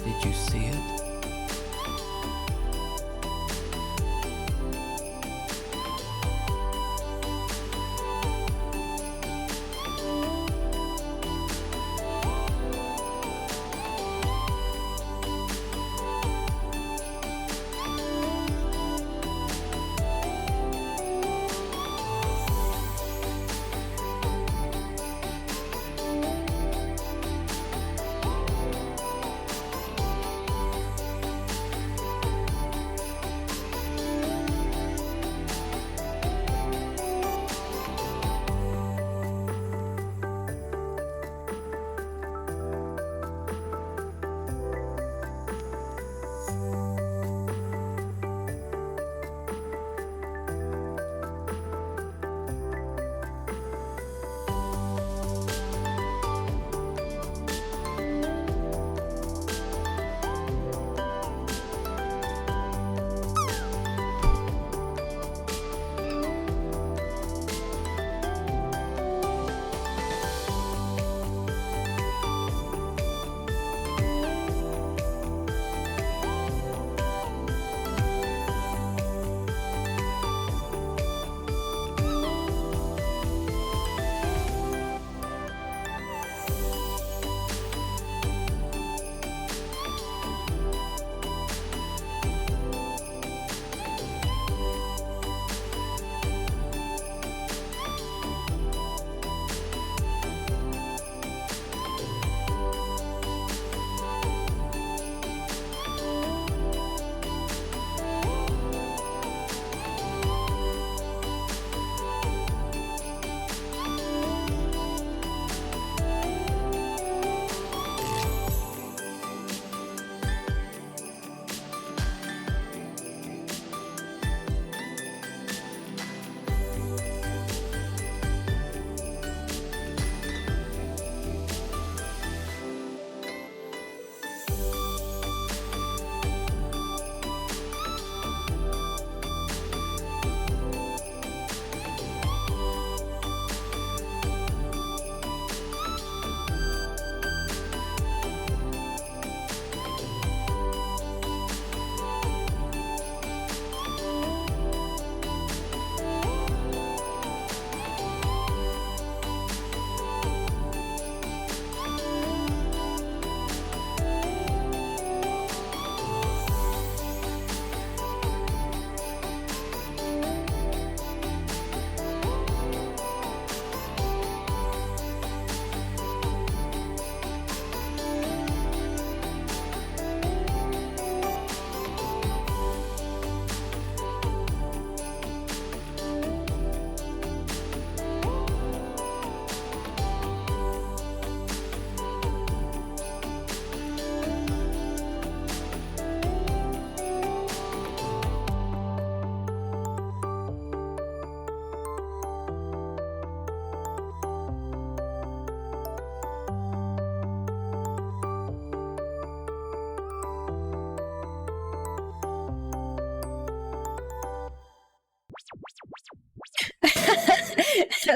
Did you see it?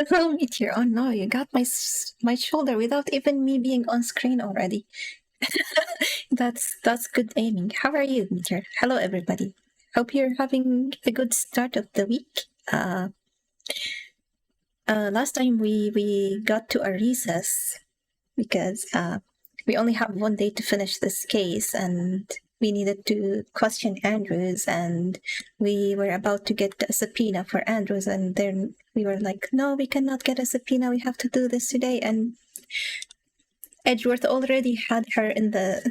Hello, Meteor. Oh no, you got my shoulder without even me being on screen already. That's good aiming. How are you, Meteor? Hello, everybody. Hope you're having a good start of the week. Last time we got to a recess because we only have one day to finish this case, and we needed to question Andrews, and we were about to get a subpoena for Andrews, and then we were like, no, we cannot get a subpoena. We have to do this today, and Edgeworth already had her in the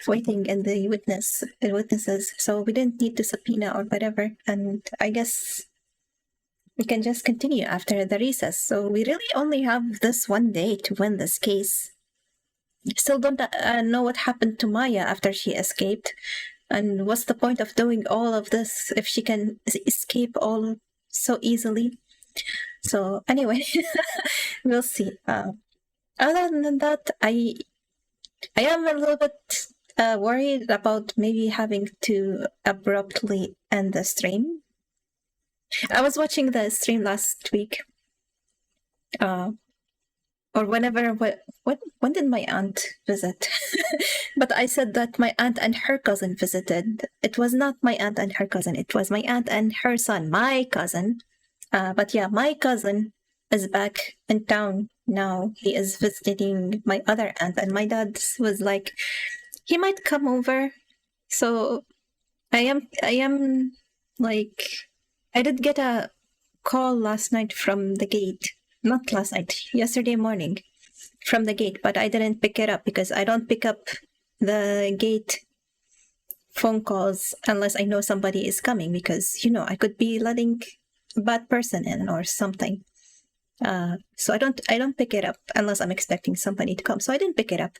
waiting in the witnesses, so we didn't need to subpoena or whatever. And I guess we can just continue after the recess. So we really only have this one day to win this case. Still don't know what happened to Maya after she escaped, and what's the point of doing all of this if she can escape all so easily. So anyway, we'll see. Other than that, I am a little bit worried about maybe having to abruptly end the stream. I was watching the stream last week, or whenever. When did my aunt visit? But I said that my aunt and her cousin visited. It was not my aunt and her cousin. It was my aunt and her son, my cousin. But yeah, my cousin is back in town now. He is visiting my other aunt, and my dad was like, he might come over. So I am like, I did get a call last night from the gate. Not last night, yesterday morning from the gate, but I didn't pick it up because I don't pick up the gate phone calls unless I know somebody is coming, because, you know, I could be letting a bad person in or something. So I don't pick it up unless I'm expecting somebody to come. So I didn't pick it up.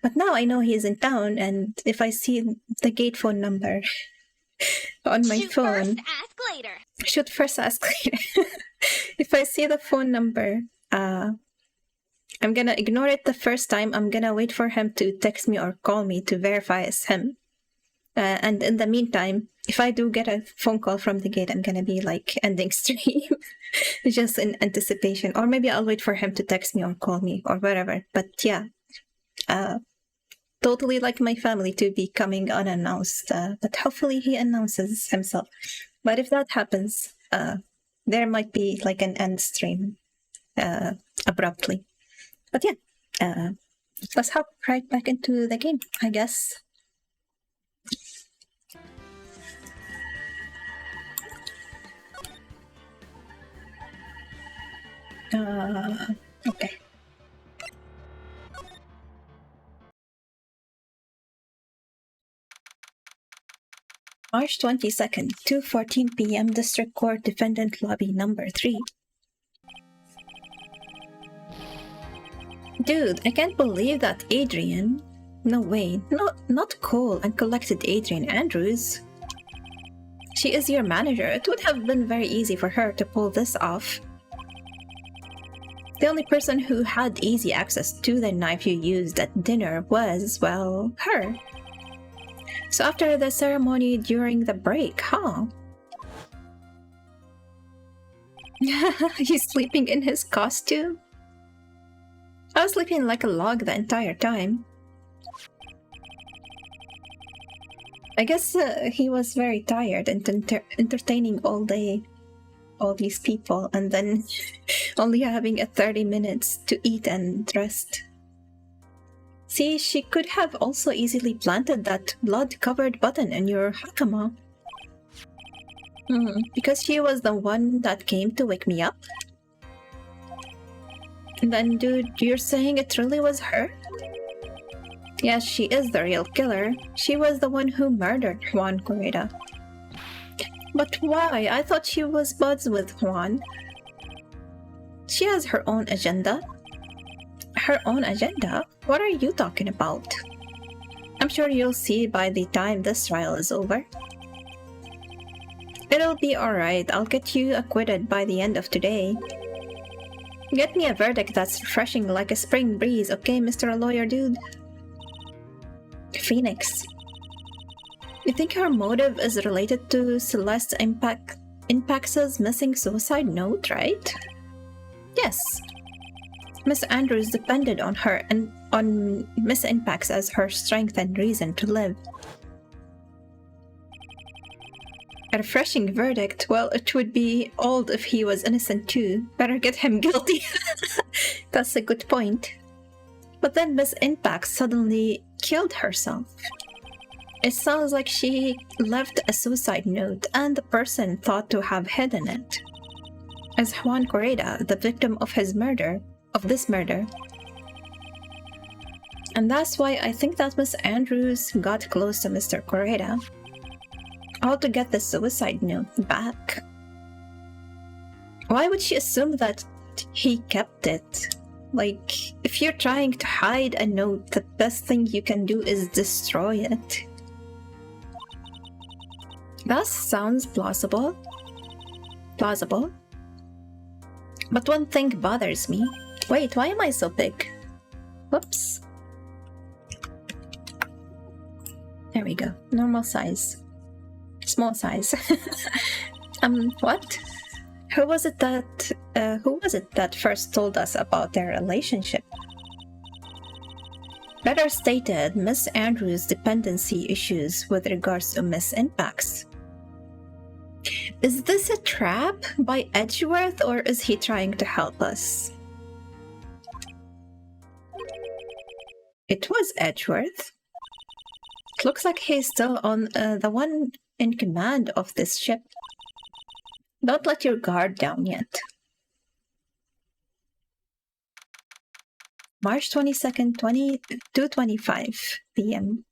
But now I know he's in town, and if I see the gate phone number on my phone, shoot first, ask later. If I see the phone number, I'm gonna ignore it the first time. I'm gonna wait for him to text me or call me to verify it's him. And in the meantime, if I do get a phone call from the gate, I'm gonna be like ending stream just in anticipation. Or maybe I'll wait for him to text me or call me or whatever. But yeah, totally like my family to be coming unannounced. But hopefully he announces himself. But if that happens, there might be like an end stream abruptly. But yeah, let's hop right back into the game, I guess. Okay. March 22nd, 2:14 p.m. District Court Defendant Lobby Number 3. Dude, I can't believe that Adrian... No way, not cool and collected Adrian Andrews. She is your manager. It would have been very easy for her to pull this off. The only person who had easy access to the knife you used at dinner was, well, her. So after the ceremony during the break, huh? He's sleeping in his costume? I was sleeping like a log the entire time. I guess he was very tired and entertaining all day all these people, and then only having 30 minutes to eat and rest. See, she could have also easily planted that blood-covered button in your hakama. Because she was the one that came to wake me up? And then, dude, you're saying it really was her? Yes, she is the real killer. She was the one who murdered Juan Correa. But why? I thought she was buds with Juan. She has her own agenda. Her own agenda? What are you talking about? I'm sure you'll see by the time this trial is over. It'll be alright. I'll get you acquitted by the end of today. Get me a verdict that's refreshing like a spring breeze, okay, Mr. Lawyer Dude? Phoenix. You think her motive is related to Celeste Impax's missing suicide note, right? Yes. Miss Andrews depended on her and on Miss Impax as her strength and reason to live. A refreshing verdict. Well, it would be old if he was innocent too. Better get him guilty. That's a good point. But then Miss Impax suddenly killed herself. It sounds like she left a suicide note and the person thought to have hidden it as Juan Correa, the victim of this murder. And that's why I think that Miss Andrews got close to Mr. Correa, all to get the suicide note back. Why would she assume that he kept it? Like, if you're trying to hide a note, the best thing you can do is destroy it. That sounds plausible. But one thing bothers me. Wait, why am I so big? Whoops. There we go. Normal size. Small size. What? Who was it that first told us about their relationship? Better stated, Miss Andrews' dependency issues with regards to Miss Impax. Is this a trap by Edgeworth, or is he trying to help us? It was Edgeworth. It looks like he's still on the one in command of this ship. Don't let your guard down yet. March 22nd, 2:25 p.m.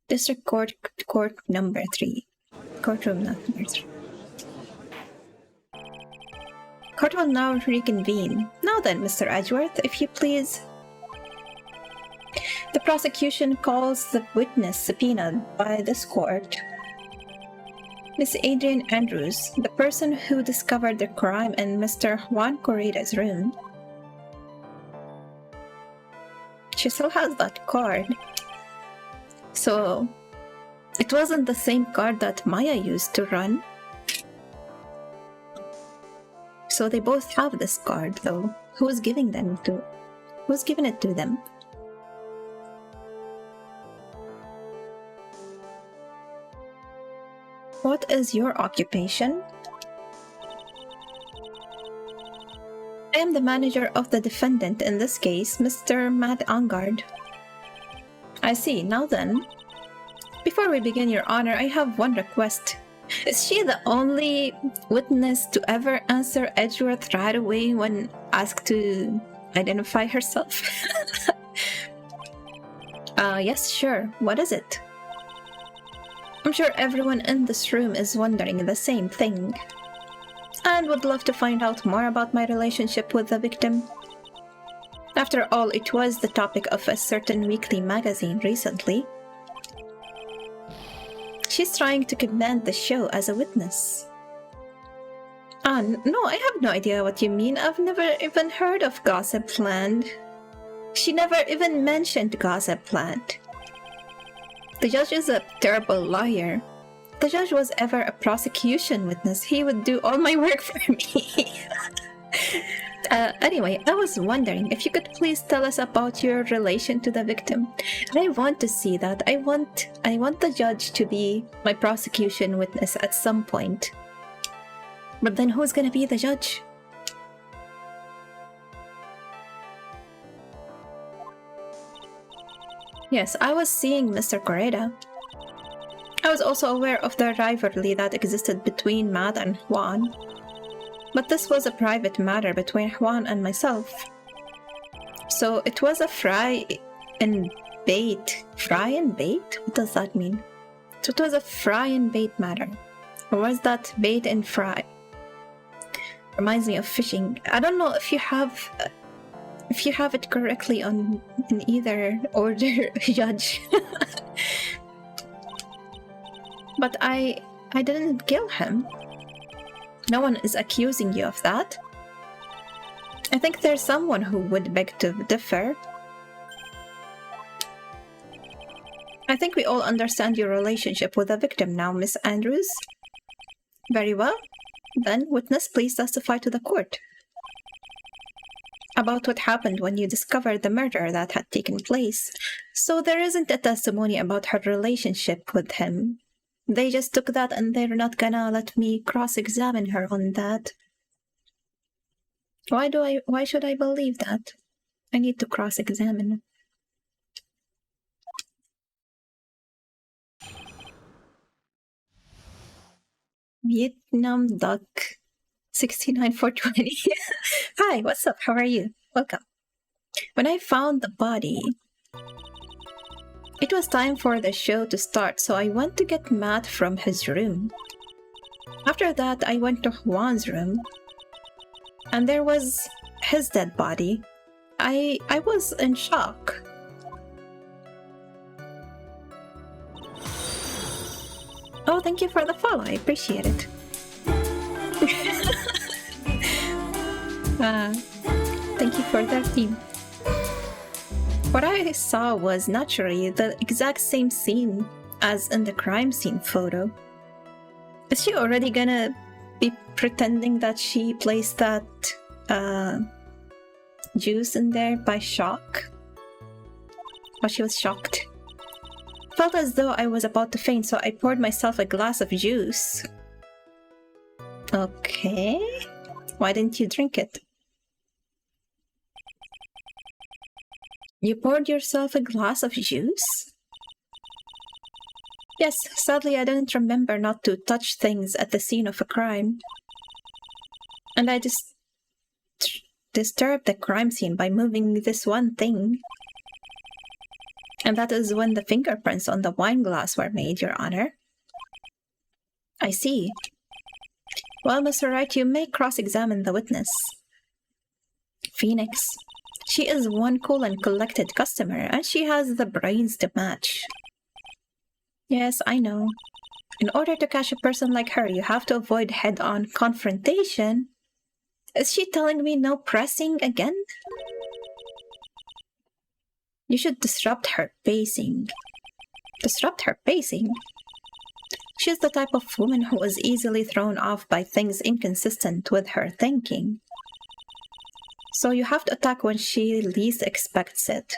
District Court number 3. Courtroom number 3. Court will now reconvene. Now then, Mr. Edgeworth, if you please. The prosecution calls the witness subpoenaed by this court, Miss Adrienne Andrews, the person who discovered the crime in Mr. Juan Correa's room. She still has that card. So, it wasn't the same card that Maya used to run. So they both have this card, though. Who's giving it to them? What is your occupation? I am the manager of the defendant in this case, Mr. Matt Angard. I see. Now then, before we begin, Your Honor, I have one request. Is she the only witness to ever answer Edgeworth right away when asked to identify herself? Yes, sure. What is it? I'm sure everyone in this room is wondering the same thing, and would love to find out more about my relationship with the victim. After all, it was the topic of a certain weekly magazine recently. She's trying to command the show as a witness. No, I have no idea what you mean. I've never even heard of Gossip Land. She never even mentioned Gossip Land. The judge is a terrible lawyer. If the judge was ever a prosecution witness, he would do all my work for me. Anyway, I was wondering if you could please tell us about your relation to the victim. I want to see that. I want the judge to be my prosecution witness at some point. But then who's gonna be the judge? Yes, I was seeing Mr. Correa. I was also aware of the rivalry that existed between Matt and Juan. But this was a private matter between Juan and myself. So it was a fry and bait. Fry and bait? What does that mean? So it was a fry and bait matter. Or was that bait and fry? Reminds me of fishing. I don't know if you have it correctly in either order, Judge. But I didn't kill him. No one is accusing you of that. I think there's someone who would beg to differ. I think we all understand your relationship with the victim now, Miss Andrews. Very well. Then, witness, please testify to the court. about what happened when you discovered the murder that had taken place. So there isn't a testimony about her relationship with him. They just took that and they're not gonna let me cross-examine her on that. Why should I believe that? I need to cross-examine. Vietnam Duck 69420. Hi, what's up? How are you? Welcome. When I found the body, it was time for the show to start, so I went to get Matt from his room. After that, I went to Juan's room, and there was his dead body. I was in shock. Oh, thank you for the follow. I appreciate it. Thank you for that theme. What I saw was naturally the exact same scene as in the crime scene photo. Is she already gonna be pretending that she placed that juice in there by shock? Or she was shocked. Felt as though I was about to faint, so I poured myself a glass of juice. Okay. Why didn't you drink it? You poured yourself a glass of juice? Yes, sadly I didn't remember not to touch things at the scene of a crime. And I just disturbed the crime scene by moving this one thing. And that is when the fingerprints on the wine glass were made, Your Honor. I see. Well, Mr. Wright, you may cross-examine the witness. Phoenix. She is one cool and collected customer, and she has the brains to match. Yes, I know. In order to catch a person like her, you have to avoid head-on confrontation. Is she telling me no pressing again? You should disrupt her pacing. Disrupt her pacing? She's the type of woman who is easily thrown off by things inconsistent with her thinking. So you have to attack when she least expects it.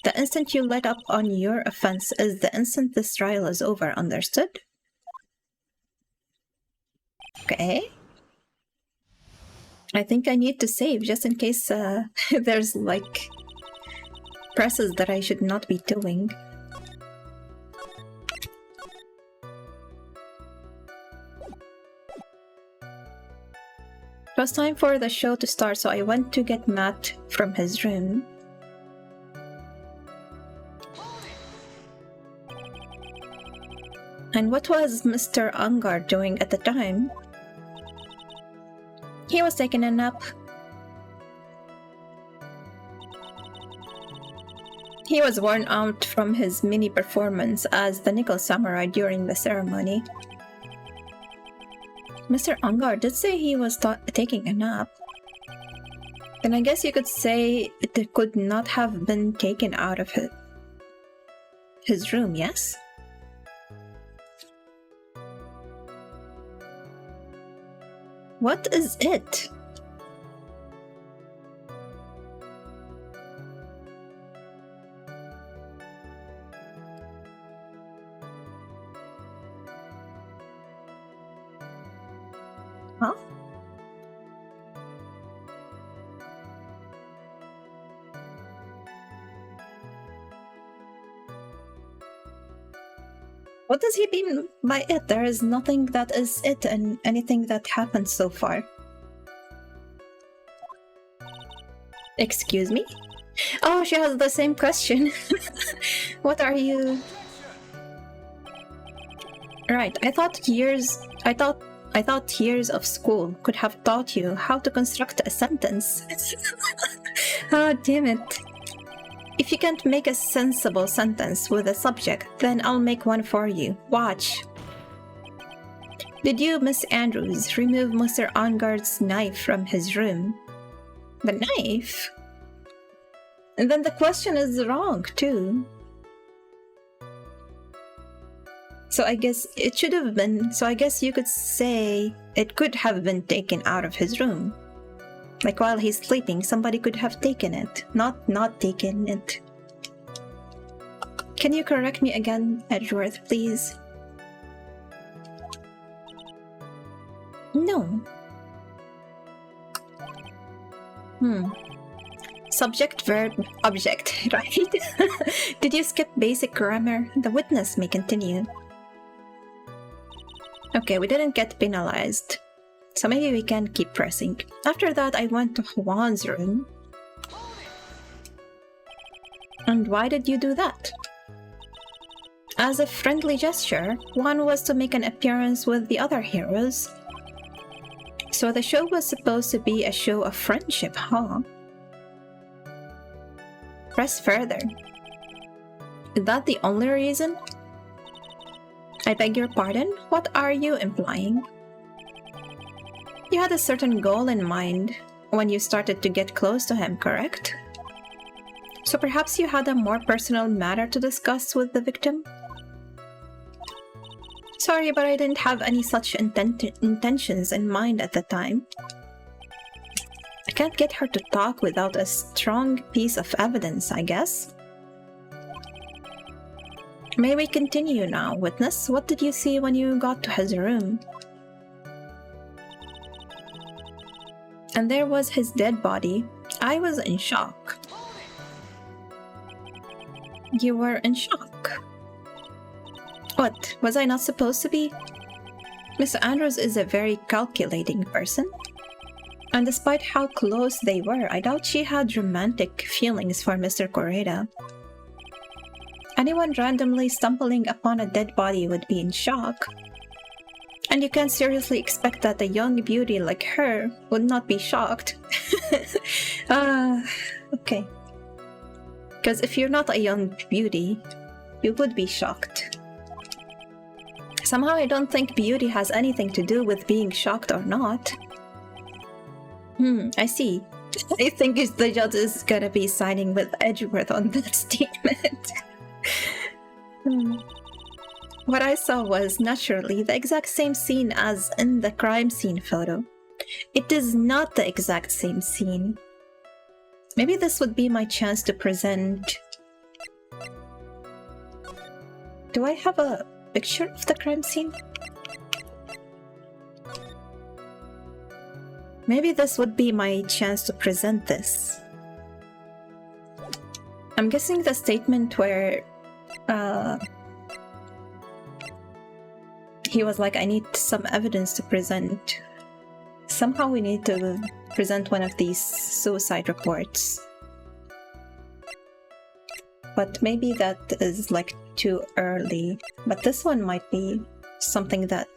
The instant you let up on your offense is the instant this trial is over, understood? Okay. I think I need to save just in case there's like presses that I should not be doing. It was time for the show to start, so I went to get Matt from his room. And what was Mr. Ungar doing at the time? He was taking a nap. He was worn out from his mini performance as the Nickel Samurai during the ceremony. Mr. Ungar did say he was taking a nap. Then I guess you could say it could not have been taken out of his room, yes? What is it? Huh? What does he mean by it? There is nothing that is it and anything that happened so far. Excuse me? Oh, she has the same question. What are you... Right, I thought years of school could have taught you how to construct a sentence. Oh, damn it. If you can't make a sensible sentence with a subject, then I'll make one for you. Watch. Did you, Miss Andrews, remove Mr. Ungar's knife from his room? The knife? And then the question is wrong, too. So I guess it should have been, so I guess you could say it could have been taken out of his room. Like while he's sleeping, somebody could have taken it, not taken it. Can you correct me again, Edgeworth, please? No. Subject, verb, object, right? Did you skip basic grammar? The witness may continue. Okay, we didn't get penalized, so maybe we can keep pressing. After that, I went to Juan's room. And why did you do that? As a friendly gesture, Juan was to make an appearance with the other heroes. So the show was supposed to be a show of friendship, huh? Press further. Is that the only reason? I beg your pardon? What are you implying? You had a certain goal in mind when you started to get close to him, correct? So perhaps you had a more personal matter to discuss with the victim? Sorry, but I didn't have any such intentions in mind at the time. I can't get her to talk without a strong piece of evidence, I guess. May we continue now, witness? What did you see when you got to his room? And there was his dead body. I was in shock. You were in shock. What, was I not supposed to be? Mr. Andrews is a very calculating person. And despite how close they were, I doubt she had romantic feelings for Mr. Correa. Anyone randomly stumbling upon a dead body would be in shock. And you can't seriously expect that a young beauty like her would not be shocked. Okay. Because if you're not a young beauty, you would be shocked. Somehow I don't think beauty has anything to do with being shocked or not. I see. I think the judge is gonna be signing with Edgeworth on that statement. What I saw was, naturally, the exact same scene as in the crime scene photo. It is not the exact same scene. Maybe this would be my chance to present... Do I have a picture of the crime scene? Maybe this would be my chance to present this. I'm guessing the statement where he was like, I need some evidence to present. Somehow we need to present one of these suicide reports. But maybe that is like too early. But this one might be something that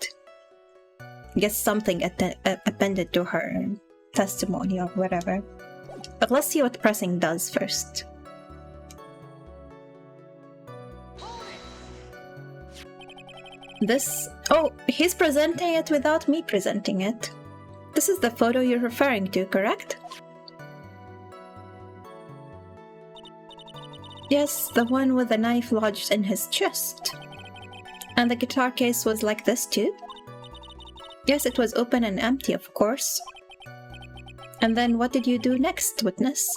gets something appended to her testimony or whatever. But let's see what pressing does first. This... Oh, he's presenting it without me presenting it. This is the photo you're referring to, correct? Yes, the one with the knife lodged in his chest. And the guitar case was like this too? Yes, it was open and empty, of course. And then what did you do next, witness?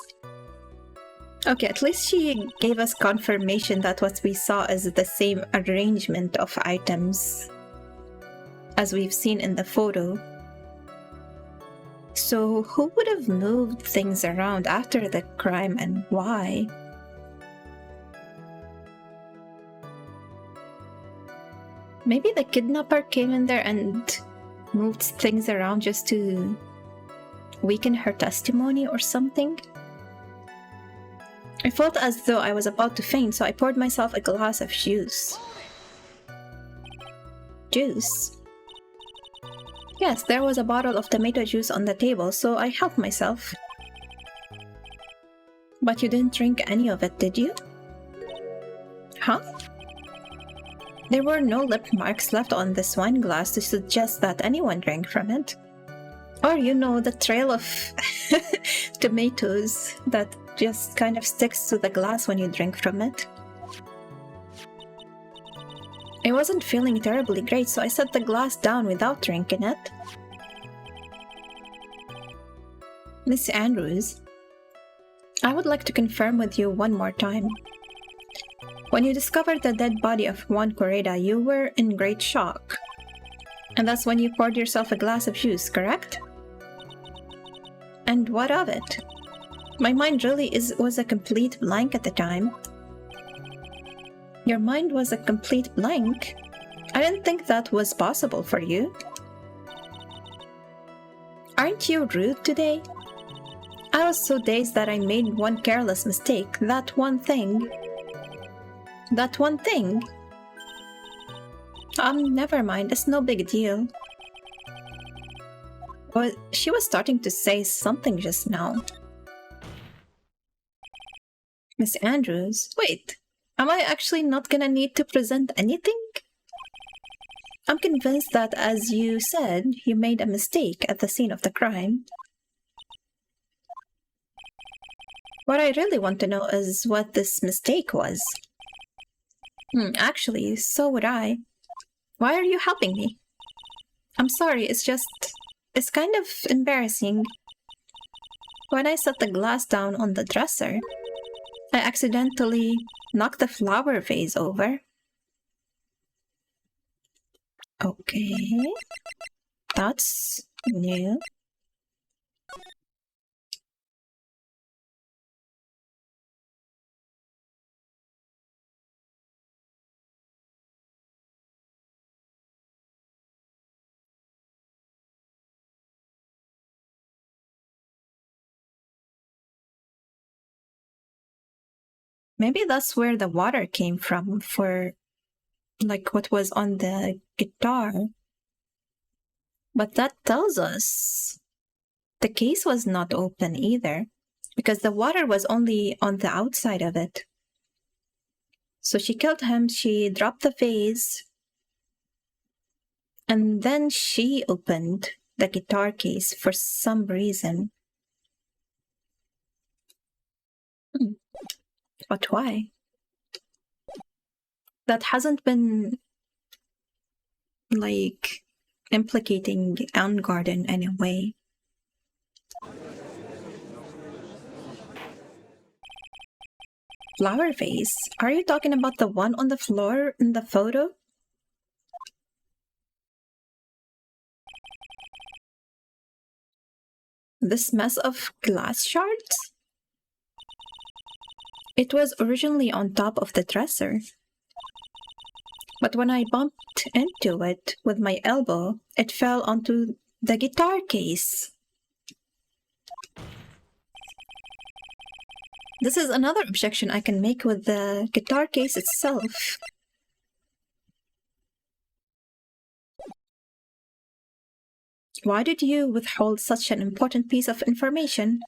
Okay, at least she gave us confirmation that what we saw is the same arrangement of items as we've seen in the photo. So who would have moved things around after the crime and why? Maybe the kidnapper came in there and moved things around just to weaken her testimony or something? I felt as though I was about to faint, so I poured myself a glass of juice. Juice? Yes, there was a bottle of tomato juice on the table, so I helped myself. But you didn't drink any of it, did you? Huh? There were no lip marks left on this wine glass to suggest that anyone drank from it. Or, you know, the trail of tomatoes that just kind of sticks to the glass when you drink from it. I wasn't feeling terribly great, so I set the glass down without drinking it. Miss Andrews, I would like to confirm with you one more time. When you discovered the dead body of Juan Correda, you were in great shock. And that's when you poured yourself a glass of juice, correct? And what of it? My mind really was a complete blank at the time. Your mind was a complete blank? I didn't think that was possible for you. Aren't you rude today? I was so dazed that I made one careless mistake. That one thing. That one thing? Never mind. It's no big deal. Well, she was starting to say something just now. Miss Andrews, wait. Am I actually not gonna need to present anything? I'm convinced that, as you said, you made a mistake at the scene of the crime. What I really want to know is what this mistake was. Actually, so would I. Why are you helping me? I'm sorry, it's kind of embarrassing. When I set the glass down on the dresser, I accidentally knocked the flower vase over. Okay, that's new. Maybe that's where the water came from for, like, what was on the guitar. But that tells us the case was not open either, because the water was only on the outside of it. So she killed him, she dropped the vase, and then she opened the guitar case for some reason. But why? That hasn't been, like, implicating Angard in any way. Flower vase? Are you talking about the one on the floor in the photo? This mess of glass shards? It was originally on top of the dresser. But when I bumped into it with my elbow, it fell onto the guitar case. This is another objection I can make with the guitar case itself. Why did you withhold such an important piece of information?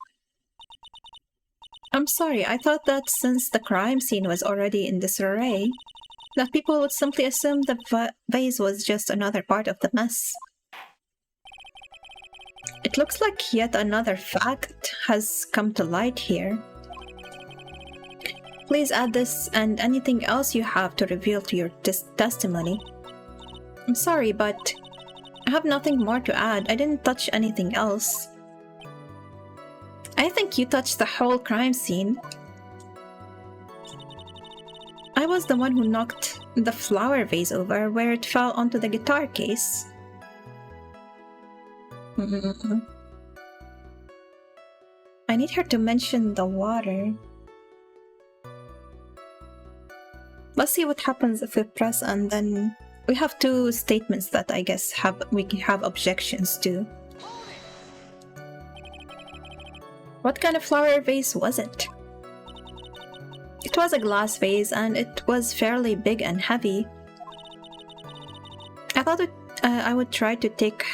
I'm sorry, I thought that since the crime scene was already in disarray, that people would simply assume the vase was just another part of the mess. It looks like yet another fact has come to light here. Please add this and anything else you have to reveal to your testimony. I'm sorry, but I have nothing more to add. I didn't touch anything else. I think you touched the whole crime scene. I was the one who knocked the flower vase over where it fell onto the guitar case. I need her to mention the water. Let's see what happens if we press, and then we have two statements that I guess we can have objections to. What kind of flower vase was it? It was a glass vase and it was fairly big and heavy. I thought I would try to take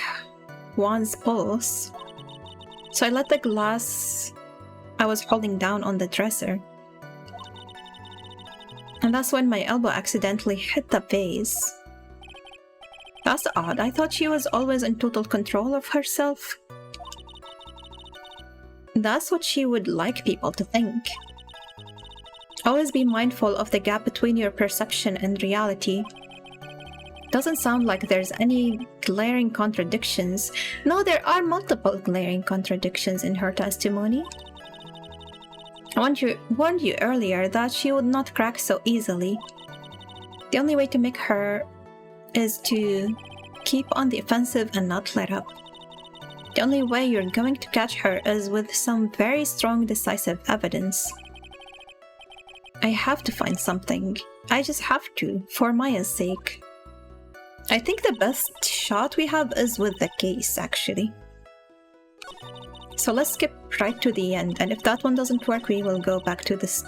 Juan's pulse, so I let the glass I was holding down on the dresser. And that's when my elbow accidentally hit the vase. That's odd. I thought she was always in total control of herself. That's what she would like people to think. Always be mindful of the gap between your perception and reality. Doesn't sound like there's any glaring contradictions. No, there are multiple glaring contradictions in her testimony. I warned you earlier that she would not crack so easily. The only way to make her is to keep on the offensive and not let up. The only way you're going to catch her is with some very strong, decisive evidence. I have to find something. I just have to, for Maya's sake. I think the best shot we have is with the case, actually. So let's skip right to the end, and if that one doesn't work, we will go back to this,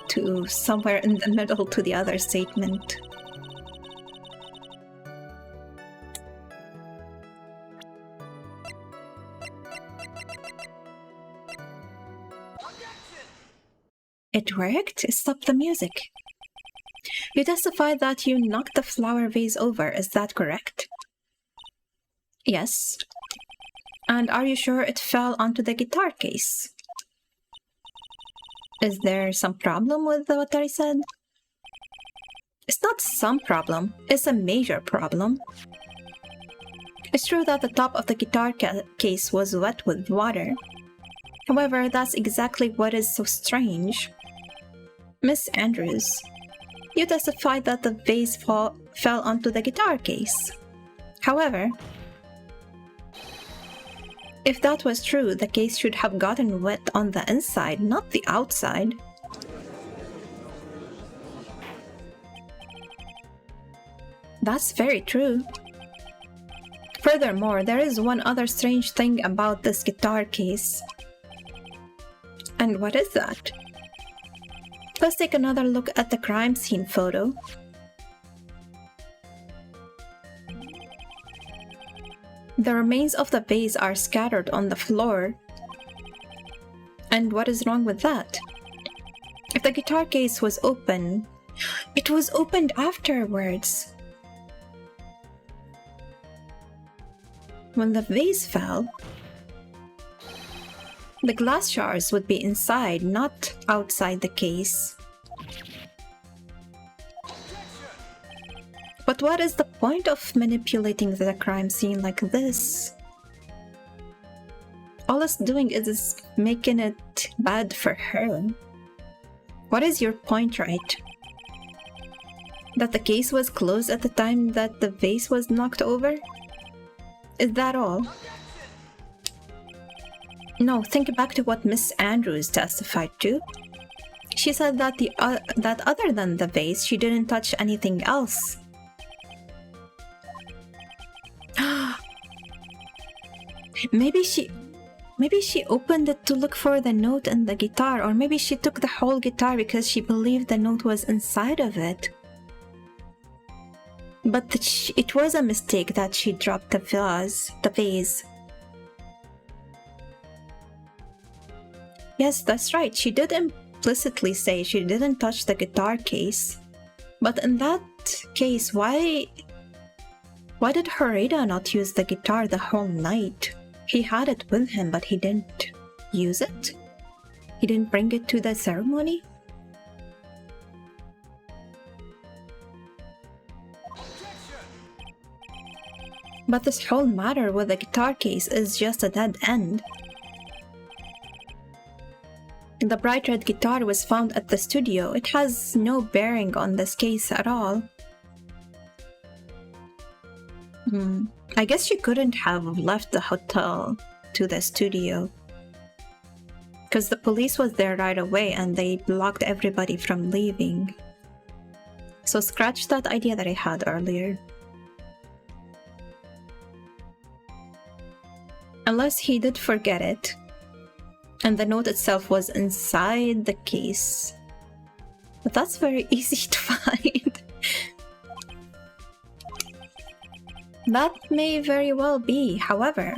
to somewhere in the middle to the other statement. It worked? Stop the music. You testified that you knocked the flower vase over, is that correct? Yes. And are you sure it fell onto the guitar case? Is there some problem with what I said? It's not some problem, it's a major problem. It's true that the top of the guitar case was wet with water. However, that's exactly what is so strange. Miss Andrews, you testified that the vase fell onto the guitar case. However, if that was true, the case should have gotten wet on the inside, not the outside. That's very true. Furthermore, there is one other strange thing about this guitar case. And what is that? Let's take another look at the crime scene photo. The remains of the vase are scattered on the floor. And what is wrong with that? If the guitar case was open, it was opened afterwards. When the vase fell, the glass shards would be inside, not outside the case. But what is the point of manipulating the crime scene like this? All it's doing is making it bad for her. What is your point, right? That the case was closed at the time that the vase was knocked over? Is that all? No, think back to what Miss Andrews testified to. She said that that other than the vase, she didn't touch anything else. Maybe she opened it to look for the note in the guitar, or maybe she took the whole guitar because she believed the note was inside of it. But it was a mistake that she dropped the vase. Yes, that's right. She did implicitly say she didn't touch the guitar case. But in that case, why did Harada not use the guitar the whole night? He had it with him, but he didn't use it? He didn't bring it to the ceremony? But this whole matter with the guitar case is just a dead end. The bright red guitar was found at the studio. It has no bearing on this case at all. I guess she couldn't have left the hotel to the studio, because the police was there right away and they blocked everybody from leaving. So scratch that idea that I had earlier. Unless he did forget it, and the note itself was inside the case. But that's very easy to find. That may very well be. However,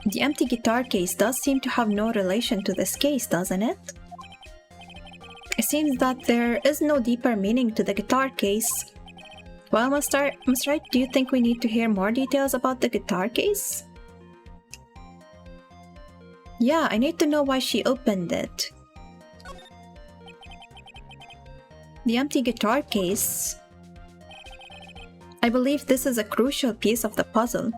the empty guitar case does seem to have no relation to this case, doesn't it? It seems that there is no deeper meaning to the guitar case. Well, Miss Wright, do you think we need to hear more details about the guitar case? Yeah, I need to know why she opened it. The empty guitar case I believe this is a crucial piece of the puzzle.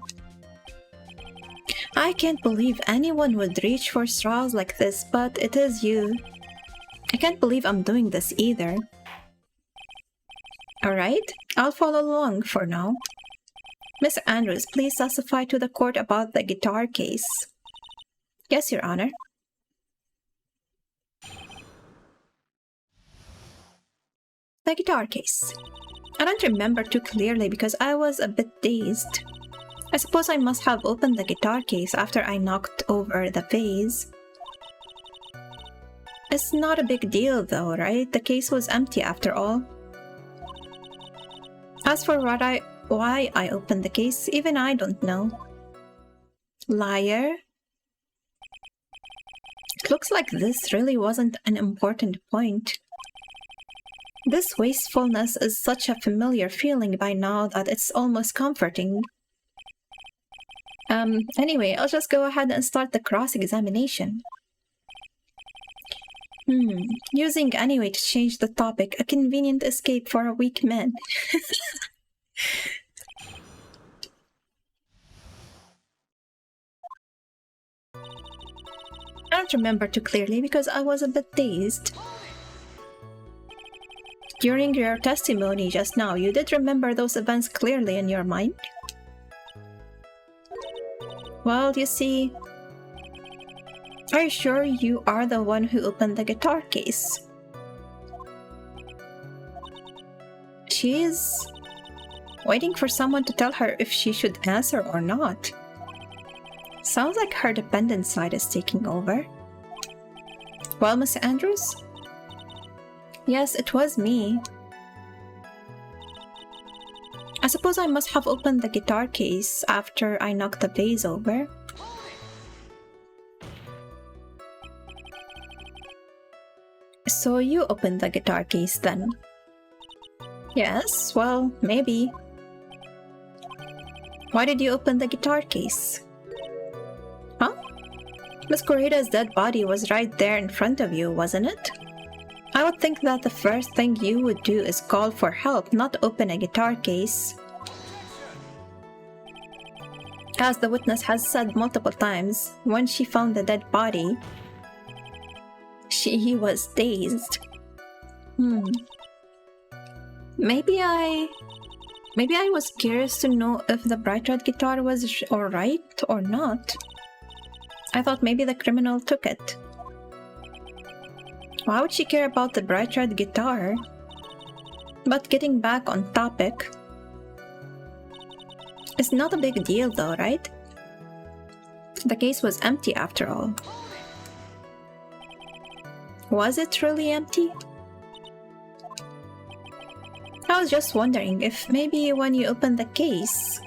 I can't believe anyone would reach for straws like this, but it is you. I can't believe I'm doing this either. Alright, I'll follow along for now. Mr. Andrews, please testify to the court about the guitar case. Yes, Your Honor. The guitar case. I don't remember too clearly because I was a bit dazed. I suppose I must have opened the guitar case after I knocked over the vase. It's not a big deal though, right? The case was empty after all. As for why I opened the case, even I don't know. Liar. It looks like this really wasn't an important point. This wastefulness is such a familiar feeling by now that it's almost comforting. Anyway, I'll just go ahead and start the cross-examination. Using anyway to change the topic, a convenient escape for a weak man. I don't remember too clearly because I was a bit dazed. During your testimony just now, you did remember those events clearly in your mind? Well, you see... Are you sure you are the one who opened the guitar case? She's waiting for someone to tell her if she should answer or not. Sounds like her dependent side is taking over. Well, Miss Andrews? Yes, it was me. I suppose I must have opened the guitar case after I knocked the vase over. So you opened the guitar case then? Yes, well, maybe. Why did you open the guitar case? Huh? Miss Corrida's dead body was right there in front of you, wasn't it? I would think that the first thing you would do is call for help, not open a guitar case. As the witness has said multiple times, when she found the dead body, she was dazed. Maybe I was curious to know if the bright red guitar was alright or not. I thought maybe the criminal took it. Why would she care about the bright red guitar? But getting back on topic, it's not a big deal though, right? The case was empty after all. Was it really empty? I was just wondering if maybe when you opened the case,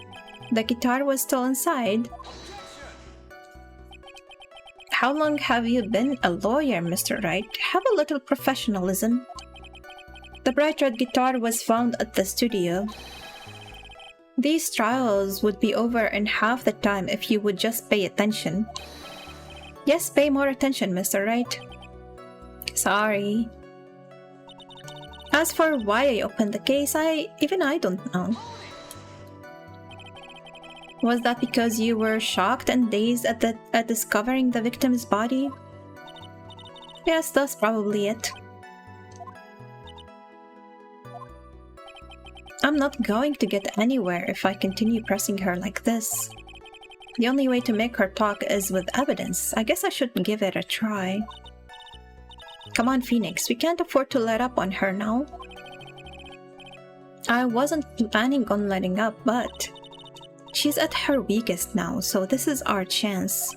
the guitar was still inside. How long have you been a lawyer, Mr. Wright? Have a little professionalism. The bright red guitar was found at the studio. These trials would be over in half the time if you would just pay attention. Yes, pay more attention, Mr. Wright. Sorry. As for why I opened the case, even I don't know. Was that because you were shocked and dazed at discovering the victim's body? Yes, that's probably it. I'm not going to get anywhere if I continue pressing her like this. The only way to make her talk is with evidence. I guess I should give it a try. Come on, Phoenix, we can't afford to let up on her now. I wasn't planning on letting up, but she's at her weakest now, so this is our chance.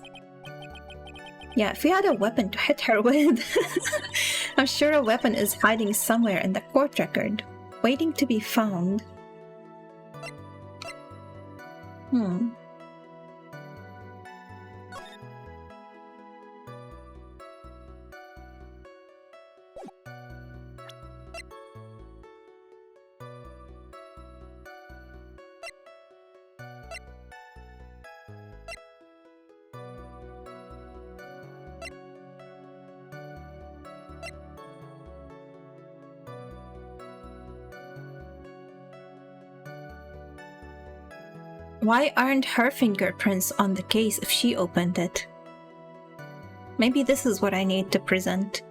Yeah, if we had a weapon to hit her with, I'm sure a weapon is hiding somewhere in the court record, waiting to be found. Why aren't her fingerprints on the case if she opened it? Maybe this is what I need to present.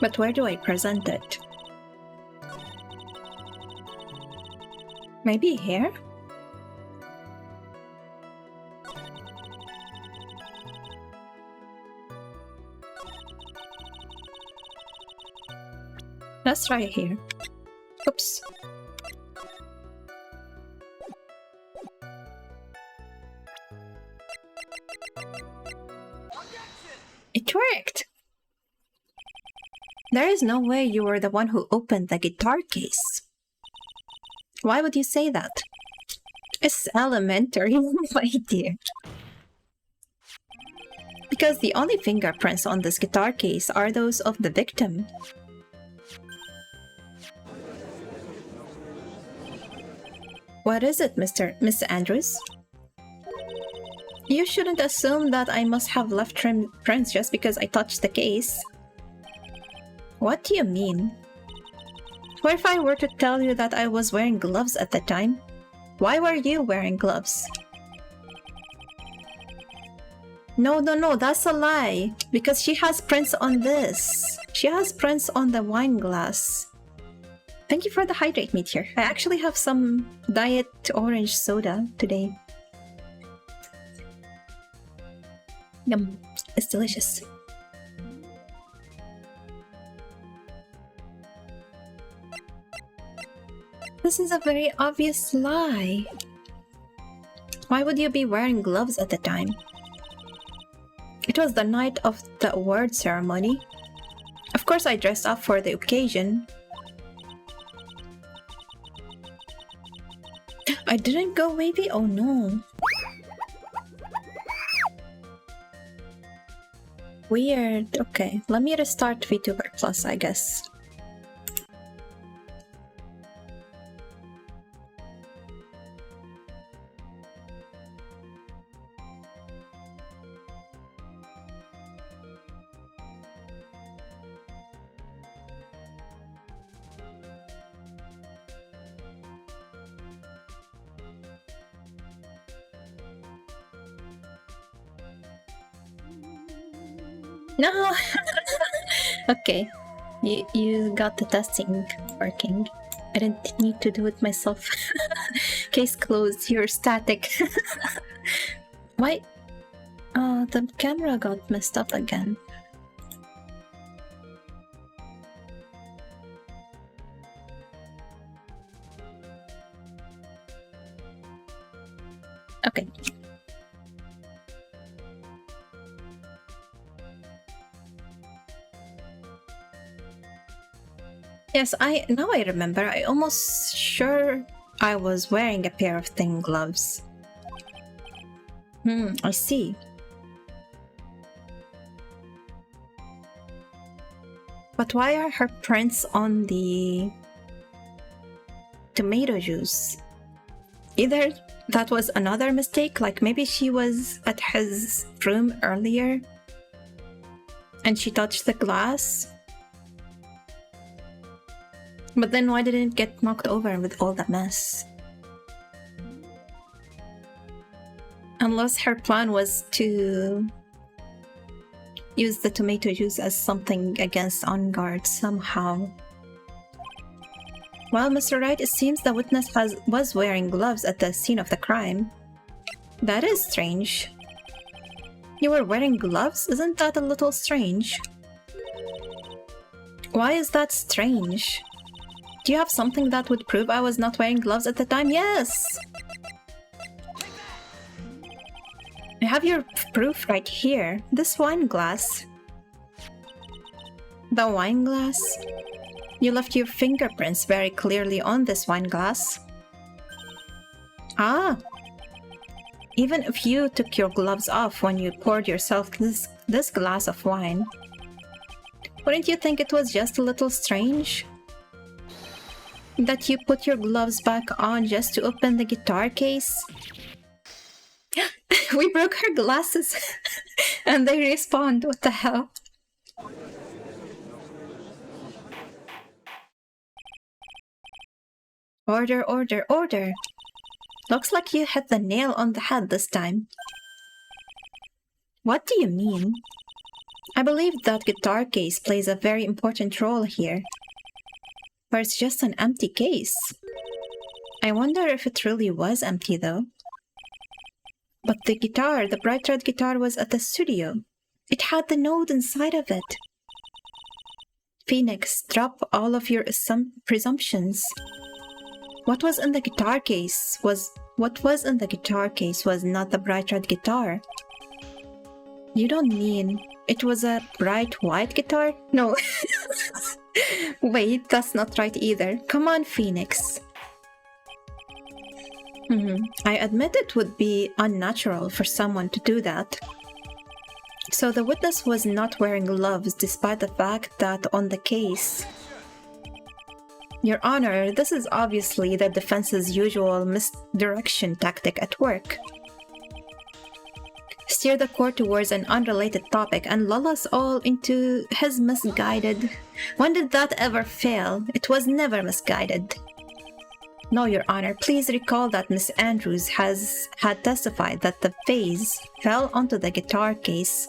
But where do I present it? Maybe here? Let's try here. Oops. It worked! There is no way you were the one who opened the guitar case. Why would you say that? It's elementary, my dear. Because the only fingerprints on this guitar case are those of the victim. What is it, Mr. Andrews? You shouldn't assume that I must have left prints just because I touched the case. What do you mean? What if I were to tell you that I was wearing gloves at the time? Why were you wearing gloves? No, that's a lie. Because she has prints on this. She has prints on the wine glass. Thank you for the hydrate, Meteor. I actually have some diet orange soda today. Yum, it's delicious. This is a very obvious lie. Why would you be wearing gloves at the time? It was the night of the award ceremony. Of course I dressed up for the occasion. I didn't go wavy? Oh no. Weird. Okay, let me restart VTuber Plus, I guess. No! Okay, you got the testing working. I didn't need to do it myself. Case closed, you're static. Why? Oh, the camera got messed up again. Okay. Yes, now I remember. I almost sure I was wearing a pair of thin gloves. I see. But why are her prints on the tomato juice? Either that was another mistake, like maybe she was at his room earlier and she touched the glass. But then why didn't it get knocked over with all that mess? Unless her plan was to use the tomato juice as something against On Guard somehow. Well, Mr. Wright, it seems the witness was wearing gloves at the scene of the crime. That is strange. You were wearing gloves? Isn't that a little strange? Why is that strange? Do you have something that would prove I was not wearing gloves at the time? Yes! I have your proof right here. This wine glass. The wine glass? You left your fingerprints very clearly on this wine glass. Ah! Even if you took your gloves off when you poured yourself this glass of wine, wouldn't you think it was just a little strange that you put your gloves back on just to open the guitar case? We broke her glasses and they respawned. What the hell? Order, order, order. Looks like you hit the nail on the head this time. What do you mean? I believe that guitar case plays a very important role here. Or it's just an empty case. I wonder if it really was empty though. But the guitar, the bright red guitar, was at the studio. It had the note inside of it. Phoenix, drop all of your presumptions. What was in the guitar case was not the bright red guitar. You don't mean it was a bright white guitar? No. Wait, that's not right either. Come on, Phoenix. I admit it would be unnatural for someone to do that. So the witness was not wearing gloves despite the fact that on the case... Your Honor, this is obviously the defense's usual misdirection tactic at work. Steer the court towards an unrelated topic and lull us all into his misguided... When did that ever fail? It was never misguided. No, Your Honor, please recall that Miss Andrews had testified that the vase fell onto the guitar case,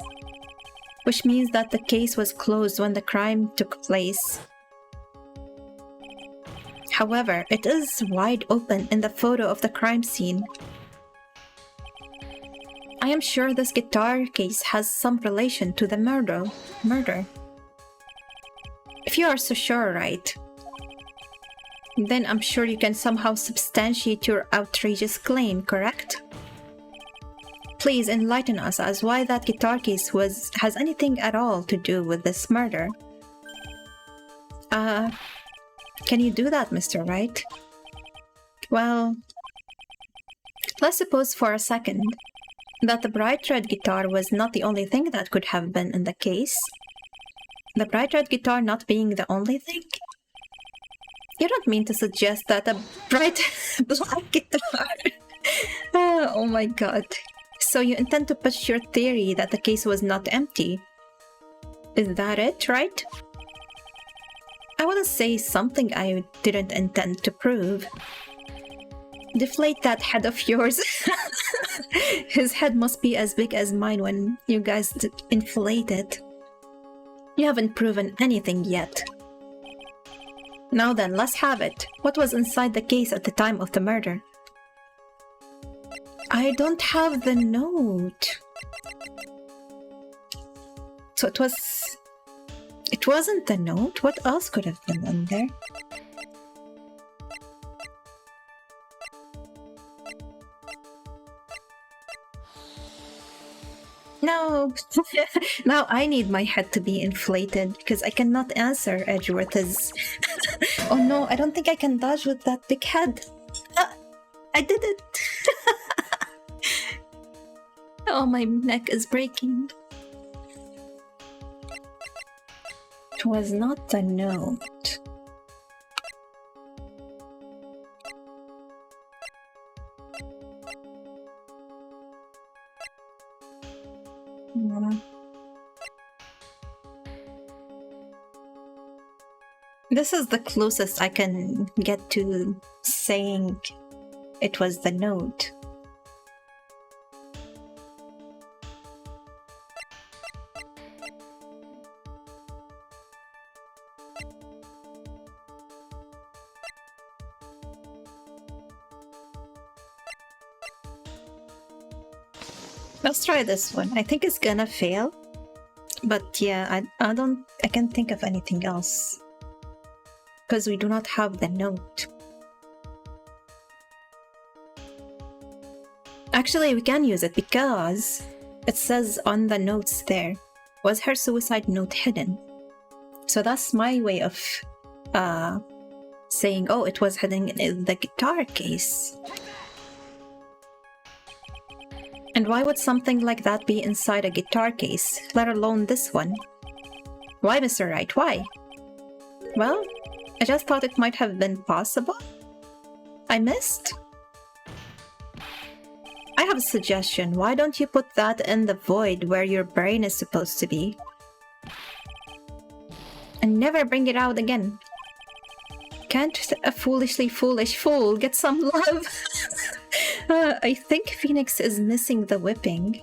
which means that the case was closed when the crime took place. However, it is wide open in the photo of the crime scene. I am sure this guitar case has some relation to the murder. If you are so sure, right? Then I'm sure you can somehow substantiate your outrageous claim, correct? Please enlighten us as why that guitar case has anything at all to do with this murder. Can you do that, Mr. Wright? Well, let's suppose for a second that the bright red guitar was not the only thing that could have been in the case. The bright red guitar not being the only thing? You don't mean to suggest that a bright black guitar... Oh my god. So you intend to push your theory that the case was not empty. Is that it, right? I want to say something I didn't intend to prove. Deflate that head of yours. His head must be as big as mine when you guys inflate it. You haven't proven anything yet. Now then, let's have it. What was inside the case at the time of the murder? I don't have the note. So it wasn't the note? What else could have been in there? No! Now I need my head to be inflated because I cannot answer Edgeworth's... Oh no, I don't think I can dodge with that big head. I did it! Oh, my neck is breaking. It was not the note. This is the closest I can get to saying it was the note. Let's try this one. I think it's gonna fail. But yeah, I can't think of anything else. Because we do not have the note. Actually, we can use it because it says on the notes there, was her suicide note hidden? So that's my way of saying, oh, it was hidden in the guitar case. And why would something like that be inside a guitar case, let alone this one? Why, Mr. Wright, why? Well, I just thought it might have been possible. I missed? I have a suggestion. Why don't you put that in the void where your brain is supposed to be? And never bring it out again. Can't a foolishly foolish fool get some love? I think Phoenix is missing the whipping.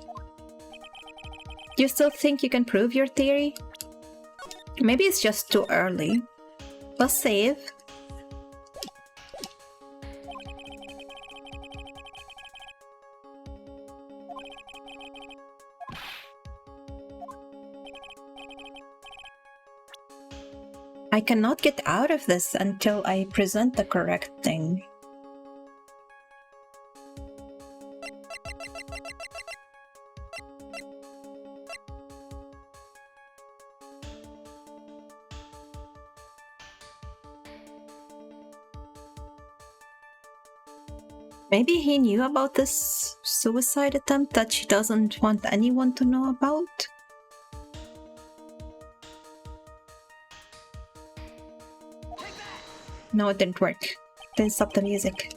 Do you still think you can prove your theory? Maybe it's just too early. Let's save. I cannot get out of this until I present the correct thing. Maybe he knew about this suicide attempt that she doesn't want anyone to know about? No, it didn't work. Didn't stop the music.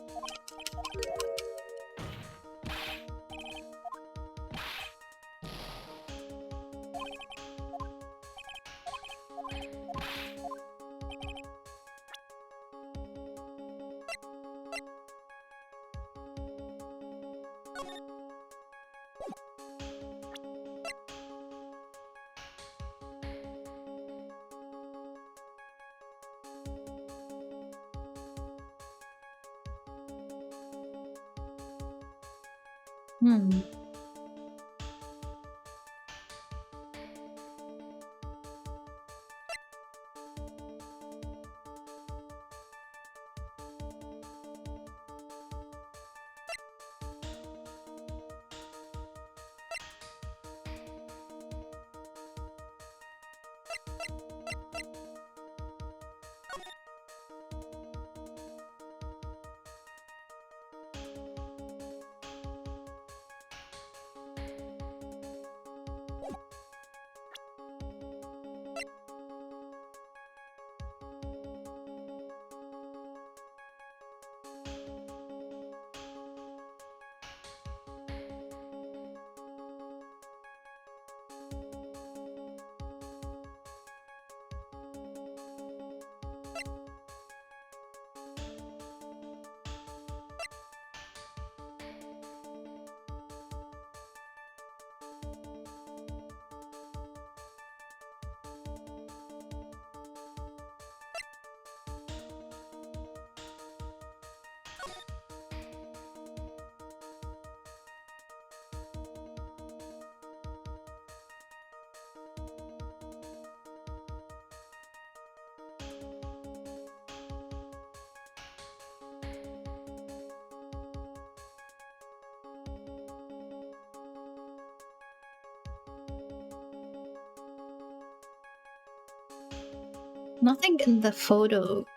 Nothing in the photo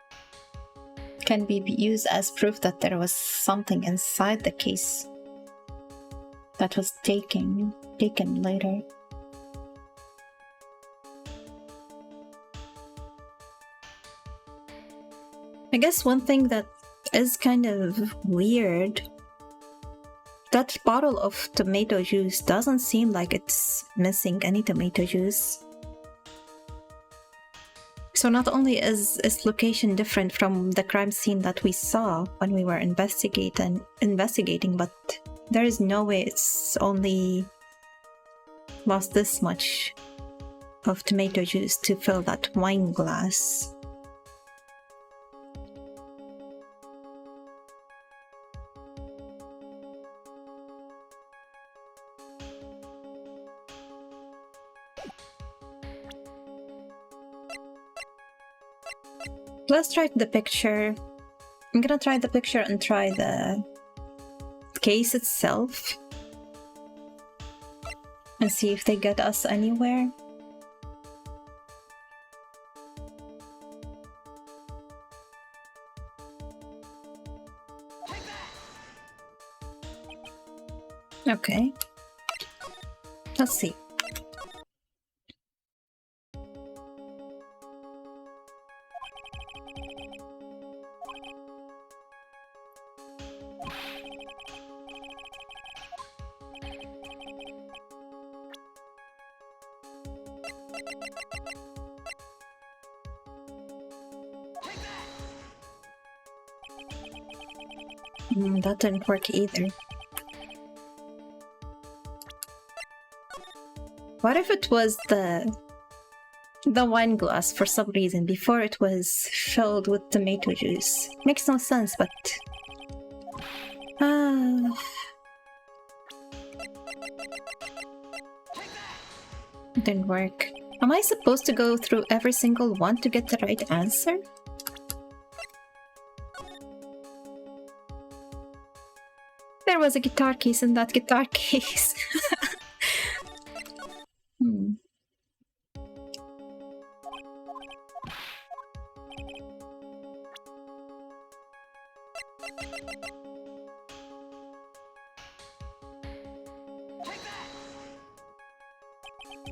can be used as proof that there was something inside the case that was taken later. I guess one thing that is kind of weird, that bottle of tomato juice doesn't seem like it's missing any tomato juice. So not only is its location different from the crime scene that we saw when we were investigating, but there is no way it's only lost this much of tomato juice to fill that wine glass. Let's try the picture. I'm gonna try the picture and try the case itself and see if they get us anywhere. Okay. Let's see. That didn't work either. What if it was the wine glass for some reason before it was filled with tomato juice? Makes no sense, but didn't work. Am I supposed to go through every single one to get the right answer? There was a guitar case in that guitar case.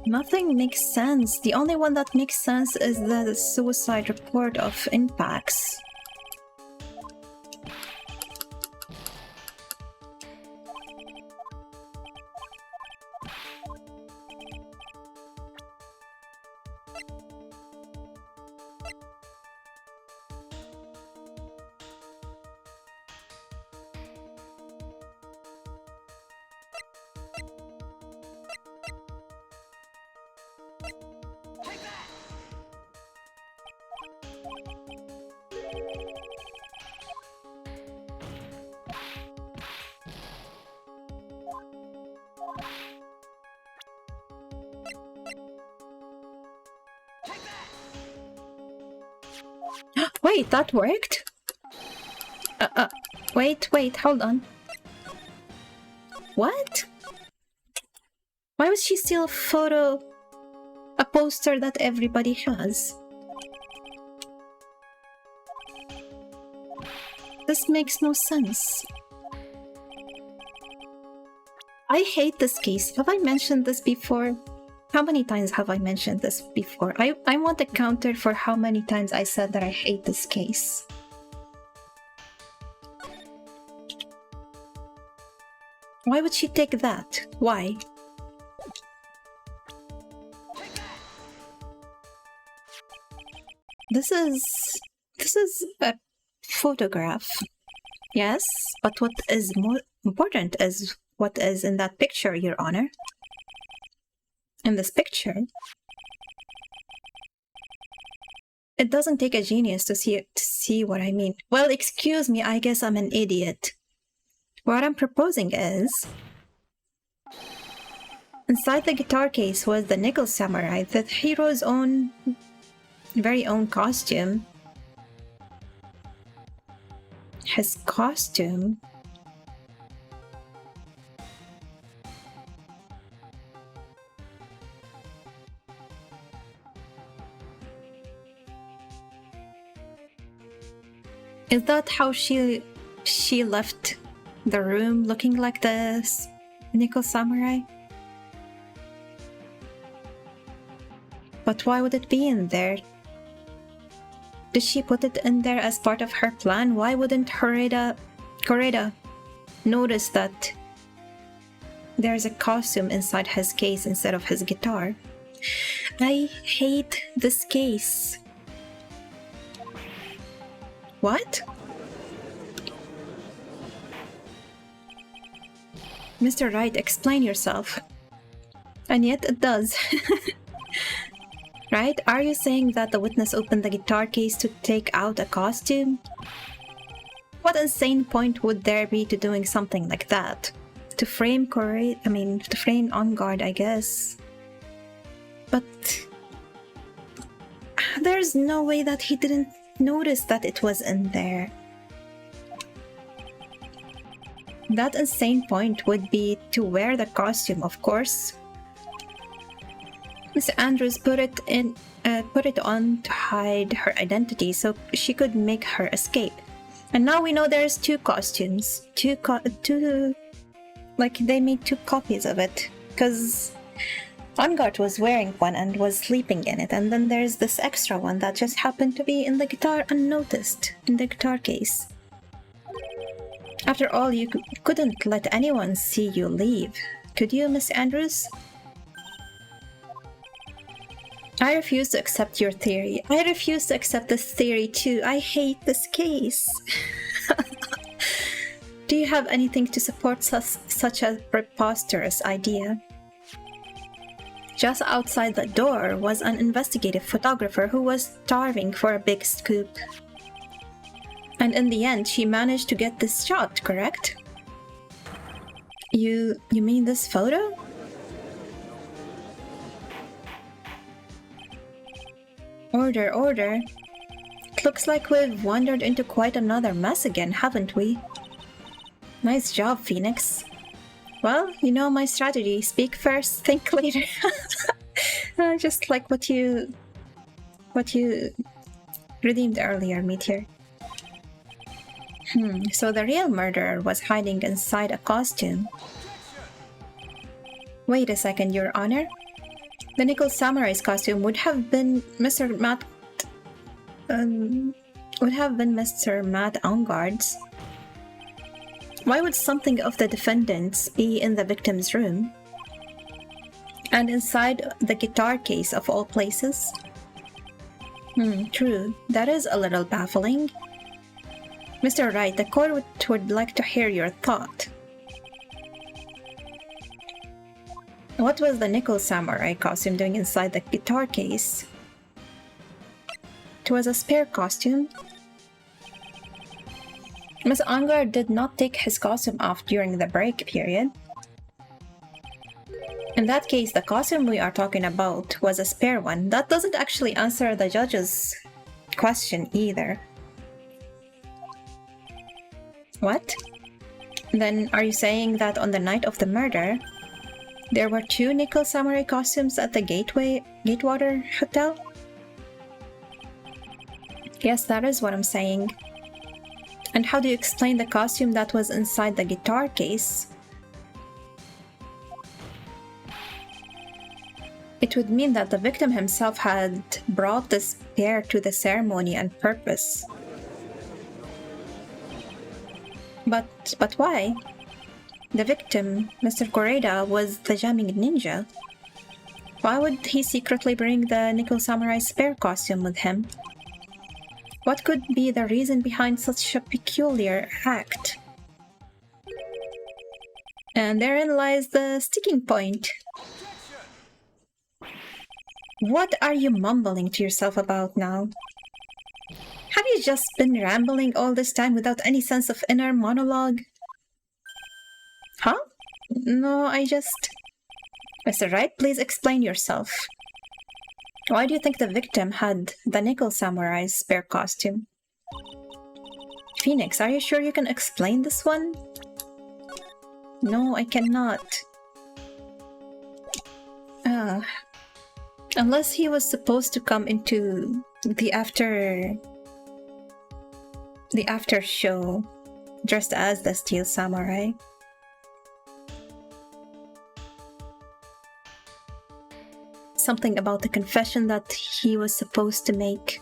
Nothing makes sense. The only one that makes sense is the suicide report of Inpax. Wait, that worked? Wait, hold on. What? Why would she steal a poster that everybody has? This makes no sense. I hate this case. Have I mentioned this before? How many times have I mentioned this before? I want a counter for how many times I said that I hate this case. Why would she take that? Why? This is a photograph. Yes, but what is more important is what is in that picture, Your Honor. In this picture, it doesn't take a genius to see what I mean. Well, excuse me, I guess I'm an idiot. What I'm proposing is, inside the guitar case was the Nickel Samurai, the hero's very own costume. His costume. Is that how she left the room, looking like this Nickel Samurai? But why would it be in there? Did she put it in there as part of her plan? Why wouldn't Koreda notice that there's a costume inside his case instead of his guitar? I hate this case. What? Mr. Wright, explain yourself. And yet it does. Right? Are you saying that the witness opened the guitar case to take out a costume? What insane point would there be to doing something like that? To frame to frame Enguarde, I guess. But there's no way that he didn't notice that it was in there. That insane point would be to wear the costume, of course. Mr. Andrews put it on to hide her identity so she could make her escape. And now we know there's two costumes, two Like they made 2 copies of it. Because Angard was wearing one and was sleeping in it, and then there's this extra one that just happened to be in the guitar unnoticed, in the guitar case. After all, you couldn't let anyone see you leave, could you, Miss Andrews? I refuse to accept your theory. I refuse to accept this theory too. I hate this case. Do you have anything to support such a preposterous idea? Just outside the door was an investigative photographer who was starving for a big scoop. And in the end, she managed to get this shot, correct? You mean this photo? Order, order. It looks like we've wandered into quite another mess again, haven't we? Nice job, Phoenix. Well, you know my strategy. Speak first, think later. Just like what you redeemed earlier, Meteor. So the real murderer was hiding inside a costume. Wait a second, Your Honor. The Nickel Samurai's costume would have been Mr. Matt Angard's. Why would something of the defendant's be in the victim's room? And inside the guitar case of all places? True. That is a little baffling. Mr. Wright, the court would like to hear your thought. What was the Nickel Samurai costume doing inside the guitar case? It was a spare costume. Miss Angard did not take his costume off during the break period. In that case, the costume we are talking about was a spare one. That doesn't actually answer the judge's question either. What? Then are you saying that on the night of the murder, there were 2 Nickel Samurai costumes at the Gatewater Hotel? Yes, that is what I'm saying. And how do you explain the costume that was inside the guitar case? It would mean that the victim himself had brought this pair to the ceremony on purpose. But why? The victim, Mr. Koreeda, was the jamming ninja. Why would he secretly bring the Nickel Samurai spare costume with him? What could be the reason behind such a peculiar act? And therein lies the sticking point. What are you mumbling to yourself about now? Have you just been rambling all this time without any sense of inner monologue? Huh? No, I just... Mr. Wright, please explain yourself. Why do you think the victim had the Nickel Samurai's spare costume? Phoenix, are you sure you can explain this one? No, I cannot. Unless he was supposed to come into the after show dressed as the Steel Samurai. Something about the confession that he was supposed to make.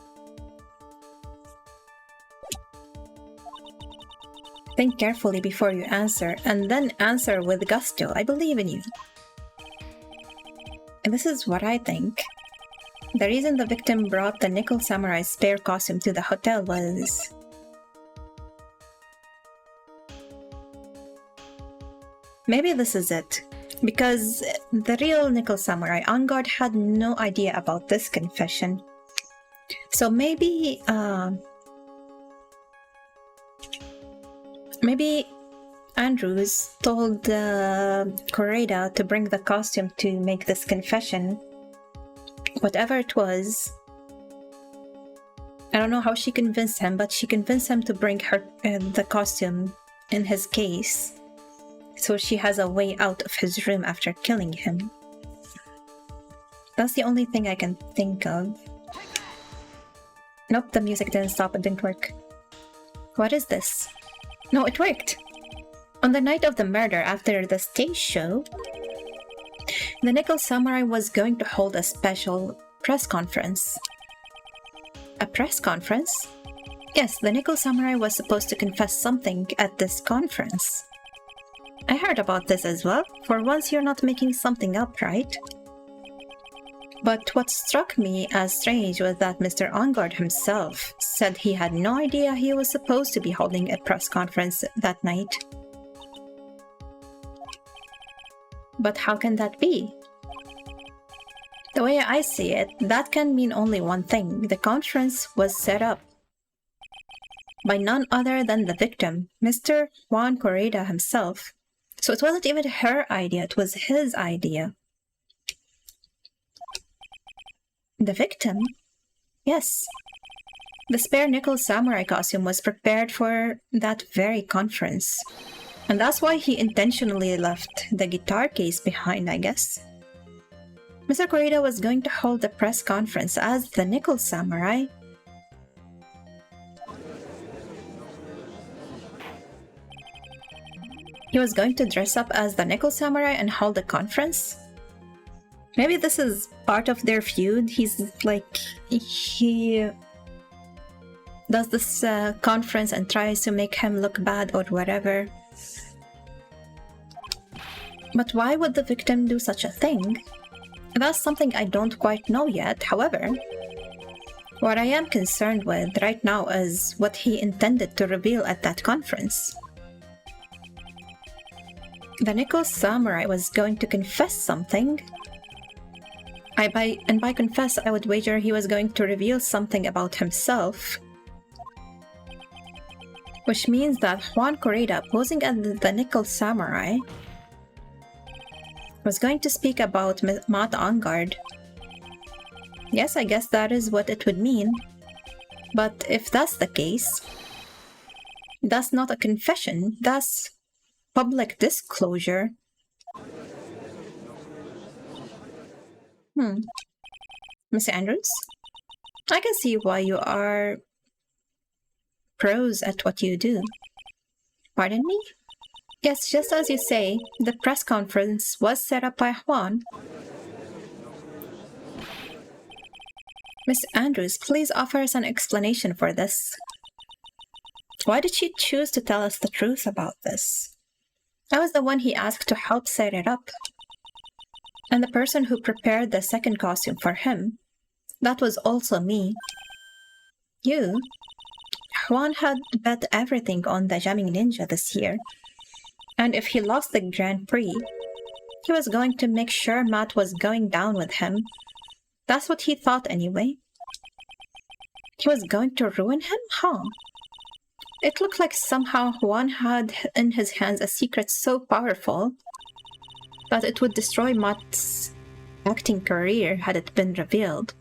Think carefully before you answer, and then answer with gusto. I believe in you. And this is what I think. The reason the victim brought the Nickel Samurai's spare costume to the hotel was... Maybe this is it. Because the real Nickel Samurai, Angard, had no idea about this confession. So maybe Andrews told Koreeda to bring the costume to make this confession. Whatever it was. I don't know how she convinced him, but she convinced him to bring her the costume in his case. So she has a way out of his room after killing him. That's the only thing I can think of. Nope, the music didn't stop, it didn't work. What is this? No, it worked! On the night of the murder, after the stage show, the Nickel Samurai was going to hold a special press conference. A press conference? Yes, the Nickel Samurai was supposed to confess something at this conference. I heard about this as well. For once, you're not making something up, right? But what struck me as strange was that Mr. Ongard himself said he had no idea he was supposed to be holding a press conference that night. But how can that be? The way I see it, that can mean only one thing. The conference was set up by none other than the victim, Mr. Juan Corrida himself. So it wasn't even her idea, it was his idea. The victim? Yes. The spare nickel samurai costume was prepared for that very conference. And that's why he intentionally left the guitar case behind, I guess. Mr. Corrida was going to hold the press conference as the Nickel Samurai. He was going to dress up as the Nickel Samurai and hold a conference? Maybe this is part of their feud. He's like, he does this conference and tries to make him look bad or whatever. But why would the victim do such a thing? That's something I don't quite know yet. However, what I am concerned with right now is what he intended to reveal at that conference. The Nickel Samurai was going to confess something. By confess, I would wager he was going to reveal something about himself. Which means that Juan Corrida, posing as the Nickel Samurai, was going to speak about Matt Ongard. Yes, I guess that is what it would mean. But if that's the case, that's not a confession, that's public disclosure. Miss Andrews? I can see why you are pros at what you do. Pardon me? Yes, just as you say, the press conference was set up by Juan. Miss Andrews, please offer us an explanation for this. Why did she choose to tell us the truth about this? I was the one he asked to help set it up. And the person who prepared the second costume for him, that was also me. You? Juan had bet everything on the Jamming Ninja this year. And if he lost the Grand Prix, he was going to make sure Matt was going down with him. That's what he thought anyway. He was going to ruin him? Huh? It looked like somehow Juan had in his hands a secret so powerful that it would destroy Matt's acting career had it been revealed.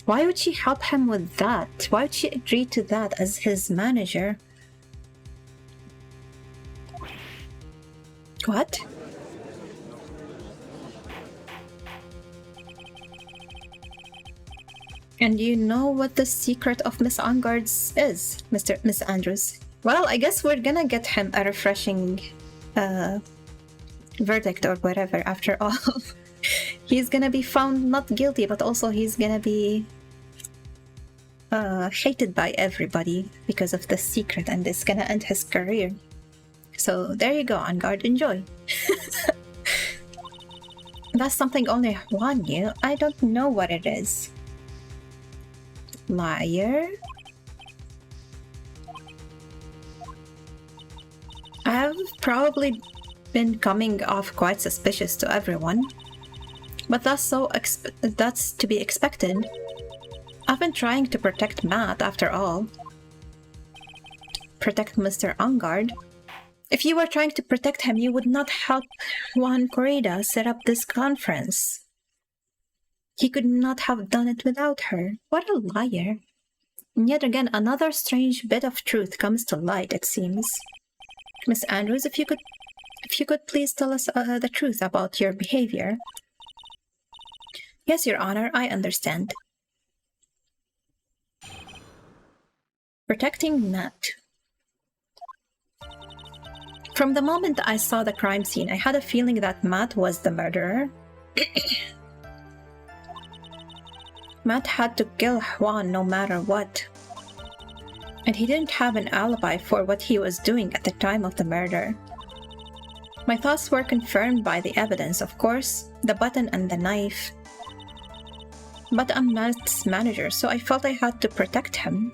Why would she help him with that? Why would she agree to that as his manager? What? And you know what the secret of Miss Ongard's is, Miss Andrews? Well, I guess we're gonna get him a refreshing verdict or whatever after all. He's gonna be found not guilty, but also he's gonna be hated by everybody because of the secret, and it's gonna end his career. So there you go, Ongard, enjoy. That's something only Juan knew. I don't know what it is. Liar? I've probably been coming off quite suspicious to everyone, but that's to be expected. I've been trying to protect Matt after all. Protect Mr. Ongard? If you were trying to protect him, you would not help Juan Corrida set up this conference. He could not have done it without her. What a liar. And yet again, another strange bit of truth comes to light, it seems. Miss Andrews, if you could please tell us the truth about your behavior. Yes, Your Honor, I understand. Protecting Matt. From the moment I saw the crime scene, I had a feeling that Matt was the murderer. Matt had to kill Juan no matter what. And he didn't have an alibi for what he was doing at the time of the murder. My thoughts were confirmed by the evidence, of course, the button and the knife. But I'm Matt's manager, so I felt I had to protect him.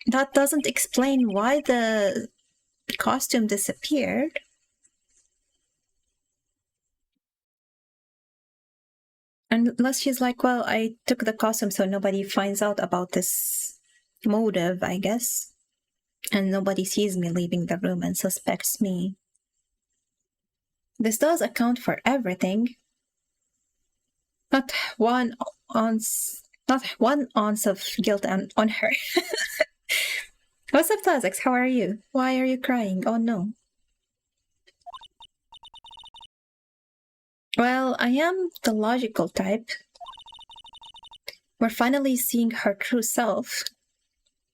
That doesn't explain why the costume disappeared. Unless she's like, well, I took the costume so nobody finds out about this motive, I guess. And nobody sees me leaving the room and suspects me. This does account for everything. Not one ounce of guilt on her. What's up, Tazix? How are you? Why are you crying? Oh no. Well, I am the logical type. We're finally seeing her true self.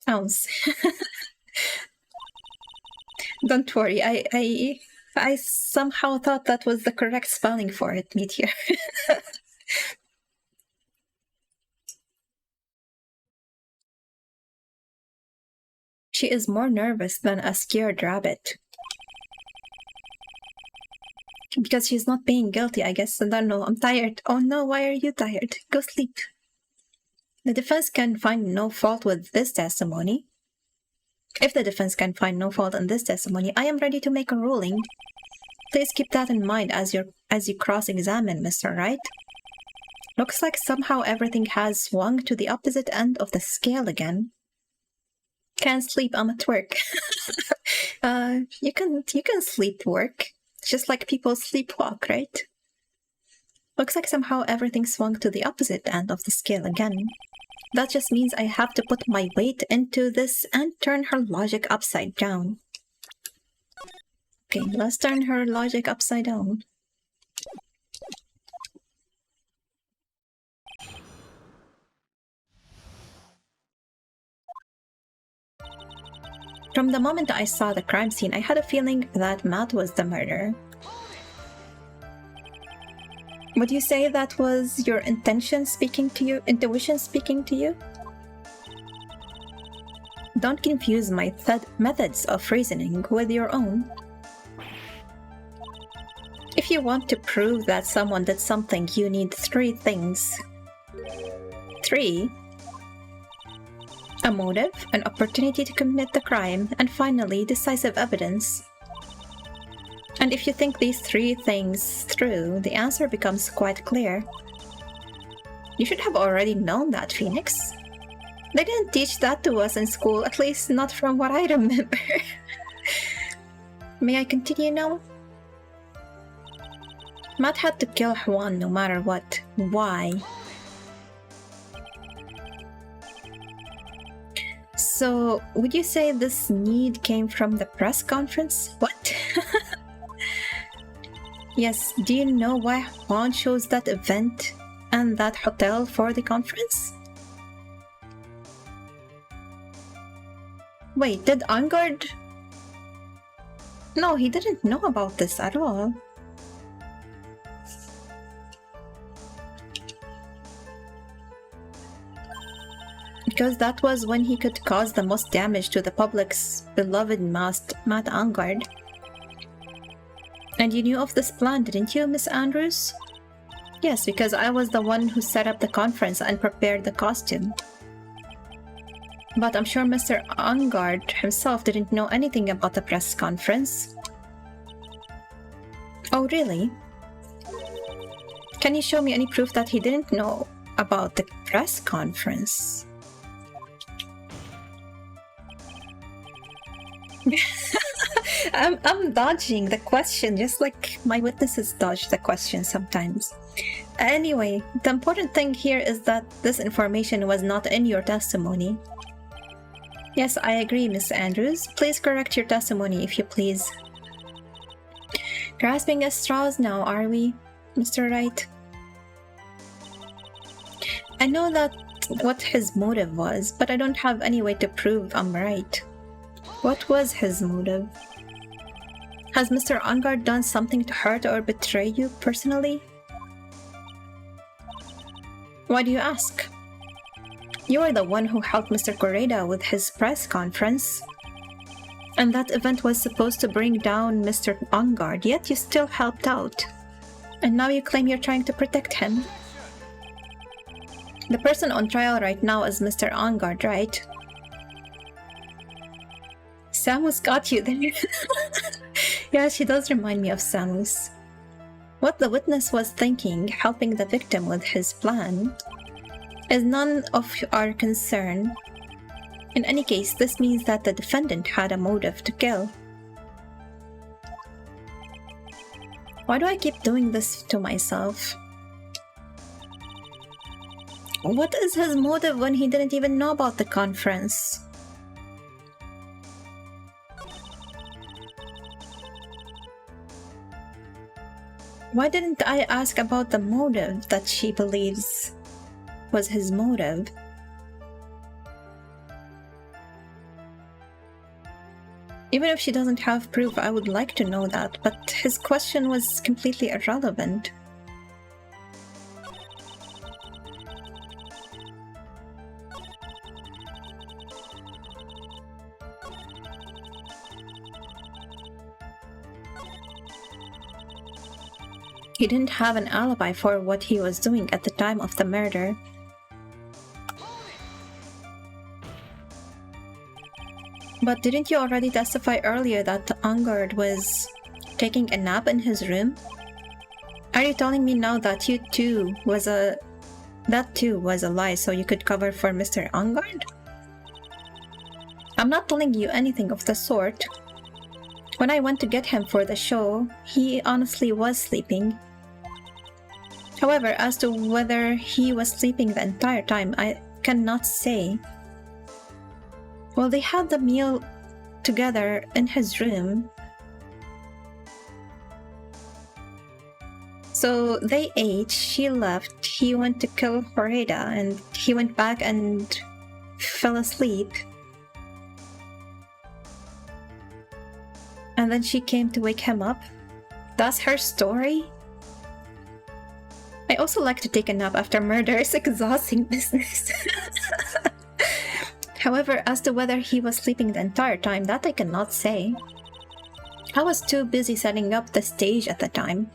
Ounce. Don't worry, I somehow thought that was the correct spelling for it, Meteor. She is more nervous than a scared rabbit. Because she's not being guilty, I guess. I don't know, I'm tired. Oh no, why are you tired? Go sleep. The defense can find no fault with this testimony. If the defense can find no fault in this testimony, I am ready to make a ruling. Please keep that in mind as you cross-examine, Mr. Wright. Looks like somehow everything has swung to the opposite end of the scale again. Can't sleep, I'm at work. You can sleep work. Just like people sleepwalk, right? Looks like somehow everything swung to the opposite end of the scale again. That just means I have to put my weight into this and turn her logic upside down. Okay, let's turn her logic upside down. From the moment I saw the crime scene, I had a feeling that Matt was the murderer. Would you say that was your intuition speaking to you? Don't confuse my methods of reasoning with your own. If you want to prove that someone did something, you need 3 things. 3. A motive, an opportunity to commit the crime, and finally, decisive evidence. And if you think these 3 things through, the answer becomes quite clear. You should have already known that, Phoenix. They didn't teach that to us in school, at least not from what I remember. May I continue now? Matt had to kill Juan no matter what. Why? So, would you say this need came from the press conference? What? Yes, do you know why Juan chose that event and that hotel for the conference? Wait, did Angard? No, he didn't know about this at all. Because that was when he could cause the most damage to the public's beloved Matt Angard. And you knew of this plan, didn't you, Miss Andrews? Yes, because I was the one who set up the conference and prepared the costume. But I'm sure Mr. Angard himself didn't know anything about the press conference. Oh, really? Can you show me any proof that he didn't know about the press conference? I'm dodging the question, just like my witnesses dodge the question sometimes. Anyway, the important thing here is that this information was not in your testimony. Yes, I agree, Miss Andrews. Please correct your testimony, if you please. Grasping at straws now, are we, Mr. Wright? I know that what his motive was, but I don't have any way to prove I'm right. What was his motive? Has Mr. Angard done something to hurt or betray you personally? Why do you ask? You are the one who helped Mr. Correda with his press conference. And that event was supposed to bring down Mr. Angard, yet you still helped out. And now you claim you're trying to protect him. The person on trial right now is Mr. Angard, right? Samus got you there. Yeah, she does remind me of Samus. What the witness was thinking, helping the victim with his plan, is none of our concern. In any case, this means that the defendant had a motive to kill. Why do I keep doing this to myself? What is his motive when he didn't even know about the conference? Why didn't I ask about the motive that she believes was his motive? Even if she doesn't have proof, I would like to know that, but his question was completely irrelevant. He didn't have an alibi for what he was doing at the time of the murder. But didn't you already testify earlier that Angard was taking a nap in his room? Are you telling me now that that too was a lie so you could cover for Mr. Angard? I'm not telling you anything of the sort. When I went to get him for the show, he honestly was sleeping. However, as to whether he was sleeping the entire time, I cannot say. Well, they had the meal together in his room. So they ate, she left, he went to kill Correda, and he went back and fell asleep. And then she came to wake him up. That's her story? I also like to take a nap after murder. It's exhausting business. However, as to whether he was sleeping the entire time, that I cannot say. I was too busy setting up the stage at the time.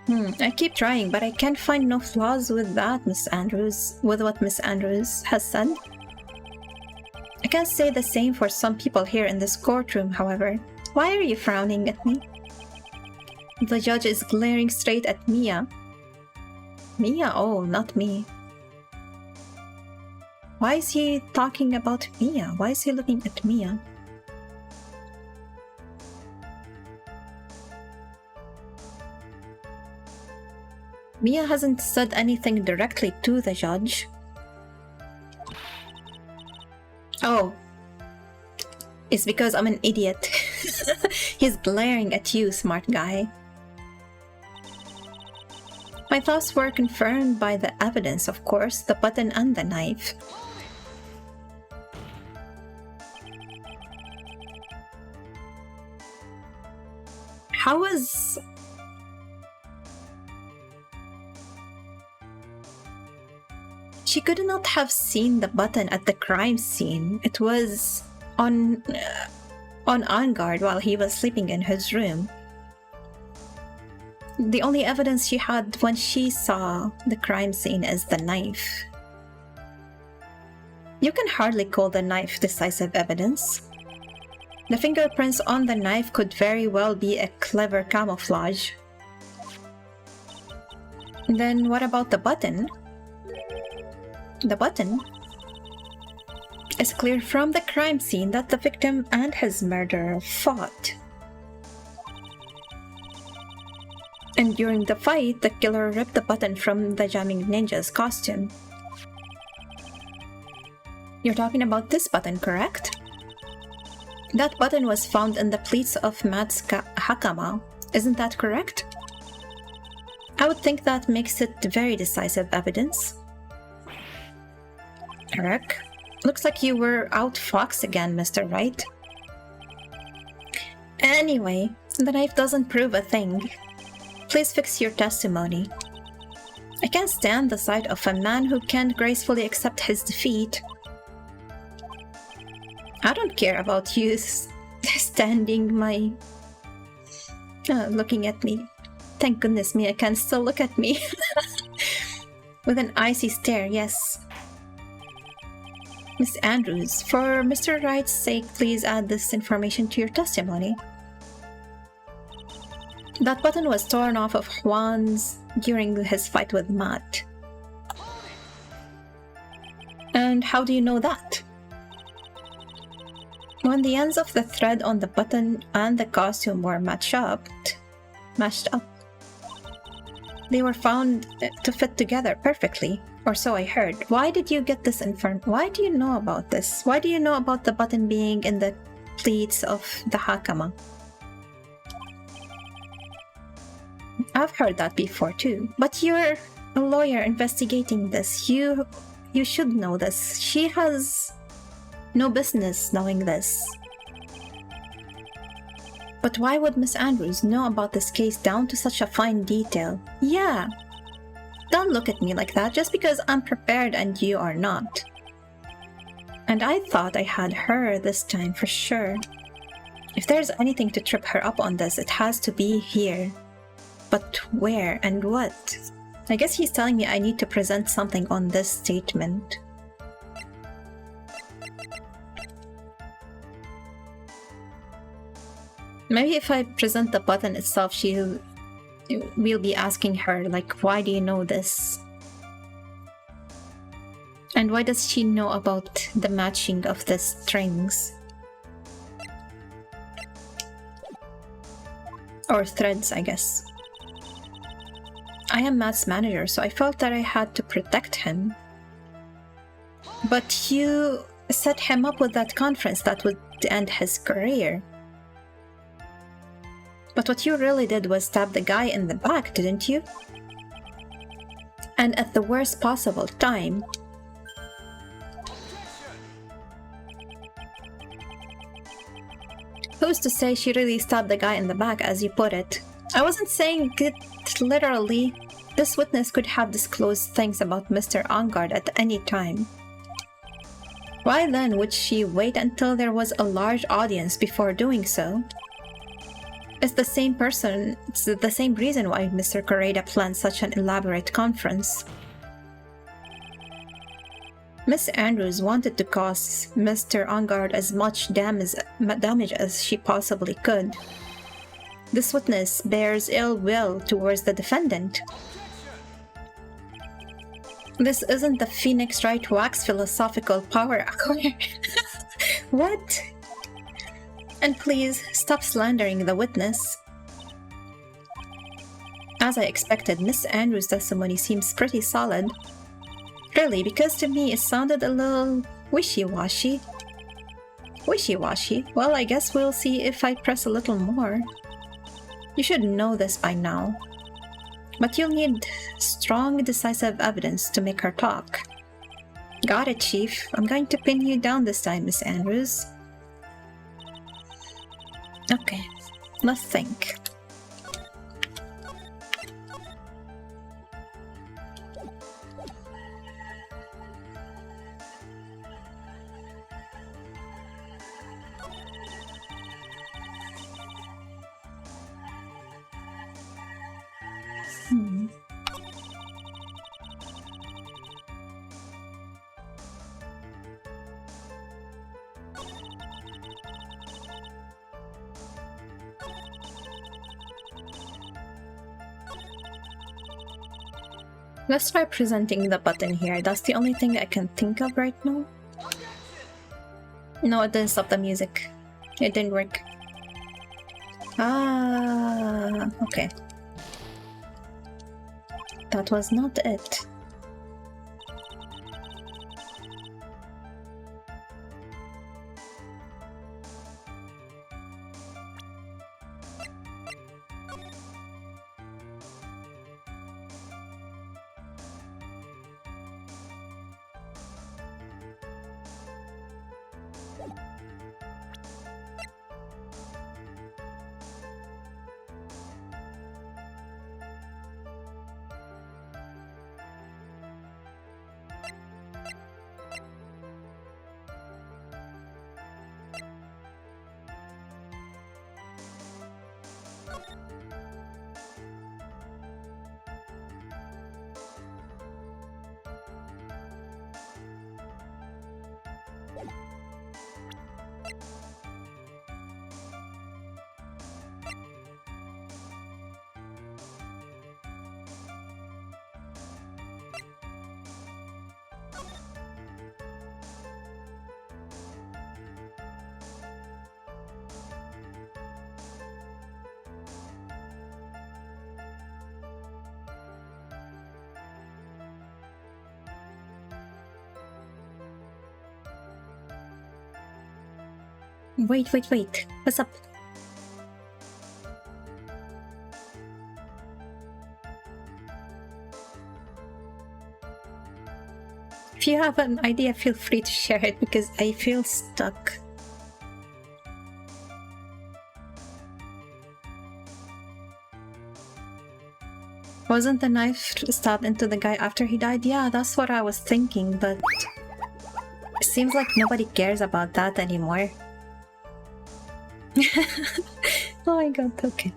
I keep trying, but I can't find no flaws with that, Miss Andrews, with what Miss Andrews has said. I can't say the same for some people here in this courtroom, however. Why are you frowning at me? The judge is glaring straight at Mia. Mia? Oh, not me. Why is he talking about Mia? Why is he looking at Mia? Mia hasn't said anything directly to the judge. Oh. It's because I'm an idiot. He's glaring at you, smart guy. My thoughts were confirmed by the evidence, of course, the button and the knife. How was... She could not have seen the button at the crime scene. It was on Angard while he was sleeping in his room. The only evidence she had when she saw the crime scene is the knife. You can hardly call the knife decisive evidence. The fingerprints on the knife could very well be a clever camouflage. Then what about the button? The button? It's clear from the crime scene that the victim and his murderer fought. And during the fight, the killer ripped the button from the Jamming Ninja's costume. You're talking about this button, correct? That button was found in the pleats of Matt's hakama. Isn't that correct? I would think that makes it very decisive evidence. Correct. Looks like you were out fox again, Mr. Wright. Anyway, the knife doesn't prove a thing. Please fix your testimony. I can't stand the sight of a man who can't gracefully accept his defeat. I don't care about you looking at me. Thank goodness Mia can still look at me. With an icy stare, yes. Miss Andrews, for Mr. Wright's sake, please add this information to your testimony. That button was torn off of Juan's during his fight with Matt. And how do you know that? When the ends of the thread on the button and the costume were matched up, they were found to fit together perfectly, or so I heard. Why did you get this Why do you know about this? Why do you know about the button being in the pleats of the hakama? I've heard that before too. But you're a lawyer investigating this. You should know this. She has no business knowing this. But why would Miss Andrews know about this case down to such a fine detail? Yeah. Don't look at me like that just because I'm prepared and you are not. And I thought I had her this time for sure. If there's anything to trip her up on this, it has to be here. But where and what? I guess he's telling me I need to present something on this statement. Maybe if I present the button itself, we'll be asking her, like, why do you know this? And why does she know about the matching of the strings? Or threads, I guess. I am Matt's manager, so I felt that I had to protect him. But you set him up with that conference that would end his career. But what you really did was stab the guy in the back, didn't you? And at the worst possible time. Who's to say she really stabbed the guy in the back, as you put it? I wasn't saying it literally. This witness could have disclosed things about Mr. Angard at any time. Why then would she wait until there was a large audience before doing so? It's the same reason why Mr. Correa planned such an elaborate conference. Miss Andrews wanted to cause Mr. Angard as much damage as she possibly could. This witness bears ill will towards the defendant. This isn't the Phoenix Wright Wax philosophical power acquire. What? And please, stop slandering the witness. As I expected, Miss Andrews' testimony seems pretty solid. Really, because to me it sounded a little wishy-washy. Wishy-washy? Well, I guess we'll see if I press a little more. You should know this by now. But you'll need strong, decisive evidence to make her talk. Got it, Chief. I'm going to pin you down this time, Miss Andrews. Okay, let's think. Let's try presenting the button here. That's the only thing I can think of right now. No, it didn't stop the music. It didn't work. Ah, okay. That was not it. Wait. What's up? If you have an idea, feel free to share it because I feel stuck. Wasn't the knife stabbed into the guy after he died? Yeah, that's what I was thinking, but it seems like nobody cares about that anymore. Oh my god, okay.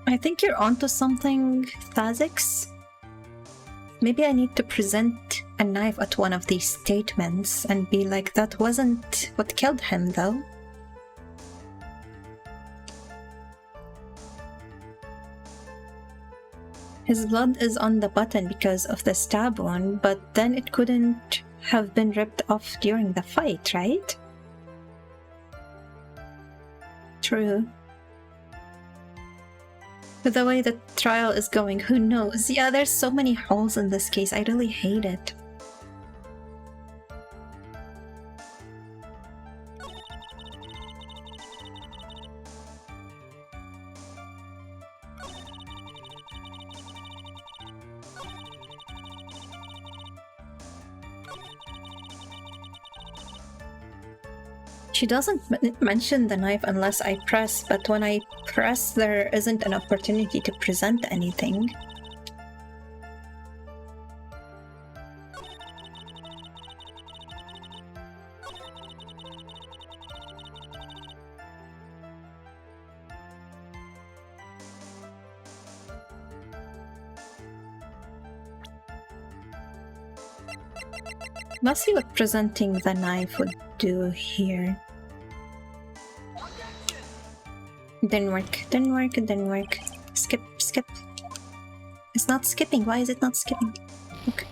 I think you're onto something, Thazix. Maybe I need to present a knife at one of these statements and be like, that wasn't what killed him, though. His blood is on the button because of the stab wound, but then it couldn't have been ripped off during the fight, right? True. With the way the trial is going, who knows? Yeah, there's so many holes in this case. I really hate it. She doesn't mention the knife unless I press, but when I press, there isn't an opportunity to present anything. Let's see what presenting the knife would do here. Didn't work. Skip. It's not skipping. Why is it not skipping? Okay.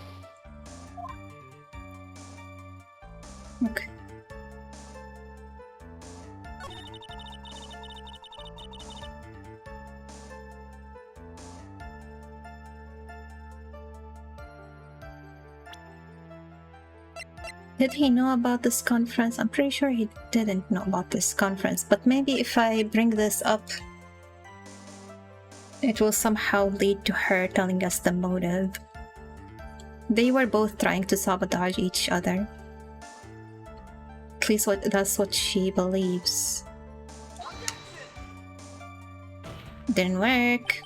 Did he know about this conference? I'm pretty sure he didn't know about this conference, but maybe if I bring this up, it will somehow lead to her telling us the motive. They were both trying to sabotage each other. At least that's what she believes. Didn't work.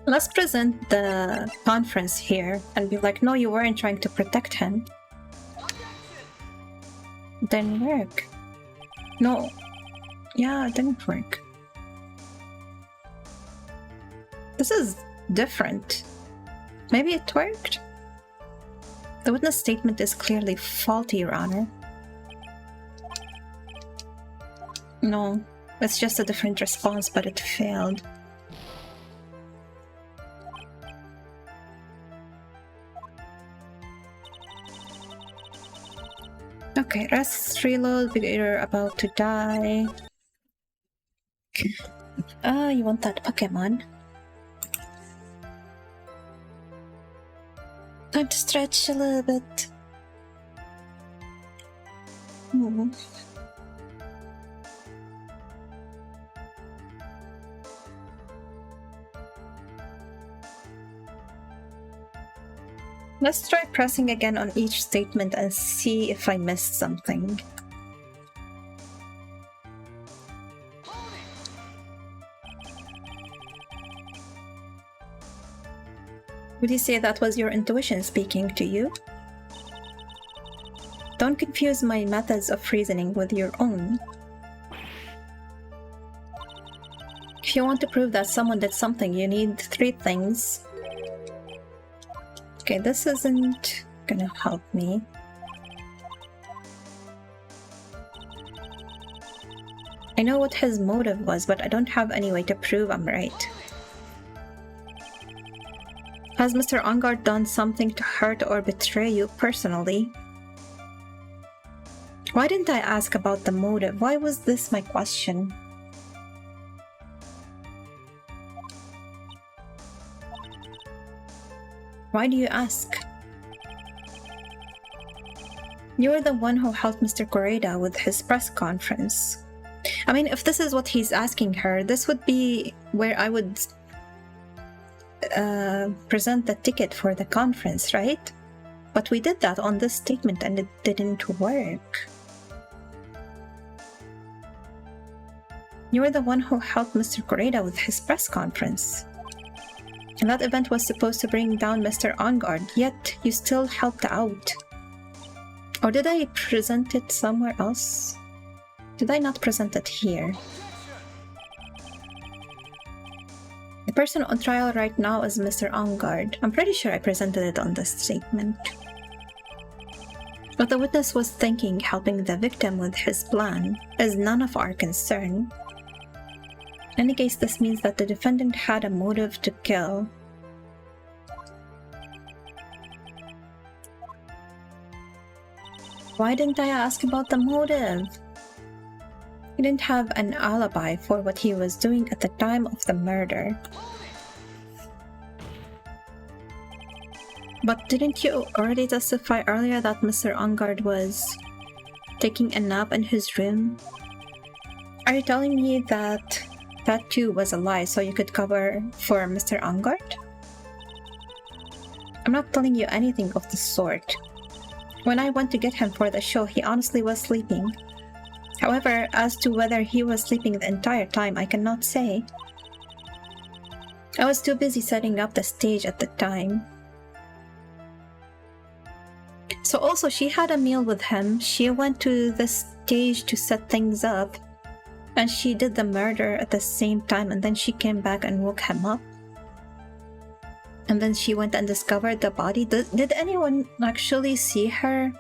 Let's present the conference here and be like, no, you weren't trying to protect him. Didn't work. No. Yeah, it didn't work. This is different. Maybe it worked? The witness statement is clearly faulty, Your Honor. No, it's just a different response, but it failed. Okay, rest, reload, you're about to die. You want that Pokemon? Time to stretch a little bit. Let's try pressing again on each statement and see if I missed something. Would you say that was your intuition speaking to you? Don't confuse my methods of reasoning with your own. If you want to prove that someone did something, you need 3 things. Okay, this isn't gonna help me. I know what his motive was, but I don't have any way to prove I'm right. Has Mr. Angard done something to hurt or betray you personally? Why didn't I ask about the motive? Why was this my question? Why do you ask? You're the one who helped Mr. Correa with his press conference. I mean, if this is what he's asking her, this would be where I would present the ticket for the conference, right? But we did that on this statement and it didn't work. You're the one who helped Mr. Correa with his press conference. And that event was supposed to bring down Mr. Angard, yet you still helped out. Or did I present it somewhere else? Did I not present it here? The person on trial right now is Mr. Angard. I'm pretty sure I presented it on this statement. What the witness was thinking, helping the victim with his plan, is none of our concern. In any case, this means that the defendant had a motive to kill. Why didn't I ask about the motive? He didn't have an alibi for what he was doing at the time of the murder. But didn't you already testify earlier that Mr. Angard was taking a nap in his room? Are you telling me that that too was a lie so you could cover for Mr. Angard? I'm not telling you anything of the sort. When I went to get him for the show, he honestly was sleeping. However, as to whether he was sleeping the entire time, I cannot say. I was too busy setting up the stage at the time. So also, she had a meal with him. She went to the stage to set things up. And she did the murder at the same time, and then she came back and woke him up. And then she went and discovered the body. Did anyone actually see her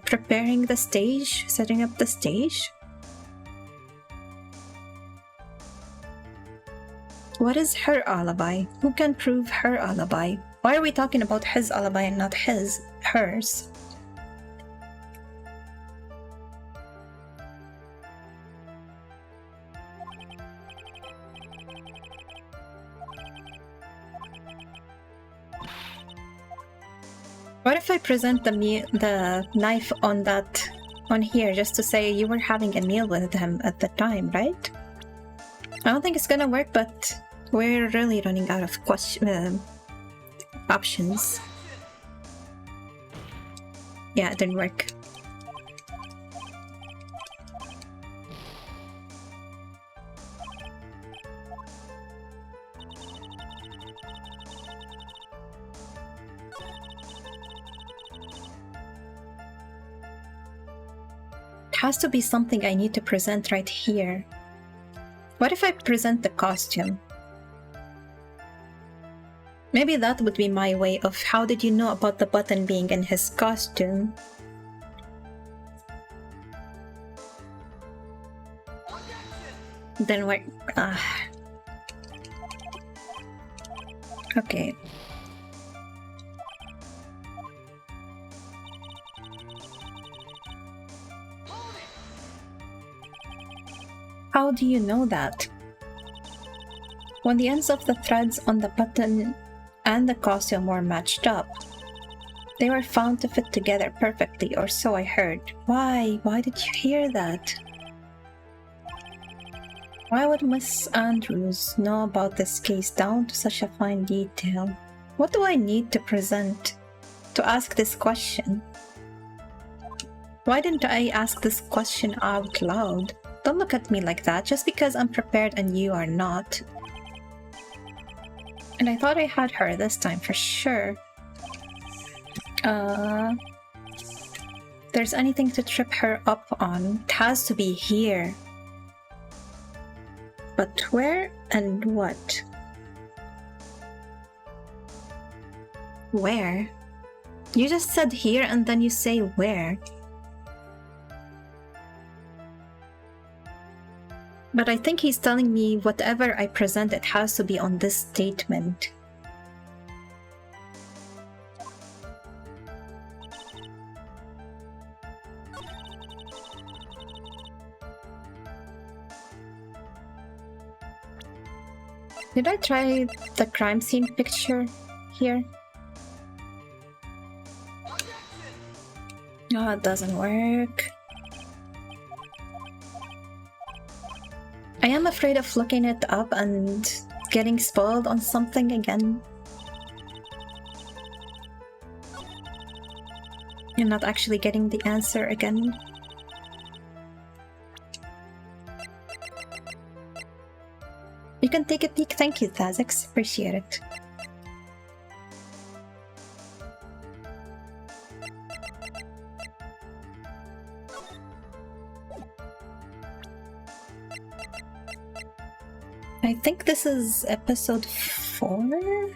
preparing the stage, setting up the stage? What is her alibi? Who can prove her alibi? Why are we talking about his alibi and not hers? What if I present the knife on here just to say you were having a meal with him at the time, right? I don't think it's gonna work, but we're really running out of options. Yeah, it didn't work. Has to be something I need to present right here. What if I present the costume? Maybe that would be my way of how did you know about the button being in his costume? Then what? Okay. How do you know that? When the ends of the threads on the button and the costume were matched up, they were found to fit together perfectly, or so I heard. Why? Why did you hear that? Why would Miss Andrews know about this case down to such a fine detail? What do I need to present to ask this question? Why didn't I ask this question out loud? Don't look at me like that, just because I'm prepared and you are not. And I thought I had her this time for sure. There's anything to trip her up on, it has to be here. But where and what? Where? You just said here and then you say where. But I think he's telling me whatever I present, it has to be on this statement. Did I try the crime scene picture here? No, it doesn't work. I am afraid of looking it up and getting spoiled on something again. And not actually getting the answer again. You can take a peek. Thank you, Thazix. Appreciate it. I think this is episode 4?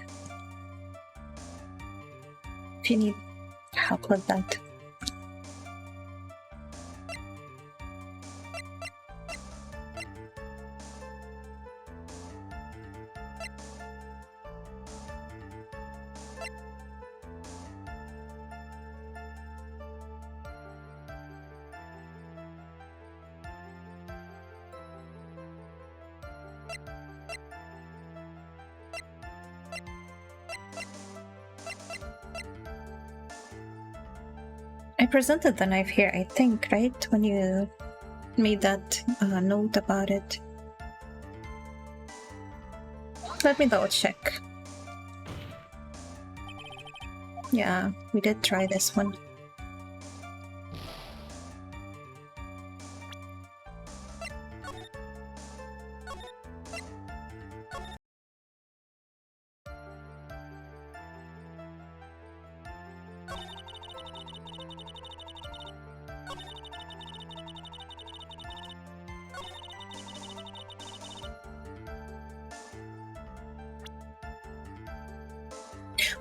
If you need help with that. I presented the knife here, I think, right? When you made that note about it. Let me double check. Yeah, we did try this one.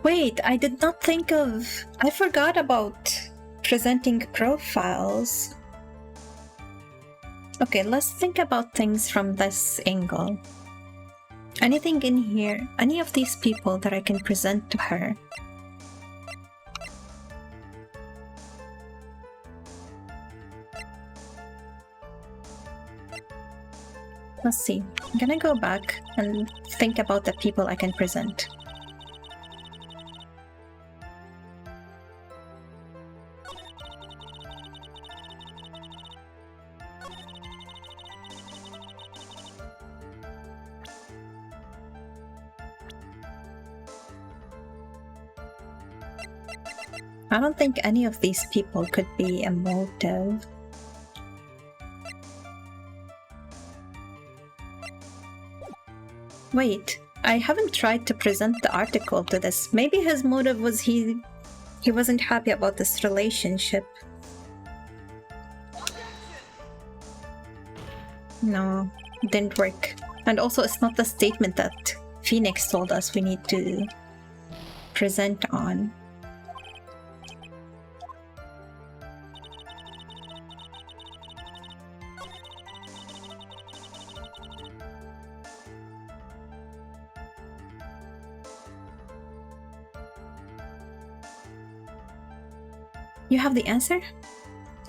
Wait, I did not think of... I forgot about presenting profiles. Okay, let's think about things from this angle. Anything in here, any of these people that I can present to her. Let's see. I'm gonna go back and think about the people I can present. I don't think any of these people could be a motive. Wait, I haven't tried to present the article to this. Maybe his motive was he wasn't happy about this relationship. No, it didn't work. And also it's not the statement that Phoenix told us we need to present on. You have the answer?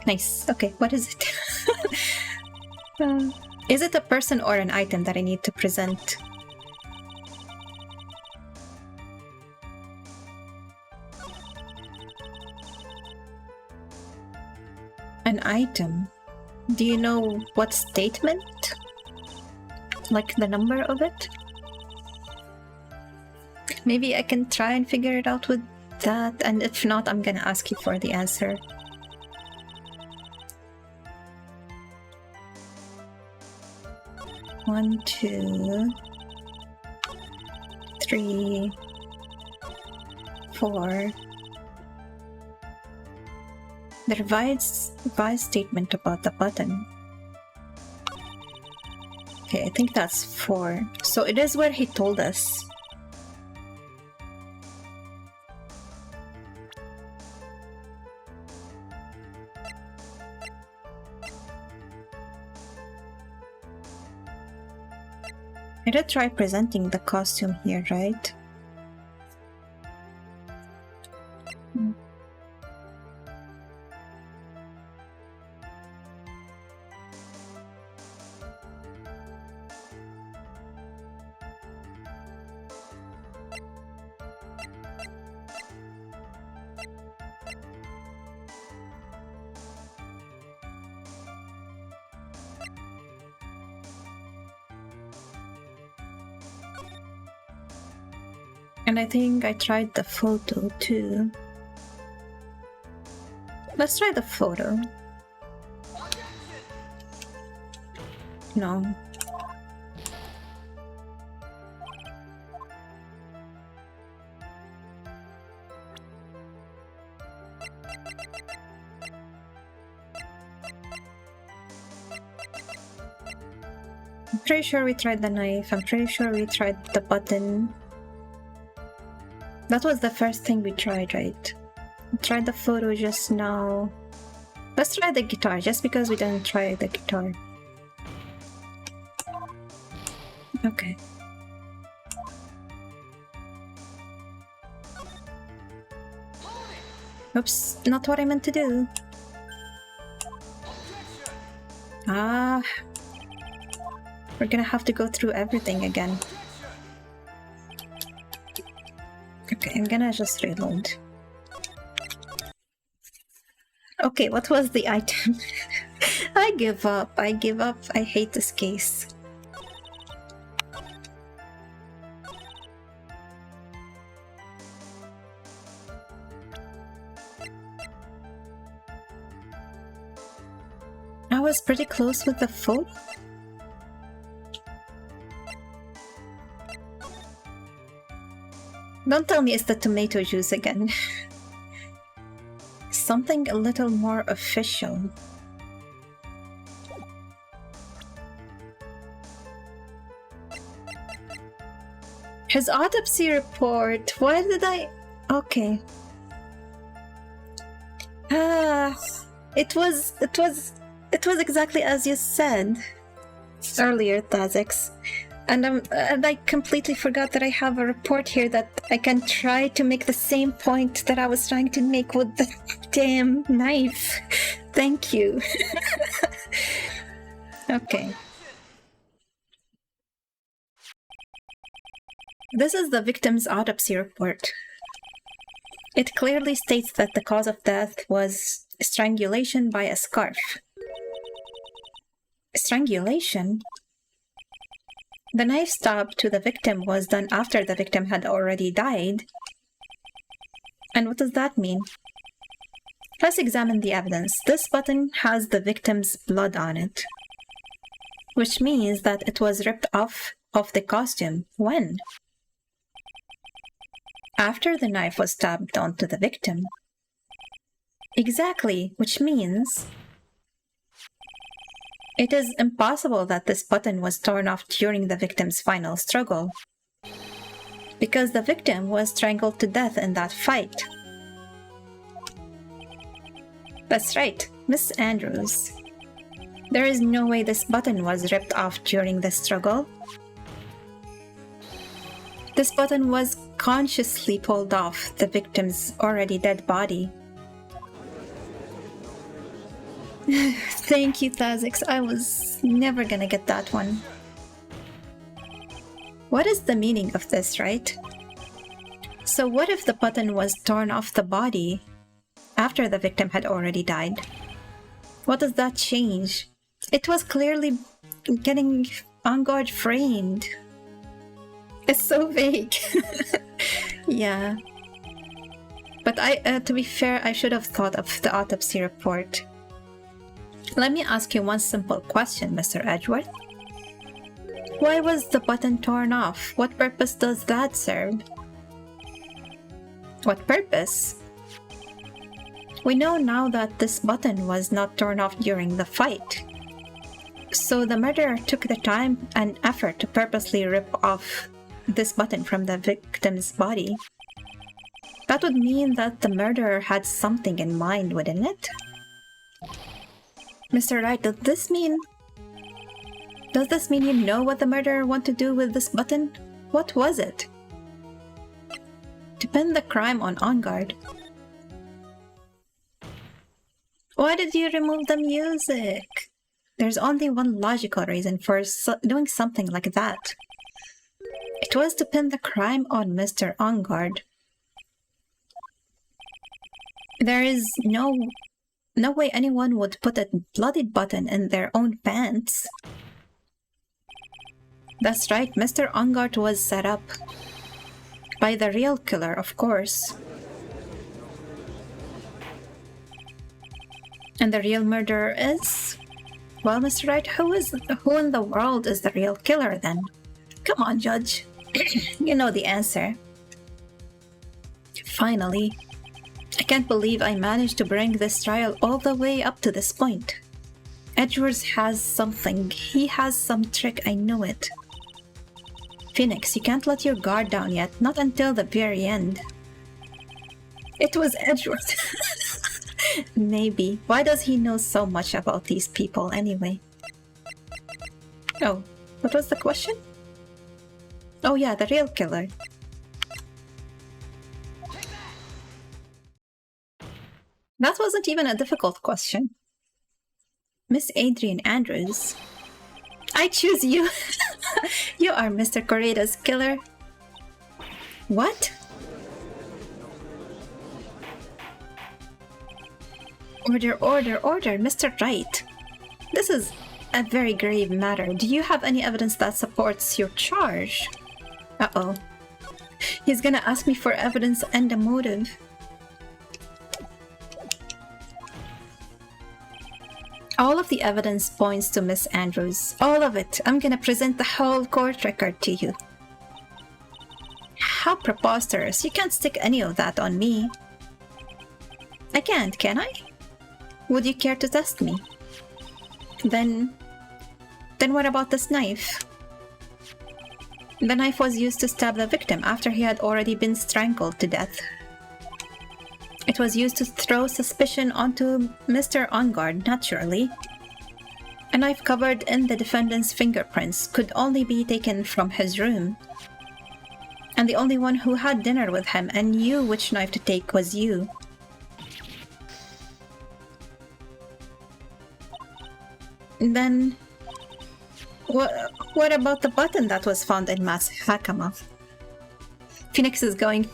Nice. Okay, what is it? Is it a person or an item that I need to present? An item? Do you know what statement? Like the number of it? Maybe I can try and figure it out with that, and if not, I'm gonna ask you for the answer. One, 2, 3, 4. The revised statement about the button. Okay, I think that's 4. So it is where he told us. I did try presenting the costume here, right? And I think I tried the photo too. Let's try the photo. No. I'm pretty sure we tried the knife. I'm pretty sure we tried the button. That was the first thing we tried, right? We tried the photo just now. Let's try the guitar, just because we didn't try the guitar. Okay. Oops, not what I meant to do. Ah. We're gonna have to go through everything again. Okay, I'm gonna just reload. Okay, what was the item? I give up. I give up. I hate this case. I was pretty close with the photo. Don't tell me it's the tomato juice again. Something a little more official. His autopsy report. Why did I... Okay. It was exactly as you said earlier, Tazix. And I completely forgot that I have a report here that I can try to make the same point that I was trying to make with the damn knife. Thank you. Okay. This is the victim's autopsy report. It clearly states that the cause of death was strangulation by a scarf. Strangulation? The knife stab to the victim was done after the victim had already died. And what does that mean? Let's examine the evidence. This button has the victim's blood on it, which means that it was ripped off of the costume. When? After the knife was stabbed onto the victim. Exactly, which means it is impossible that this button was torn off during the victim's final struggle, because the victim was strangled to death in that fight. That's right, Miss Andrews. There is no way this button was ripped off during the struggle. This button was consciously pulled off the victim's already dead body. Thank you, Tazix. I was never gonna get that one. What is the meaning of this, right? So what if the button was torn off the body after the victim had already died? What does that change? It was clearly getting on guard framed. It's so vague. Yeah. But to be fair, I should have thought of the autopsy report. Let me ask you one simple question, Mr. Edgeworth. Why was the button torn off? What purpose does that serve? What purpose? We know now that this button was not torn off during the fight. So the murderer took the time and effort to purposely rip off this button from the victim's body. That would mean that the murderer had something in mind within it. Mr. Wright, does this mean you know what the murderer wanted to do with this button? What was it? To pin the crime on Enguarde. Why did you remove the music? There's only one logical reason for doing something like that. It was to pin the crime on Mr. Enguarde. There is no way anyone would put a bloody button in their own pants. That's right, Mr. Enguarde was set up. By the real killer, of course. And the real murderer is? Well, Mr. Wright, who in the world is the real killer then? Come on, Judge. You know the answer. Finally. I can't believe I managed to bring this trial all the way up to this point. Edgeworth has something. He has some trick, I know it. Phoenix, you can't let your guard down yet, not until the very end. It was Edgeworth. Maybe. Why does he know so much about these people anyway? Oh, what was the question? Oh yeah, the real killer. That wasn't even a difficult question. Miss Adrian Andrews. I choose you. You are Mr. Koreda's killer. What? Order, Mr. Wright. This is a very grave matter. Do you have any evidence that supports your charge? Uh-oh. He's gonna ask me for evidence and a motive. All of the evidence points to Miss Andrews. All of it. I'm gonna present the whole court record to you. How preposterous. You can't stick any of that on me. I can't, can I? Would you care to test me? Then what about this knife? The knife was used to stab the victim after he had already been strangled to death. It was used to throw suspicion onto Mr. Enguarde, naturally. A knife covered in the defendant's fingerprints could only be taken from his room. And the only one who had dinner with him and knew which knife to take was you. Then, what about the button that was found in Matt's Hakama? Phoenix is going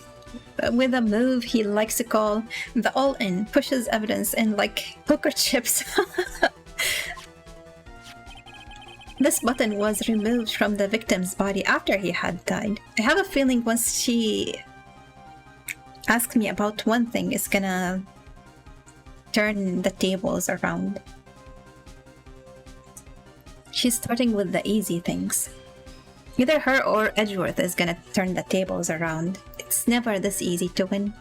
with a move he likes to call the all-in, pushes evidence in like poker chips. This button was removed from the victim's body after he had died. I have a feeling once she asks me about one thing, it's gonna turn the tables around. She's starting with the easy things. Either her or Edgeworth is gonna turn the tables around. It's never this easy to win.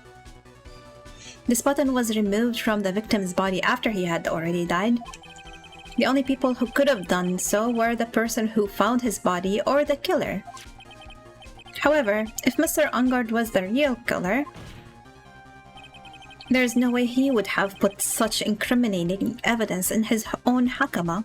This button was removed from the victim's body after he had already died. The only people who could have done so were the person who found his body or the killer. However, if Mr. Enguarde was the real killer, there's no way he would have put such incriminating evidence in his own Hakama.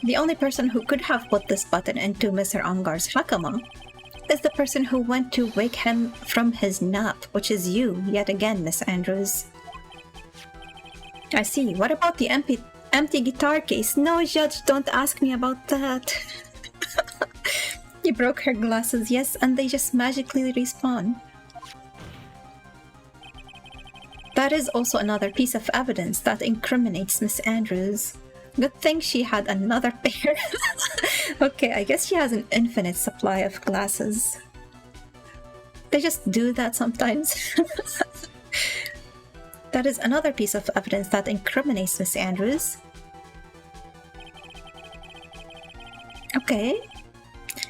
The only person who could have put this button into Mr. Enguarde's Hakama is the person who went to wake him from his nap, which is you, yet again, Miss Andrews. I see. What about the empty guitar case? No, Judge, don't ask me about that. You broke her glasses, yes, and they just magically respawn. That is also another piece of evidence that incriminates Miss Andrews. Good thing she had another pair. Okay, I guess she has an infinite supply of glasses. They just do that sometimes. That is another piece of evidence that incriminates Miss Andrews. Okay.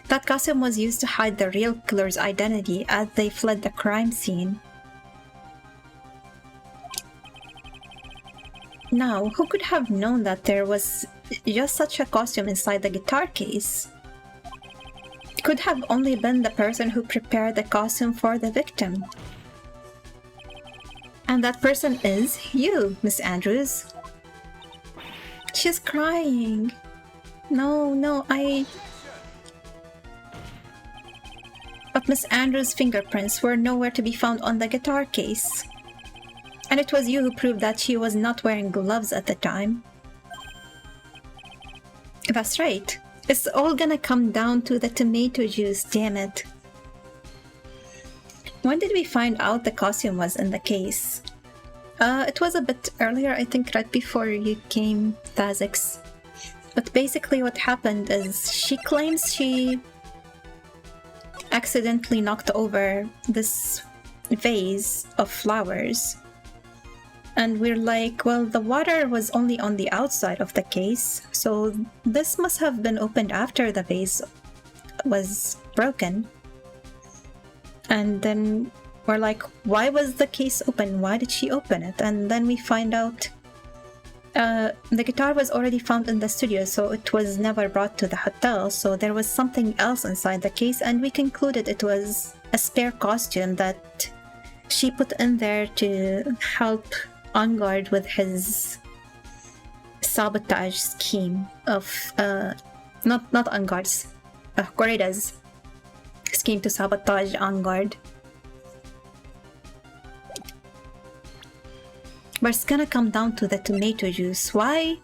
That costume was used to hide the real killer's identity as they fled the crime scene. Now, who could have known that there was just such a costume inside the guitar case? It could have only been the person who prepared the costume for the victim. And that person is you, Miss Andrews. She's crying. No, But Miss Andrews' fingerprints were nowhere to be found on the guitar case. And it was you who proved that she was not wearing gloves at the time. That's right. It's all gonna come down to the tomato juice, damn it. When did we find out the costume was in the case? It was a bit earlier, I think right before you came, Thazix. But basically what happened is she claims she accidentally knocked over this vase of flowers. And we're like, well, the water was only on the outside of the case, so this must have been opened after the vase was broken. And then we're like, why was the case open? Why did she open it? And then we find out the guitar was already found in the studio, so it was never brought to the hotel, so there was something else inside the case, and we concluded it was a spare costume that she put in there to help Angard with his sabotage scheme of not Angard's, Corrida's scheme to sabotage Angard. But it's gonna come down to the tomato juice. Why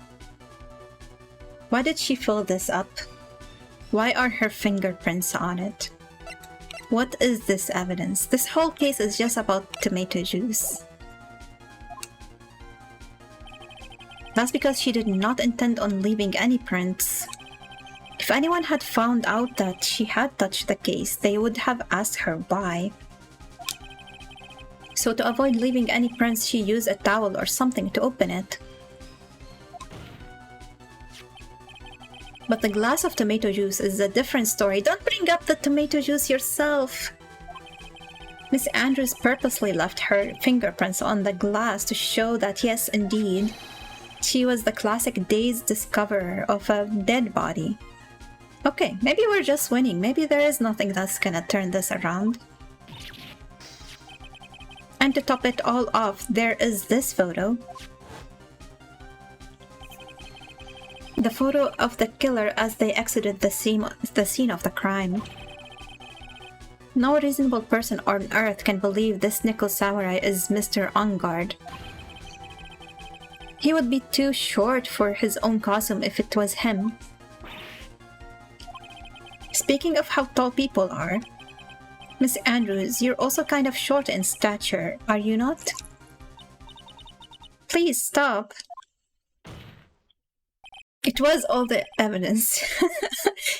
did she fill this up? Why are her fingerprints on it? What is this evidence? This whole case is just about tomato juice. That's because she did not intend on leaving any prints. If anyone had found out that she had touched the case, they would have asked her why. So to avoid leaving any prints, she used a towel or something to open it. But the glass of tomato juice is a different story. Don't bring up the tomato juice yourself! Miss Andrews purposely left her fingerprints on the glass to show that yes, indeed, she was the classic dazed discoverer of a dead body. Okay, maybe we're just winning. Maybe there is nothing that's gonna turn this around. And to top it all off, there is this photo. The photo of the killer as they exited the scene of the crime. No reasonable person on Earth can believe this nickel samurai is Mr. Angard. He would be too short for his own costume if it was him. Speaking of how tall people are, Miss Andrews, you're also kind of short in stature, are you not? Please stop. It was all the evidence.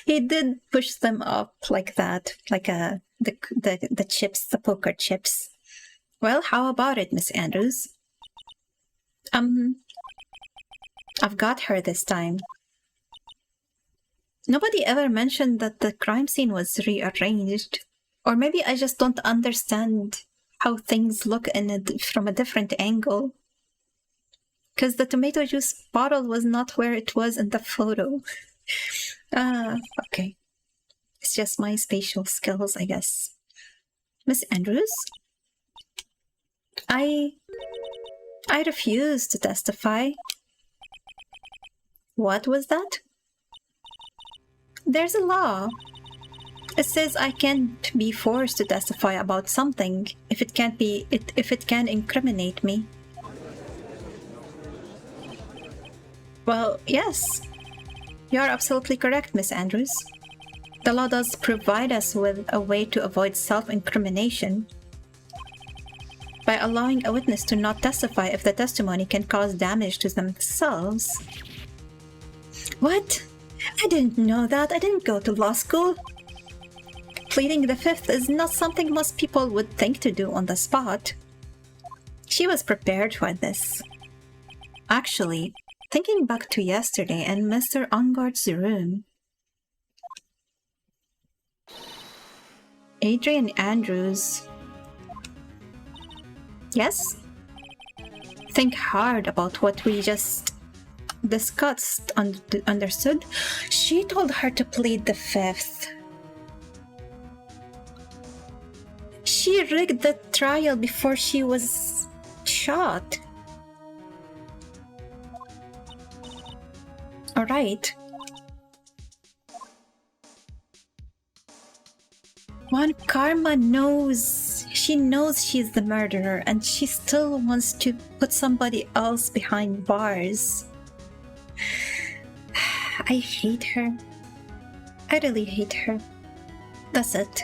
He did push them up like that, like the chips, the poker chips. Well, how about it, Miss Andrews? I've got her this time. Nobody ever mentioned that the crime scene was rearranged. Or maybe I just don't understand how things look in it from a different angle. Because the tomato juice bottle was not where it was in the photo. Okay. It's just my spatial skills, I guess. Miss Andrews? I refuse to testify. What was that? There's a law. It says I can't be forced to testify about something if it can incriminate me. Well, yes. You're absolutely correct, Miss Andrews. The law does provide us with a way to avoid self-incrimination by allowing a witness to not testify if the testimony can cause damage to themselves. What? I didn't know that. I didn't go to law school. Pleading the fifth is not something most people would think to do on the spot. She was prepared for this. Actually, thinking back to yesterday and Mr. Ungard's room, Adrian Andrews. Yes? Think hard about what we just discussed. Understood? She told her to plead the fifth. She rigged the trial before she was shot. All right. Von Karma knows. She knows she's the murderer, and she still wants to put somebody else behind bars. I hate her. I really hate her. That's it.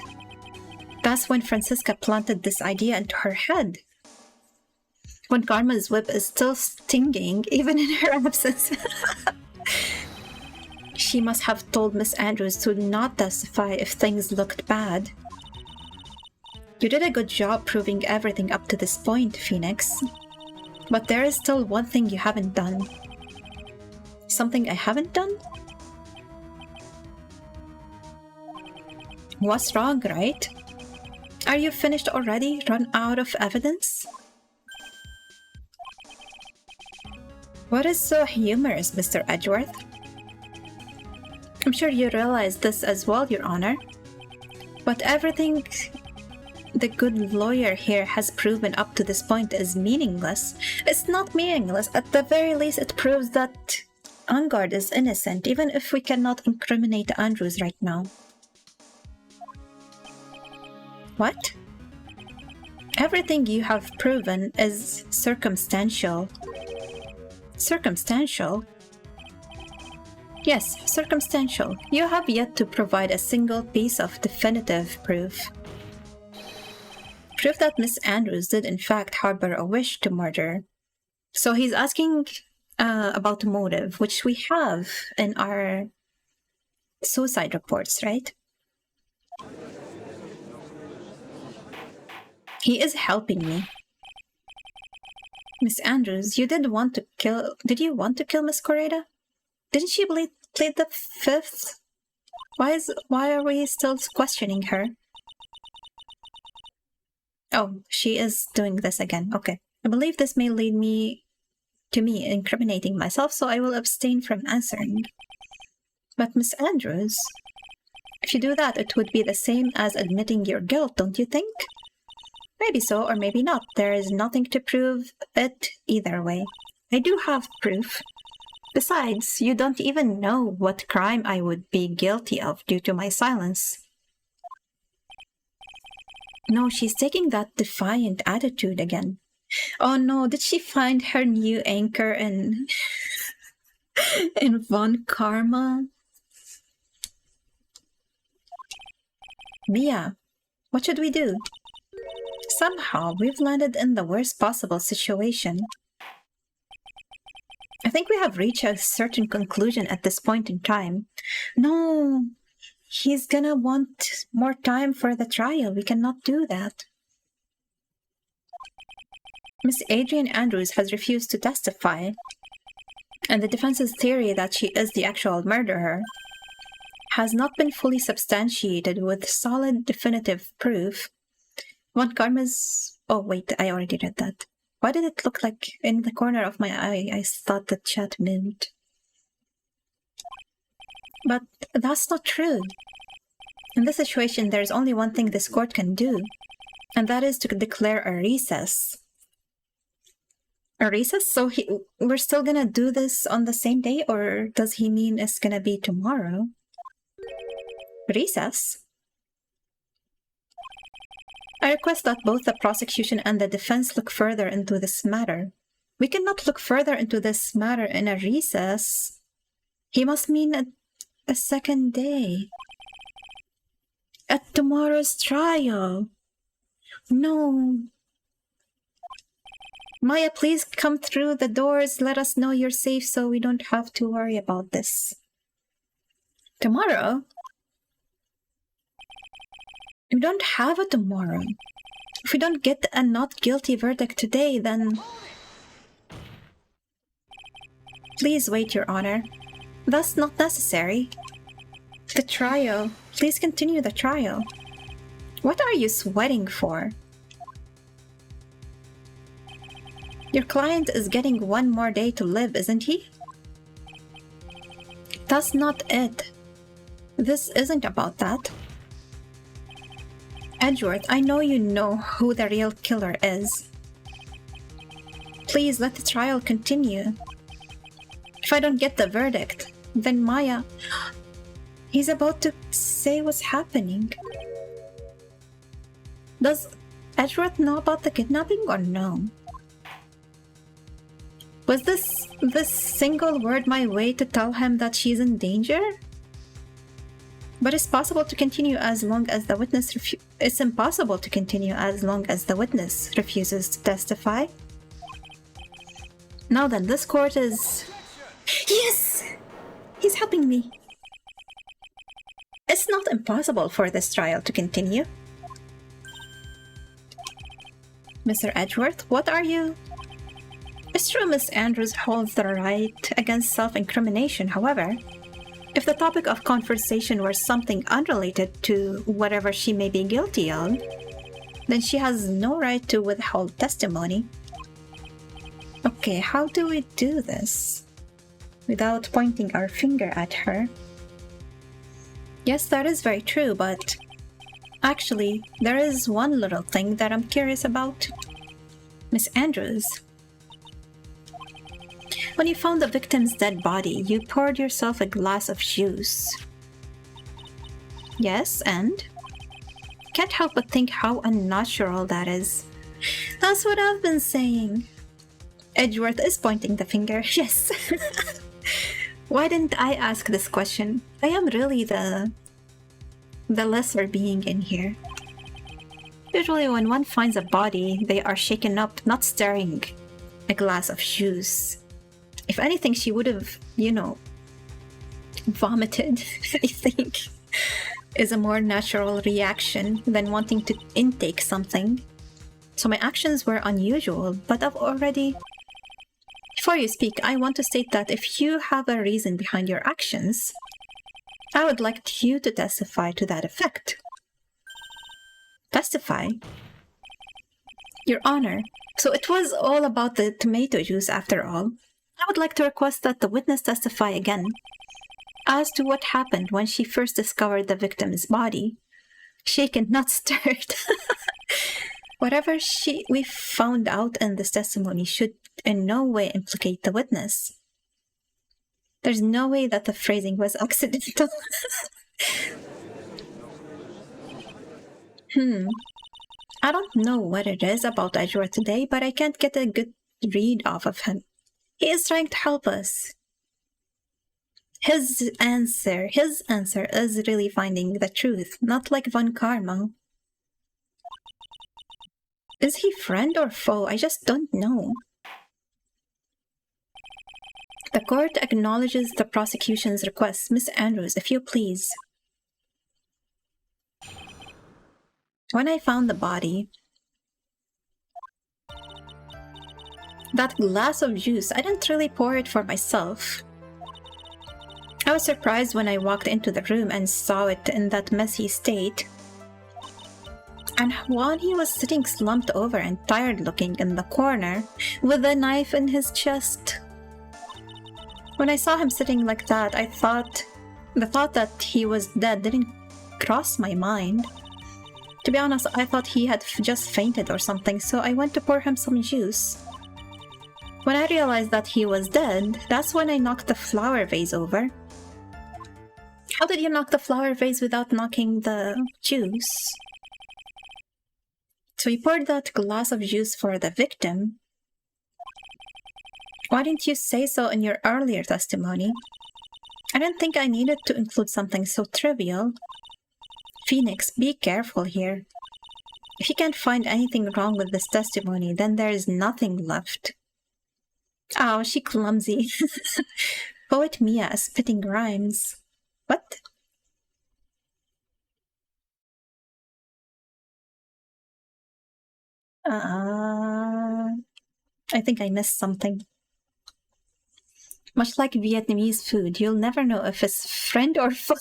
That's when Francisca planted this idea into her head. When Karma's whip is still stinging, even in her absence. She must have told Miss Andrews to not testify if things looked bad. You did a good job proving everything up to this point, Phoenix. But there is still one thing you haven't done. Something I haven't done? What's wrong, right? Are you finished already? Run out of evidence? What is so humorous, Mr. Edgeworth? I'm sure you realize this as well, Your Honor. But everything the good lawyer here has proven up to this point is meaningless. It's not meaningless. At the very least, it proves that Ungard is innocent, even if we cannot incriminate Andrews right now. What? Everything you have proven is circumstantial. Circumstantial? Yes, circumstantial. You have yet to provide a single piece of definitive proof. Proof that Miss Andrews did in fact harbor a wish to murder. So he's asking about motive, which we have in our suicide reports, right? He is helping me. Miss Andrews, you did you want to kill Miss Correa? Didn't she plead the fifth? Why are we still questioning her? Oh, she is doing this again. Okay. I believe this may lead to me incriminating myself, so I will abstain from answering. But Miss Andrews, if you do that, it would be the same as admitting your guilt, don't you think? Maybe so, or maybe not. There is nothing to prove it either way. I do have proof. Besides, you don't even know what crime I would be guilty of due to my silence. No, she's taking that defiant attitude again. Oh no, did she find her new anchor in Von Karma? Mia, what should we do? Somehow, we've landed in the worst possible situation. I think we have reached a certain conclusion at this point in time. No, he's gonna want more time for the trial. We cannot do that. Miss Adrian Andrews has refused to testify, and the defense's theory that she is the actual murderer has not been fully substantiated with solid definitive proof. Von Karma's... Oh wait, I already read that. Why did it look like in the corner of my eye I thought the chat moved? But that's not true. In this situation, there's only one thing this court can do, and that is to declare a recess. A recess? So we're still gonna do this on the same day, or does he mean it's gonna be tomorrow? Recess? I request that both the prosecution and the defense look further into this matter. We cannot look further into this matter in a recess. He must mean a second day. At tomorrow's trial. No. Maya, please come through the doors. Let us know you're safe so we don't have to worry about this. Tomorrow? We don't have a tomorrow. If we don't get a not guilty verdict today, then... Please wait, Your Honor. That's not necessary. The trial. Please continue the trial. What are you sweating for? Your client is getting one more day to live, isn't he? That's not it. This isn't about that. Edgeworth, I know you know who the real killer is. Please let the trial continue. If I don't get the verdict, then Maya... He's about to say what's happening. Does Edgeworth know about the kidnapping or no? Was this single word my way to tell him that she's in danger? But it's possible to continue as long as the witness it's impossible to continue as long as the witness refuses to testify. Now then, this court is... Yes! He's helping me. It's not impossible for this trial to continue. Mr. Edgeworth, what are you... It's true Miss Andrews holds the right against self-incrimination, however. If the topic of conversation were something unrelated to whatever she may be guilty of, then she has no right to withhold testimony. Okay, how do we do this? Without pointing our finger at her. Yes, that is very true, but... Actually, there is one little thing that I'm curious about. Miss Andrews. When you found the victim's dead body, you poured yourself a glass of juice. Yes, and? Can't help but think how unnatural that is. That's what I've been saying. Edgeworth is pointing the finger. Yes. Why didn't I ask this question? I am really the lesser being in here. Usually when one finds a body, they are shaken up, not stirring a glass of juice. If anything, she would have, vomited, I think, is a more natural reaction than wanting to intake something. So my actions were unusual, but I've already... Before you speak, I want to state that if you have a reason behind your actions, I would like you to testify to that effect. Testify? Your Honor, so it was all about the tomato juice after all. I would like to request that the witness testify again as to what happened when she first discovered the victim's body. Shaken, not stirred. Whatever we found out in this testimony should in no way implicate the witness. There's no way that the phrasing was accidental. I don't know what it is about Edgeworth today, but I can't get a good read off of him. He is trying to help us. His answer is really finding the truth, not like Von Karma. Is he friend or foe? I just don't know. The court acknowledges the prosecution's request. Miss Andrews, if you please. When I found the body, that glass of juice, I didn't really pour it for myself. I was surprised when I walked into the room and saw it in that messy state. And while he was sitting slumped over and tired-looking in the corner, with a knife in his chest. When I saw him sitting like that, the thought that he was dead didn't cross my mind. To be honest, I thought he had just fainted or something, so I went to pour him some juice. When I realized that he was dead, that's when I knocked the flower vase over. How did you knock the flower vase without knocking the juice? So you poured that glass of juice for the victim. Why didn't you say so in your earlier testimony? I didn't think I needed to include something so trivial. Phoenix, be careful here. If you can't find anything wrong with this testimony, then there is nothing left. Oh, she clumsy. Poet Mia spitting rhymes. What? I think I missed something. Much like Vietnamese food, you'll never know if it's friend or foe.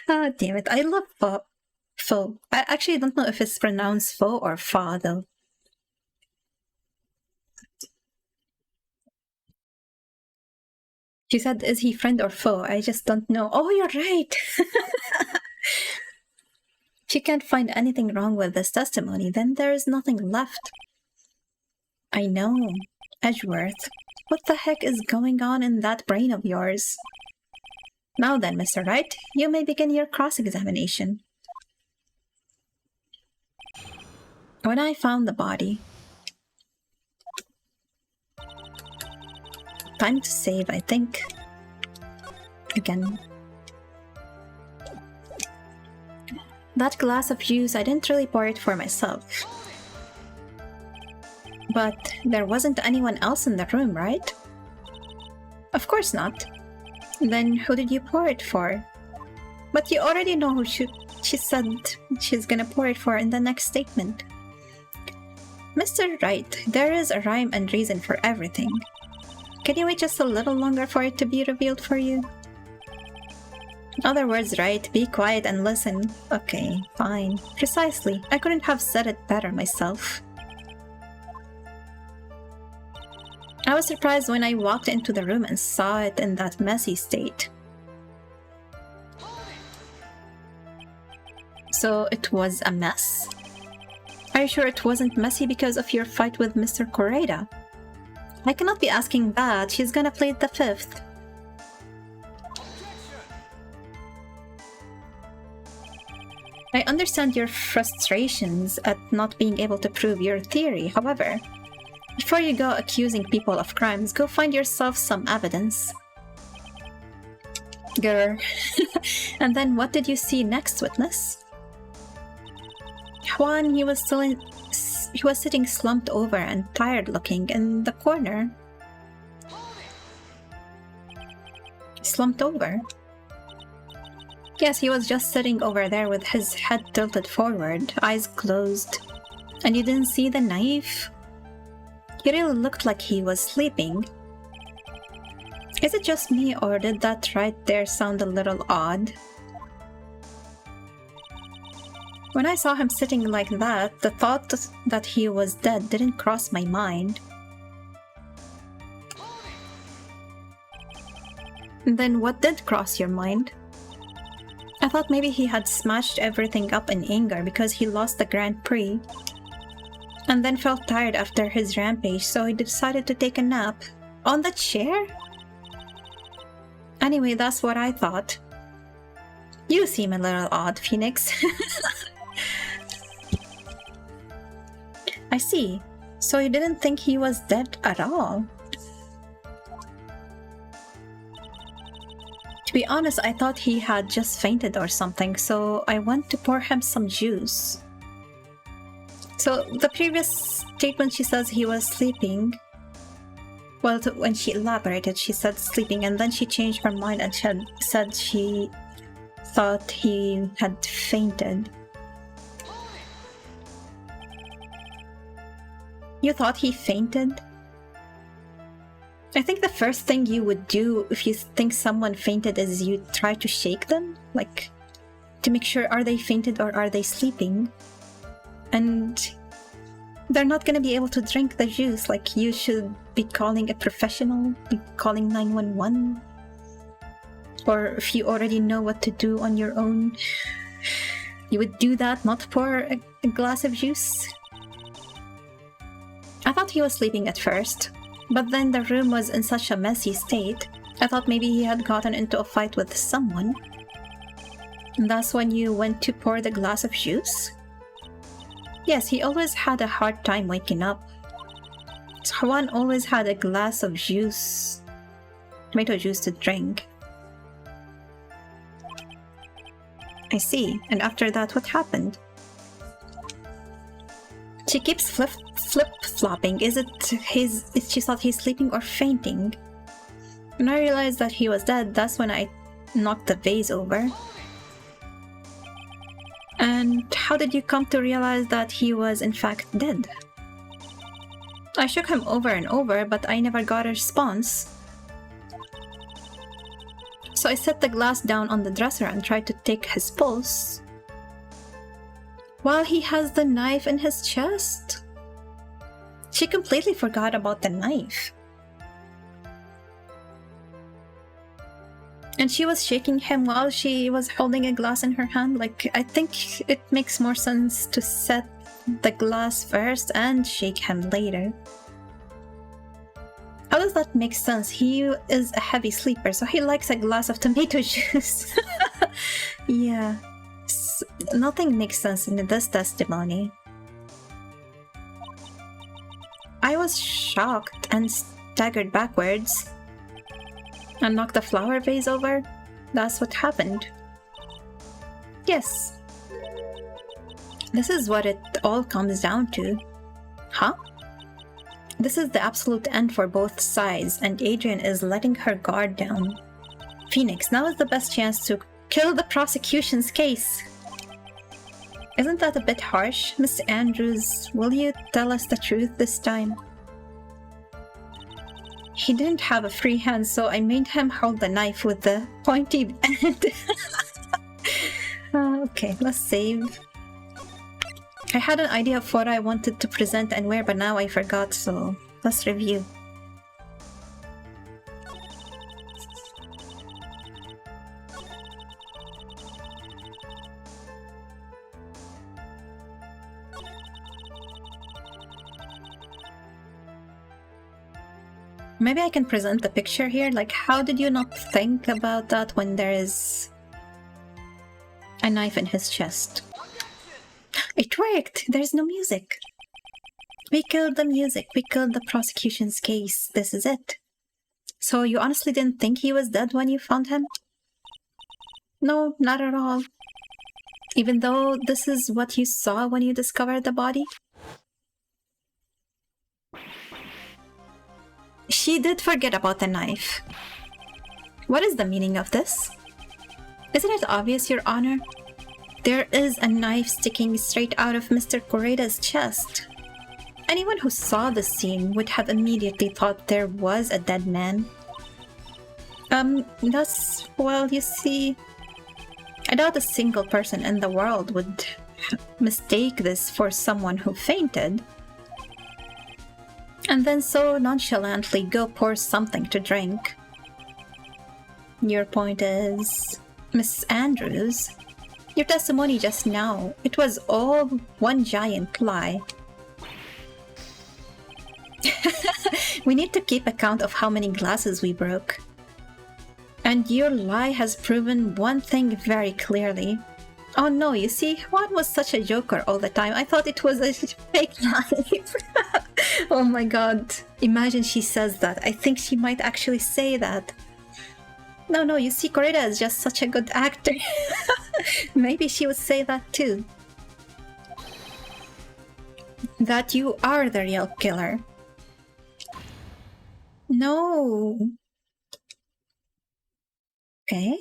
Ah, damn it. I love pho. Pho. I actually don't know if it's pronounced pho or pho, though. She said, is he friend or foe? I just don't know. Oh, you're right. She can't find anything wrong with this testimony. Then there is nothing left. I know. Edgeworth. What the heck is going on in that brain of yours? Now then, Mr. Wright, you may begin your cross-examination. When I found the body... Time to save, I think. Again. That glass of juice, I didn't really pour it for myself. But there wasn't anyone else in the room, right? Of course not. Then who did you pour it for? But you already know who she said she's gonna pour it for in the next statement. Mr. Wright, there is a rhyme and reason for everything. Can you wait just a little longer for it to be revealed for you? In other words, Wright, be quiet and listen. Okay, fine. Precisely. I couldn't have said it better myself. I was surprised when I walked into the room and saw it in that messy state. So it was a mess? Are you sure it wasn't messy because of your fight with Mr. Correa? I cannot be asking that. She's gonna plead the fifth. I understand your frustrations at not being able to prove your theory. However, before you go accusing people of crimes, go find yourself some evidence. Grr. And then what did you see next, witness? Juan, he was sitting slumped over and tired-looking in the corner. Slumped over? Yes, he was just sitting over there with his head tilted forward, eyes closed. And you didn't see the knife? He really looked like he was sleeping. Is it just me, or did that right there sound a little odd? When I saw him sitting like that, the thought that he was dead didn't cross my mind. Then what did cross your mind? I thought maybe he had smashed everything up in anger because he lost the Grand Prix, and then felt tired after his rampage, so he decided to take a nap. On the chair? Anyway, that's what I thought. You seem a little odd, Phoenix. I see. So you didn't think he was dead at all? To be honest, I thought he had just fainted or something, so I went to pour him some juice. So the previous statement, she says he was sleeping. Well, when she elaborated, she said sleeping, and then she changed her mind and said she thought he had fainted. You thought he fainted? I think the first thing you would do if you think someone fainted is you try to shake them, like to make sure are they fainted or are they sleeping. And they're not going to be able to drink the juice. Like, you should be calling a professional, be calling 911. Or if you already know what to do on your own, you would do that, not pour a glass of juice. I thought he was sleeping at first, but then the room was in such a messy state. I thought maybe he had gotten into a fight with someone. And that's when you went to pour the glass of juice? Yes, he always had a hard time waking up. Juan always had a glass of juice, tomato juice to drink. I see. And after that, what happened? She keeps flip-flopping. Is she thought he's sleeping or fainting? When I realized that he was dead, that's when I knocked the vase over. And how did you come to realize that he was in fact dead? I shook him over and over, but I never got a response. So I set the glass down on the dresser and tried to take his pulse. While he has the knife in his chest. She completely forgot about the knife. And she was shaking him while she was holding a glass in her hand. Like, I think it makes more sense to set the glass first and shake him later. How does that make sense? He is a heavy sleeper, so he likes a glass of tomato juice. Yeah. Nothing makes sense in this testimony. I was shocked and staggered backwards and knocked the flower vase over. That's what happened. Yes. This is what it all comes down to. Huh? This is the absolute end for both sides, and Adrian is letting her guard down. Phoenix, now is the best chance to kill the prosecution's case. Isn't that a bit harsh? Miss Andrews, will you tell us the truth this time? He didn't have a free hand, so I made him hold the knife with the pointy end. Okay, let's save. I had an idea of what I wanted to present and where, but now I forgot, so let's review. Maybe I can present the picture here. Like, how did you not think about that when there is a knife in his chest? It worked! There's no music. We killed the music. We killed the prosecution's case. This is it. So you honestly didn't think he was dead when you found him? No, not at all. Even though this is what you saw when you discovered the body? She did forget about the knife. What is the meaning of this? Isn't it obvious, Your Honor? There is a knife sticking straight out of Mr. Coreda's chest. Anyone who saw the scene would have immediately thought there was a dead man. Well, you see, I doubt a single person in the world would mistake this for someone who fainted. And then so nonchalantly go pour something to drink. Your point is, Miss Andrews, your testimony just now, it was all one giant lie. We need to keep account of how many glasses we broke. And your lie has proven one thing very clearly. Oh no, you see, Juan was such a joker all the time. I thought it was a fake knife. Oh my god. Imagine she says that. I think she might actually say that. No, you see, Coretta is just such a good actor. Maybe she would say that too. That you are the real killer. No. Okay.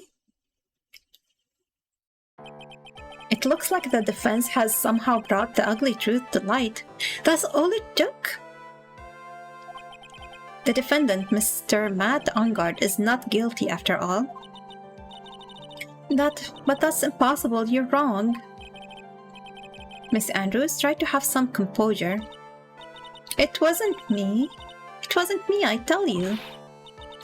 It looks like the defense has somehow brought the ugly truth to light. That's all it took? The defendant, Mr. Matt Ongard, is not guilty after all. But that's impossible, you're wrong. Miss Andrews, try to have some composure. It wasn't me. It wasn't me, I tell you.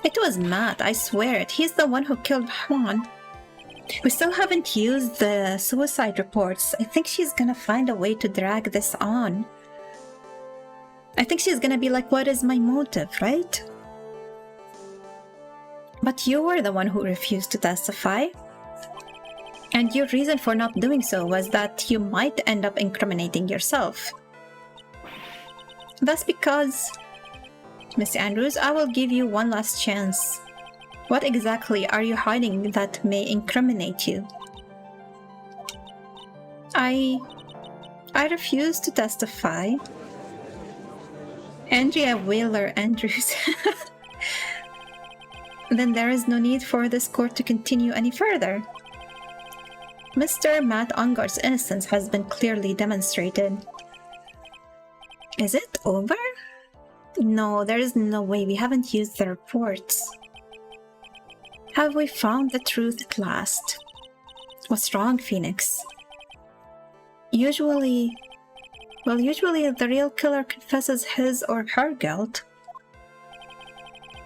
It was Matt, I swear it. He's the one who killed Juan. We still haven't used the suicide reports. I think she's gonna find a way to drag this on. I think she's gonna be like, what is my motive, right? But you were the one who refused to testify. And your reason for not doing so was that you might end up incriminating yourself. That's because... Miss Andrews, I will give you one last chance. What exactly are you hiding that may incriminate you? I refuse to testify. Andrea Wheeler Andrews. Then there is no need for this court to continue any further. Mr. Matt Ungar's innocence has been clearly demonstrated. Is it over? No, there is no way. We haven't used the reports. Have we found the truth at last? What's wrong, Phoenix? Usually the real killer confesses his or her guilt.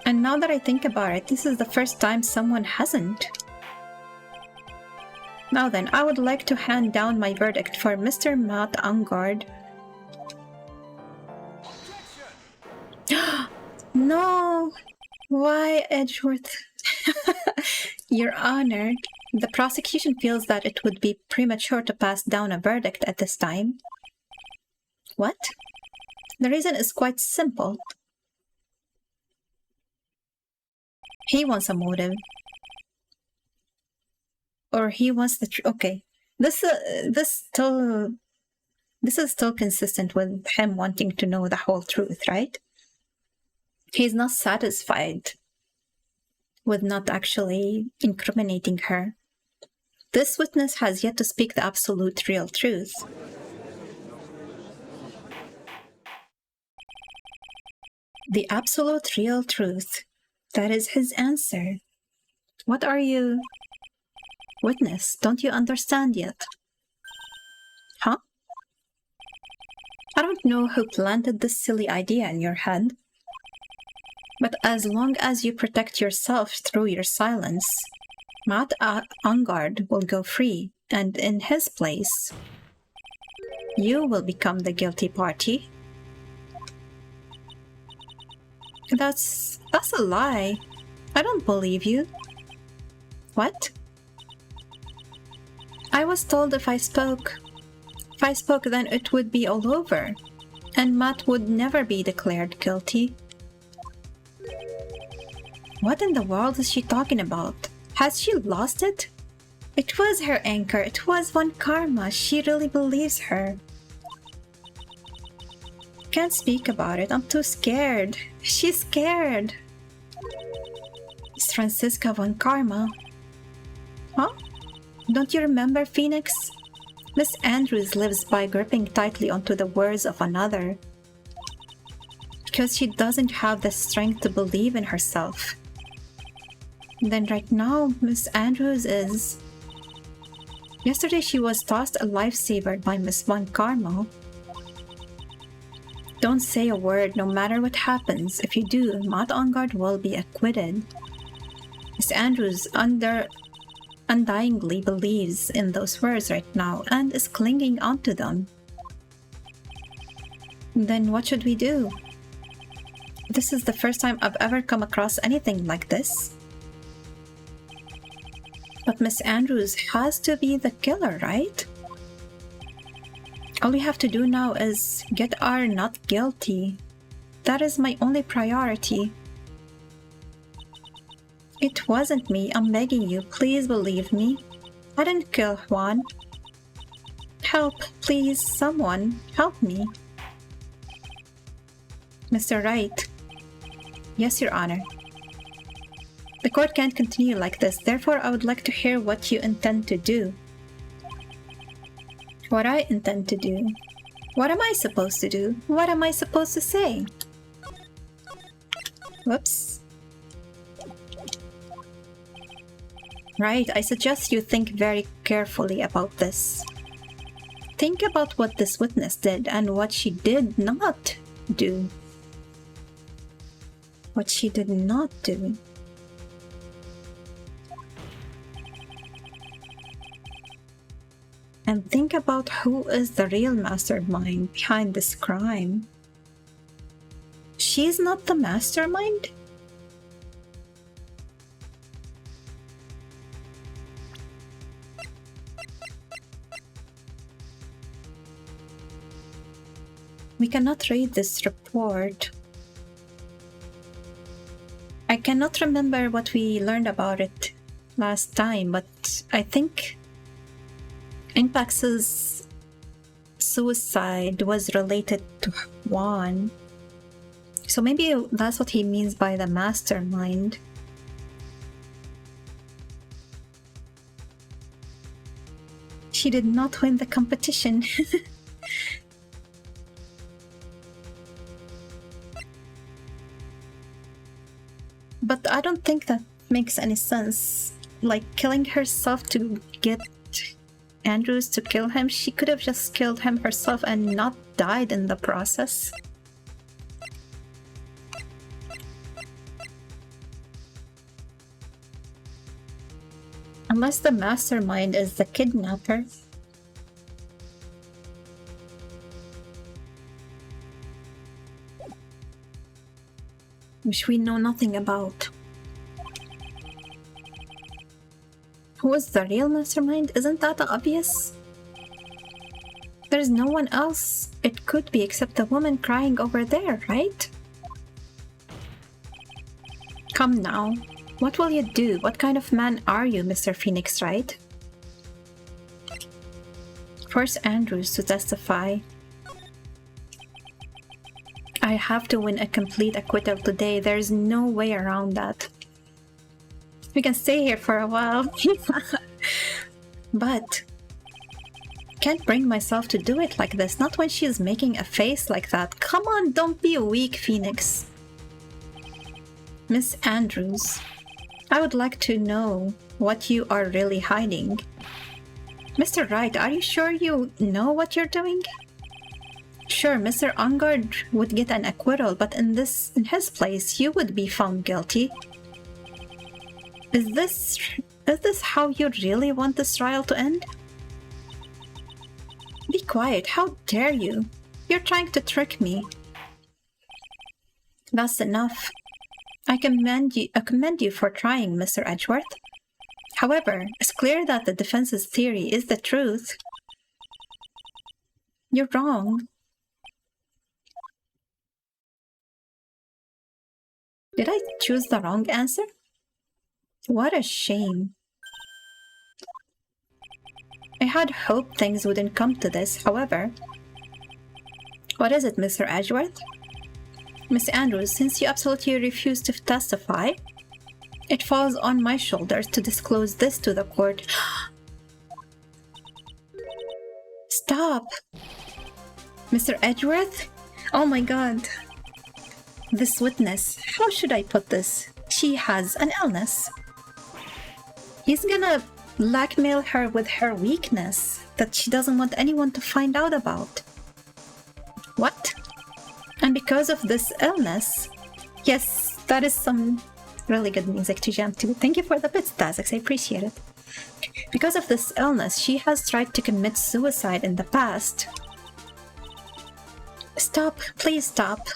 And now that I think about it, this is the first time someone hasn't. Now then, I would like to hand down my verdict for Mr. Matt Ungard. No! Why, Edgeworth? Your Honor, the prosecution feels that it would be premature to pass down a verdict at this time. What? The reason is quite simple. He wants a motive. Or he wants the truth. Okay. This is still consistent with him wanting to know the whole truth, right? He's not satisfied with not actually incriminating her. This witness has yet to speak the absolute real truth. The absolute real truth. That is his answer. What are you... Witness, don't you understand yet? Huh? I don't know who planted this silly idea in your head. But as long as you protect yourself through your silence, Matt Ungard will go free, and in his place, you will become the guilty party. That's a lie. I don't believe you. What? I was told if I spoke then it would be all over, and Matt would never be declared guilty. What in the world is she talking about? Has she lost it? It was her anchor. It was Von Karma. She really believes her. Can't speak about it. I'm too scared. She's scared. It's Franziska Von Karma. Huh? Don't you remember, Phoenix? Miss Andrews lives by gripping tightly onto the words of another. Because she doesn't have the strength to believe in herself. Then right now, Miss Andrews is... Yesterday she was tossed a lifesaver by Miss Von Karma. Don't say a word no matter what happens. If you do, Matt Ungard will be acquitted. Miss Andrews undyingly believes in those words right now and is clinging onto them. Then what should we do? This is the first time I've ever come across anything like this. But Miss Andrews has to be the killer, right? All we have to do now is get our not guilty. That is my only priority. It wasn't me. I'm begging you. Please believe me. I didn't kill Juan. Help, please. Someone. Help me. Mr. Wright. Yes, Your Honor. The court can't continue like this. Therefore, I would like to hear what you intend to do. What I intend to do? What am I supposed to do? What am I supposed to say? Whoops. Right, I suggest you think very carefully about this. Think about what this witness did and what she did not do. What she did not do. And think about who is the real mastermind behind this crime. She's not the mastermind? We cannot read this report. I cannot remember what we learned about it last time, but I think Impax's suicide was related to Juan. So maybe that's what he means by the mastermind. She did not win the competition. But I don't think that makes any sense. Like, killing herself to get Andrews to kill him, she could have just killed him herself and not died in the process. Unless the mastermind is the kidnapper. Which we know nothing about. Who is the real mastermind? Isn't that obvious? There's no one else it could be except the woman crying over there, right? Come now. What will you do? What kind of man are you, Mr. Phoenix Wright? Force Andrews to testify. I have to win a complete acquittal today. There's no way around that. We can stay here for a while. But can't bring myself to do it like this. Not when she's making a face like that. Come on, don't be weak, Phoenix. Miss Andrews, I would like to know what you are really hiding. Mr. Wright, are you sure you know what you're doing? Sure, Mr. Ungard would get an acquittal, but in his place, you would be found guilty. Is this how you really want this trial to end? Be quiet, how dare you? You're trying to trick me. That's enough. I commend you for trying, Mr. Edgeworth. However, it's clear that the defense's theory is the truth. You're wrong. Did I choose the wrong answer? What a shame. I had hoped things wouldn't come to this, however. What is it, Mr. Edgeworth? Miss Andrews, since you absolutely refuse to testify, it falls on my shoulders to disclose this to the court. Stop! Mr. Edgeworth? Oh my god. This witness, how should I put this? She has an illness. He's gonna blackmail her with her weakness that she doesn't want anyone to find out about. What? And because of this illness, yes, that is some really good music to jam to. Thank you for the bits, Tazix, I appreciate it. Because of this illness, she has tried to commit suicide in the past. Stop, please stop.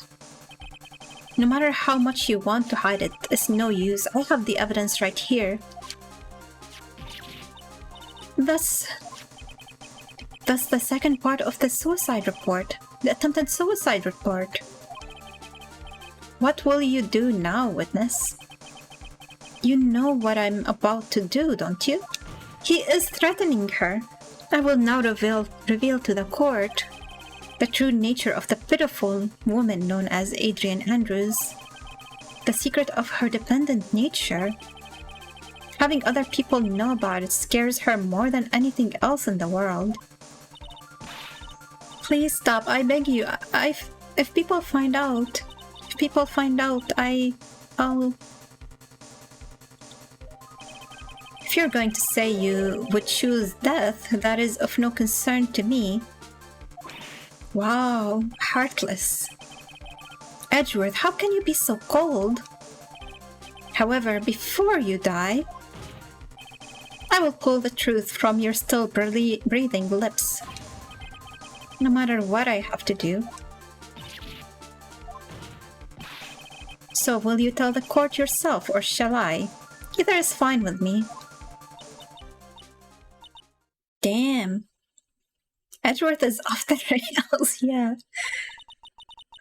No matter how much you want to hide it, it's no use. I have the evidence right here. That's the second part of the suicide report. The attempted suicide report. What will you do now, witness? You know what I'm about to do, don't you? He is threatening her. I will now reveal to the court the true nature of the pitiful woman known as Adrian Andrews. The secret of her dependent nature. Having other people know about it scares her more than anything else in the world. Please stop, I beg you. If people find out, I'll... If you're going to say you would choose death, that is of no concern to me. Wow, heartless. Edgeworth, how can you be so cold? However, before you die, I will pull the truth from your still breathing lips. No matter what I have to do. So will you tell the court yourself, or shall I? Either is fine with me. Damn. Edgeworth is off the rails, yeah.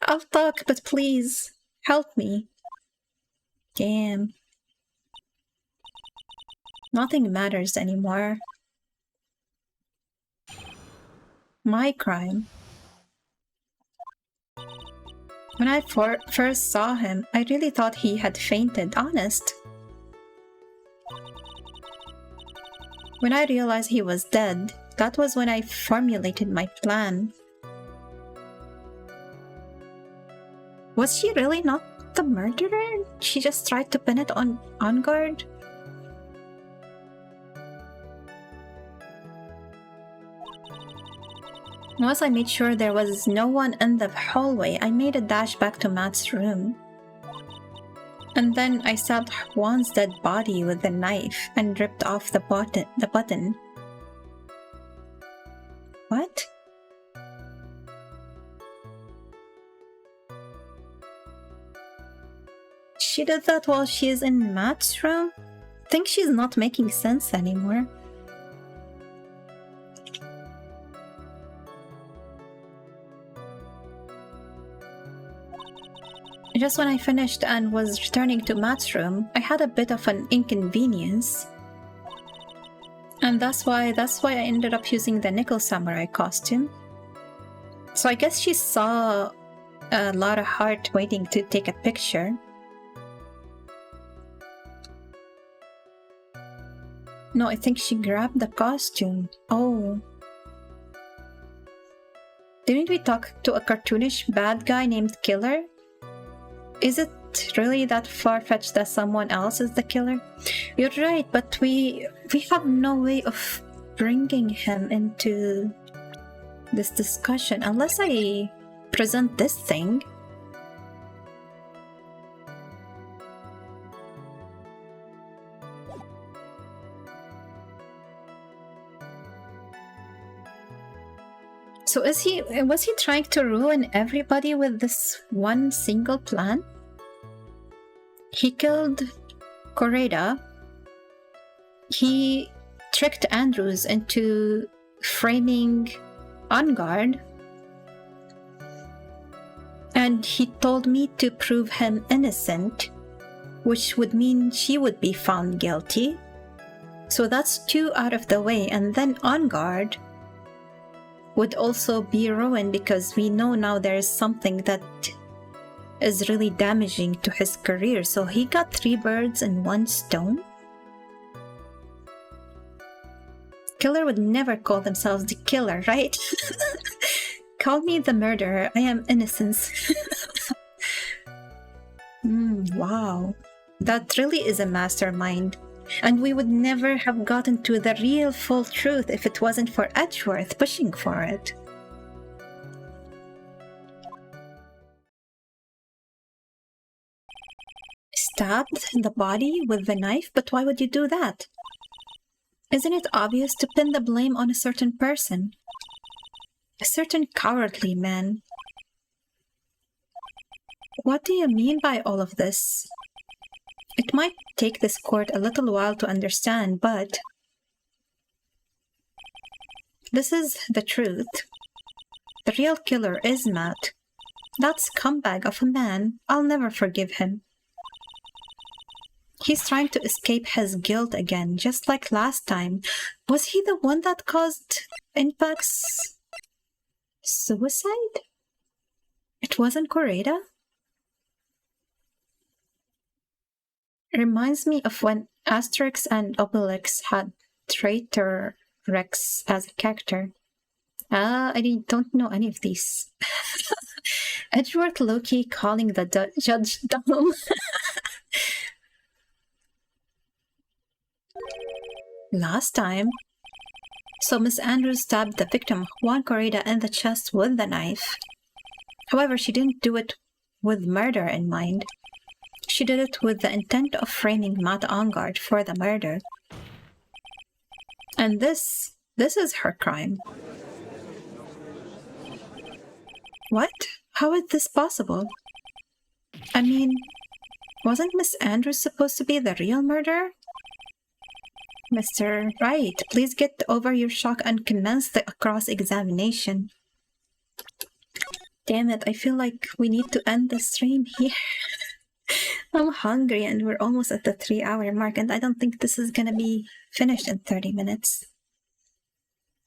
I'll talk, but please, help me. Damn. Nothing matters anymore. My crime. When I first saw him, I really thought he had fainted, honest. When I realized he was dead, That was when I formulated my plan. Was she really not the murderer? She just tried to pin it on Enguarde? Once I made sure there was no one in the hallway, I made a dash back to Matt's room. And then I stabbed Juan's dead body with the knife and ripped off the button. What? She did that while she is in Matt's room? I think she's not making sense anymore. Just when I finished and was returning to Matt's room, I had a bit of an inconvenience. And that's why I ended up using the nickel samurai costume. So I guess she saw Lara Hart waiting to take a picture. No, I think she grabbed the costume. Oh. Didn't we talk to a cartoonish bad guy named Killer? Is it really that far-fetched that someone else is the killer? You're right, but we have no way of bringing him into this discussion unless I present this thing. So was he trying to ruin everybody with this one single plan? He killed Correda. He tricked Andrews into framing Enguarde. And he told me to prove him innocent, which would mean she would be found guilty. So that's 2 out of the way, and then Enguarde would also be ruined because we know now there is something that is really damaging to his career. So he got 3 birds and 1 stone. Killer would never call themselves the killer, right? Call me the murderer. I am innocence. Wow. That really is a mastermind. And we would never have gotten to the real full truth if it wasn't for Edgeworth pushing for it. Stabbed the body with the knife? But why would you do that? Isn't it obvious to pin the blame on a certain person? A certain cowardly man. What do you mean by all of this? It might take this court a little while to understand, but this is the truth. The real killer is Matt. That scumbag of a man, I'll never forgive him. He's trying to escape his guilt again, just like last time. Was he the one that caused Impact's suicide? It wasn't Correda? Reminds me of when Asterix and Obelix had Traitor Rex as a character. I don't know any of these. Edgeworth Loki calling the judge dumb. Last time. So Miss Andrews stabbed the victim, Juan Correda, in the chest with the knife. However, she didn't do it with murder in mind. She did it with the intent of framing Matt Enguarde for the murder. And this is her crime. What? How is this possible? I mean, wasn't Miss Andrews supposed to be the real murderer? Mr. Wright, please get over your shock and commence the cross-examination. Damn it, I feel like we need to end the stream here. I'm hungry and we're almost at the 3-hour mark, and I don't think this is gonna be finished in 30 minutes.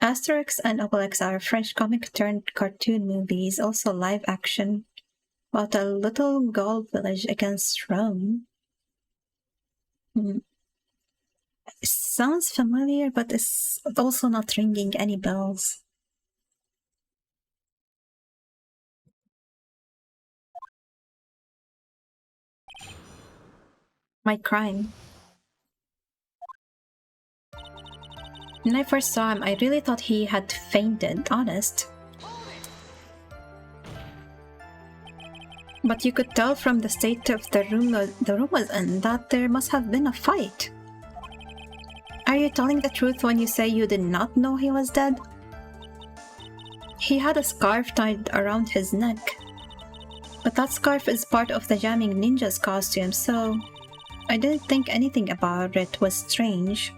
Asterix and Obelix are French comic turned cartoon movies, also live action, about a little Gaul village against Rome. It sounds familiar, but it's also not ringing any bells. My crime. When I first saw him, I really thought he had fainted, honest. But you could tell from the state of the room was in that there must have been a fight. Are you telling the truth when you say you did not know he was dead? He had a scarf tied around his neck. But that scarf is part of the jamming ninja's costume, so I didn't think anything about it was strange.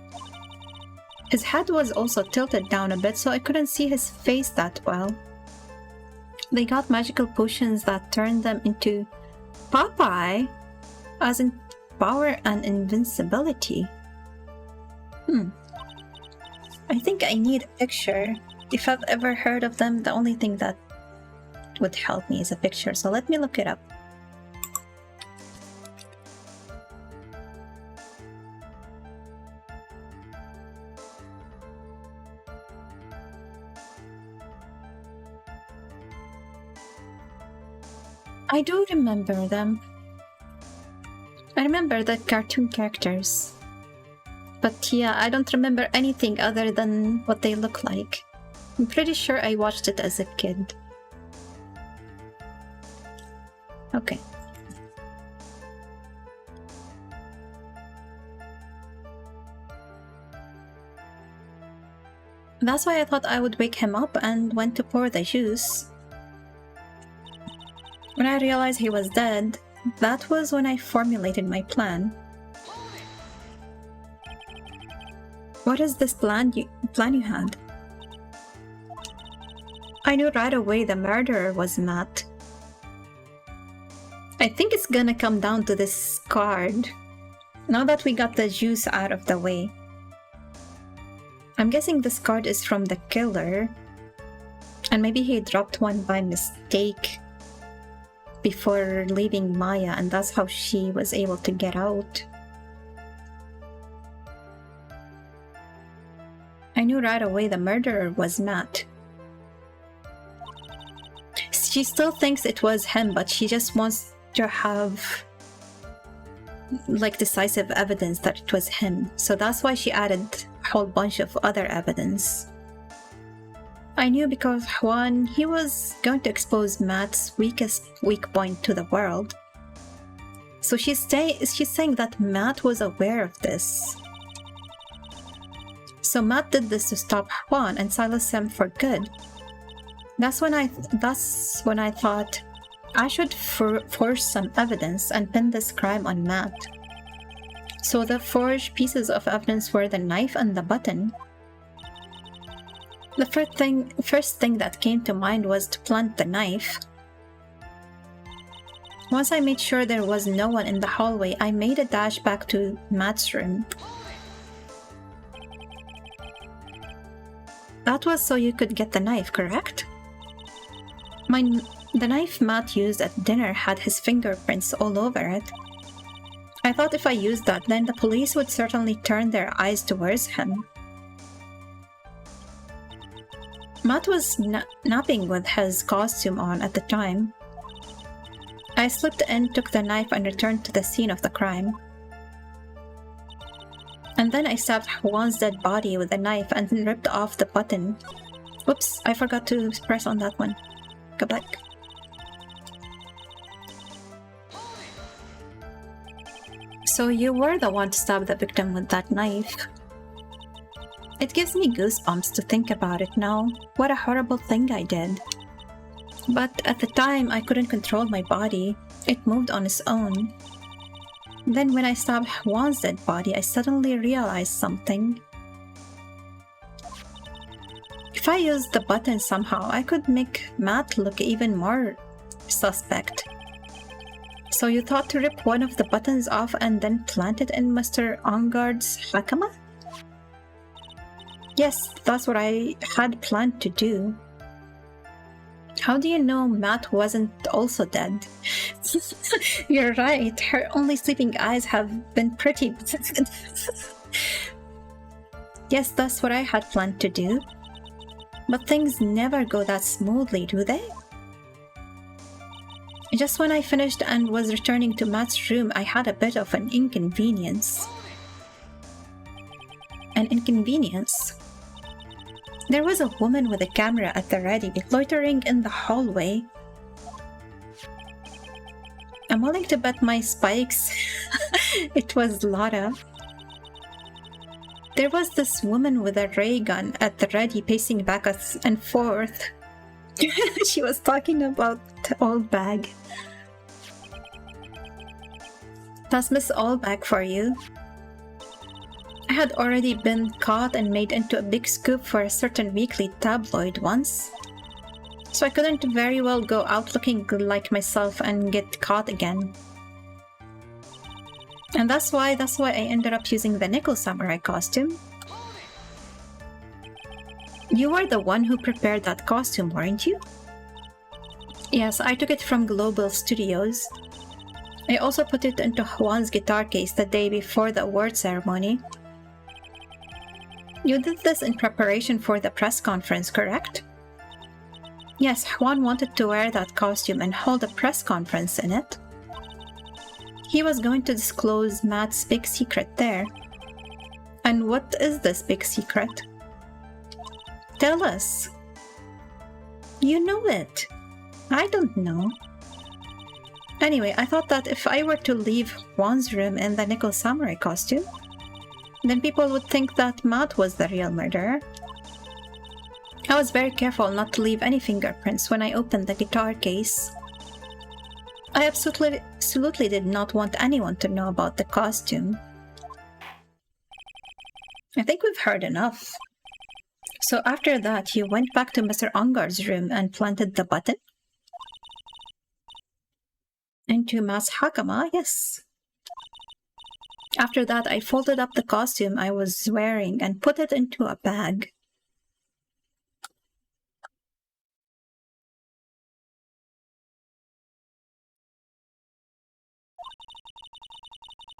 His head was also tilted down a bit, so I couldn't see his face that well. They got magical potions that turned them into Popeye, as in power and invincibility. I think I need a picture. If I've ever heard of them, the only thing that would help me is a picture, so let me look it up. I do remember them. I remember the cartoon characters. But yeah, I don't remember anything other than what they look like. I'm pretty sure I watched it as a kid. Okay. That's why I thought I would wake him up and went to pour the juice. When I realized he was dead, that was when I formulated my plan. What is this plan you had? I knew right away the murderer was Matt. I think it's gonna come down to this card. Now that we got the juice out of the way. I'm guessing this card is from the killer. And maybe he dropped one by mistake before leaving Maya, and that's how she was able to get out. I knew right away the murderer was Matt. She still thinks it was him, but she just wants to have like decisive evidence that it was him. So that's why she added a whole bunch of other evidence. I knew because Juan, he was going to expose Matt's weak point to the world. So she's saying that Matt was aware of this. So Matt did this to stop Juan and silence him for good. That's when I thought I should forge some evidence and pin this crime on Matt. So the forged pieces of evidence were the knife and the button. The first thing that came to mind was to plant the knife. Once I made sure there was no one in the hallway, I made a dash back to Matt's room. That was so you could get the knife, correct? The knife Matt used at dinner had his fingerprints all over it. I thought if I used that, then the police would certainly turn their eyes towards him. Matt was napping with his costume on at the time. I slipped in, took the knife, and returned to the scene of the crime. And then I stabbed Juan's dead body with the knife and then ripped off the button. Whoops, I forgot to press on that one. Go back. So you were the one to stab the victim with that knife. It gives me goosebumps to think about it now. What a horrible thing I did. But at the time, I couldn't control my body. It moved on its own. Then when I stabbed Juan's dead body, I suddenly realized something. If I used the button somehow, I could make Matt look even more suspect. So you thought to rip one of the buttons off and then plant it in Mr. Engarde's hakama? Yes, that's what I had planned to do. How do you know Matt wasn't also dead? You're right, her only sleeping eyes have been pretty. Yes, that's what I had planned to do. But things never go that smoothly, do they? Just when I finished and was returning to Matt's room, I had a bit of an inconvenience. An inconvenience? There was a woman with a camera at the ready, loitering in the hallway. I'm willing to bet my spikes it was Lara. There was this woman with a ray gun at the ready, pacing back and forth. She was talking about Oldbag. That's Miss Oldbag for you. I had already been caught and made into a big scoop for a certain weekly tabloid once, so I couldn't very well go out looking like myself and get caught again. And that's why I ended up using the Nickel Samurai costume. You were the one who prepared that costume, weren't you? Yes, I took it from Global Studios. I also put it into Juan's guitar case the day before the award ceremony. You did this in preparation for the press conference, correct? Yes, Juan wanted to wear that costume and hold a press conference in it. He was going to disclose Matt's big secret there. And what is this big secret? Tell us. You know it. I don't know. Anyway, I thought that if I were to leave Juan's room in the Nickel Samurai costume, then people would think that Matt was the real murderer. I was very careful not to leave any fingerprints when I opened the guitar case. I absolutely did not want anyone to know about the costume. I think we've heard enough. So after that, you went back to Mr. Ungar's room and planted the button? Into Matt's hakama, yes. After that, I folded up the costume I was wearing and put it into a bag.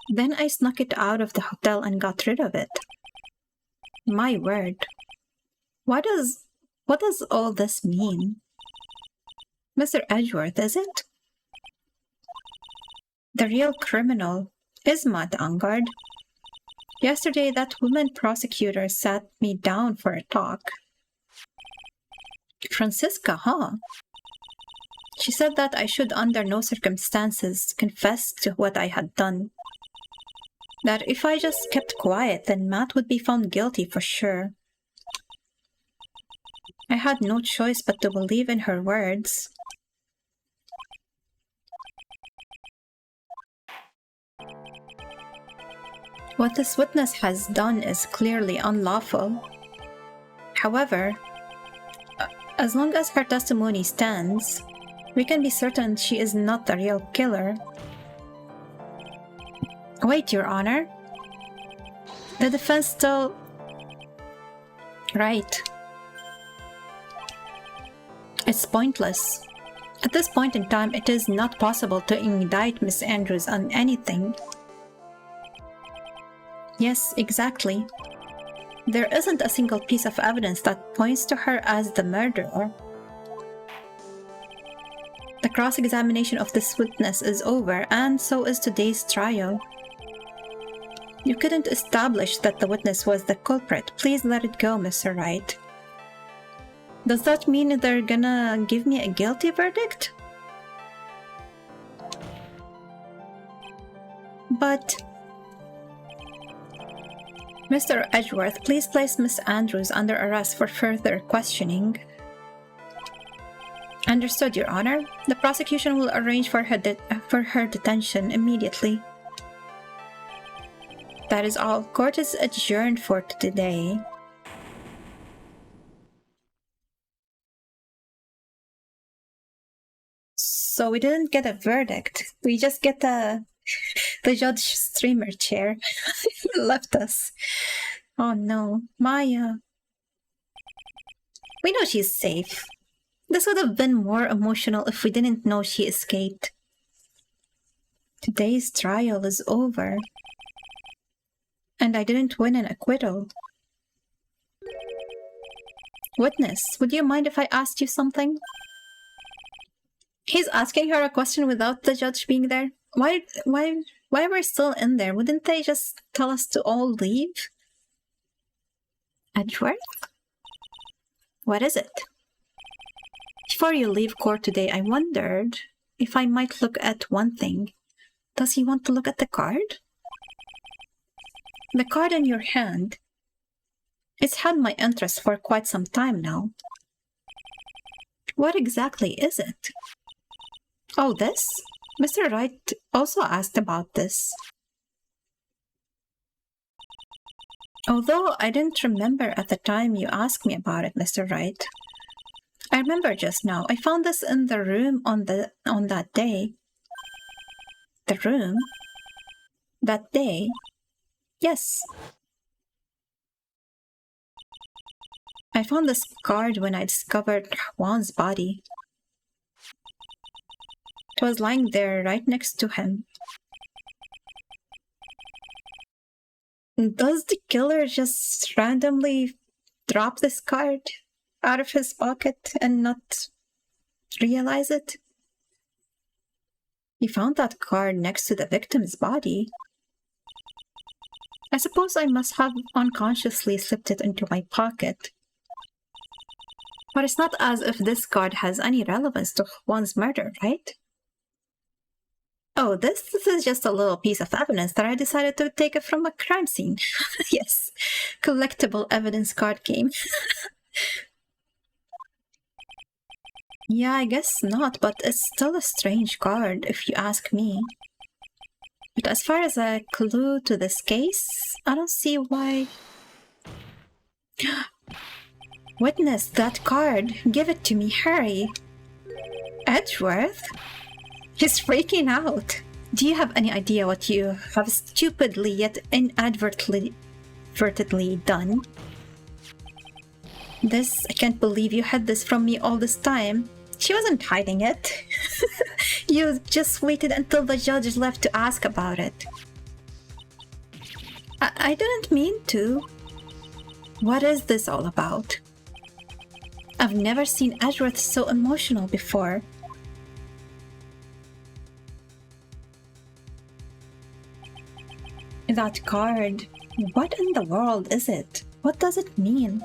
Then I snuck it out of the hotel and got rid of it. My word. What does all this mean? Mr. Edgeworth, is it? The real criminal is Matt Ungard. Yesterday, that woman prosecutor sat me down for a talk. Francisca, huh? She said that I should under no circumstances confess to what I had done. That if I just kept quiet, then Matt would be found guilty for sure. I had no choice but to believe in her words. What this witness has done is clearly unlawful. However, as long as her testimony stands, we can be certain she is not the real killer. Wait, Your Honor. The defense still... Right. It's pointless. At this point in time, it is not possible to indict Miss Andrews on anything. Yes, exactly. There isn't a single piece of evidence that points to her as the murderer. The cross-examination of this witness is over, and so is today's trial. You couldn't establish that the witness was the culprit. Please let it go, Mr. Wright. Does that mean they're gonna give me a guilty verdict? But... Mr. Edgeworth, please place Miss Andrews under arrest for further questioning. Understood, Your Honor. The prosecution will arrange for her detention immediately. That is all. Court is adjourned for today. So we didn't get a verdict. We just get the judge streamer chair. Left us. Oh no. Maya. We know she's safe. This would have been more emotional if we didn't know she escaped. Today's trial is over. And I didn't win an acquittal. Witness, would you mind if I asked you something? He's asking her a question without the judge being there. Why we're still in there? Wouldn't they just tell us to all leave? Edgeworth? What is it? Before you leave court today, I wondered if I might look at one thing. Does he want to look at the card? The card in your hand. It's had my interest for quite some time now. What exactly is it? Oh, this? Mr. Wright also asked about this. Although I didn't remember at the time you asked me about it, Mr. Wright. I remember just now. I found this in the room on that day. The room? That day? Yes. I found this card when I discovered Juan's body. It was lying there right next to him. Does the killer just randomly drop this card out of his pocket and not realize it? He found that card next to the victim's body. I suppose I must have unconsciously slipped it into my pocket. But it's not as if this card has any relevance to Juan's murder, right? Oh, this is just a little piece of evidence that I decided to take it from a crime scene. Yes, collectible evidence card game. Yeah, I guess not, but it's still a strange card, if you ask me. But as far as a clue to this case, I don't see why... Witness that card! Give it to me, hurry! Edgeworth? He's freaking out. Do you have any idea what you have stupidly yet inadvertently done? This, I can't believe you hid this from me all this time. She wasn't hiding it. You just waited until the judge left to ask about it. I didn't mean to. What is this all about? I've never seen Edgeworth so emotional before. That card. What in the world is it? What does it mean?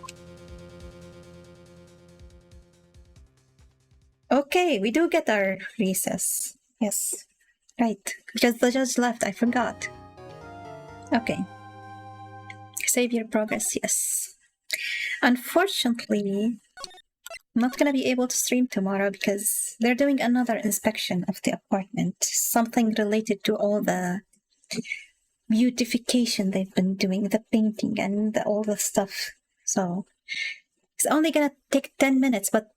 Okay, we do get our recess. Yes. Right. Because the judge left, I forgot. Okay. Save your progress, yes. Unfortunately, I'm not gonna be able to stream tomorrow because they're doing another inspection of the apartment. Something related to all the beautification they've been doing, the painting and all the stuff. So it's only gonna take 10 minutes, but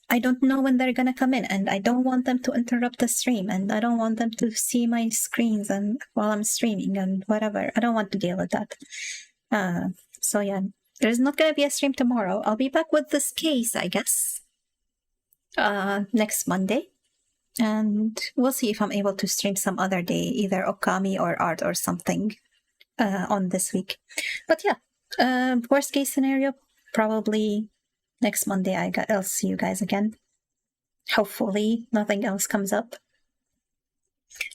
I don't know when they're gonna come in, and I don't want them to interrupt the stream, and I don't want them to see my screens and while I'm streaming and whatever. I don't want to deal with that. So yeah, there's not gonna be a stream tomorrow. I'll be back with this case, I guess, next Monday. And we'll see if I'm able to stream some other day, either Okami or art or something on this week. But yeah, worst case scenario, probably next Monday I'll see you guys again. Hopefully nothing else comes up.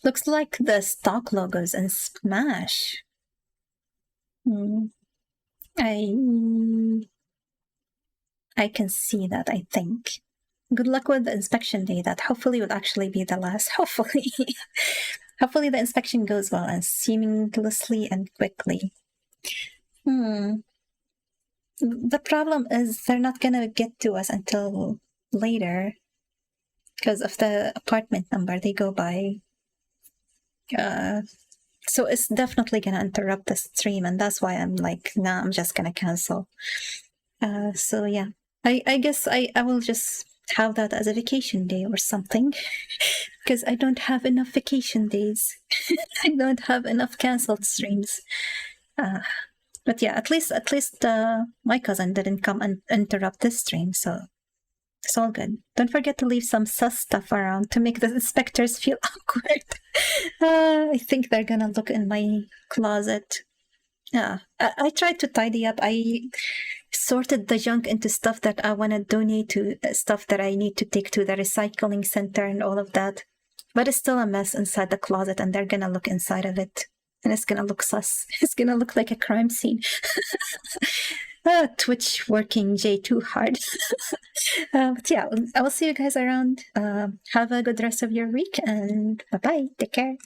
Looks like the stock logos in Smash. I can see that, I think. Good luck with the inspection day. That hopefully will actually be the last. Hopefully. Hopefully the inspection goes well and seamlessly and quickly. The problem is they're not gonna get to us until later because of the apartment number they go by. So it's definitely gonna interrupt the stream, and that's why I'm like, nah, I'm just gonna cancel. So yeah, I guess I will just have that as a vacation day or something because I don't have enough vacation days. I don't have enough canceled streams. But yeah, at least my cousin didn't come and interrupt this stream, so it's all good. Don't forget to leave some sus stuff around to make the inspectors feel awkward. I think they're gonna look in my closet. Yeah, I tried to tidy up. sorted the junk into stuff that I want to donate to, stuff that I need to take to the recycling center and all of that. But it's still a mess inside the closet, and they're gonna look inside of it. And it's gonna look sus. It's gonna look like a crime scene. Twitch working J too hard. But yeah, I will see you guys around. Have a good rest of your week, and bye-bye. Take care.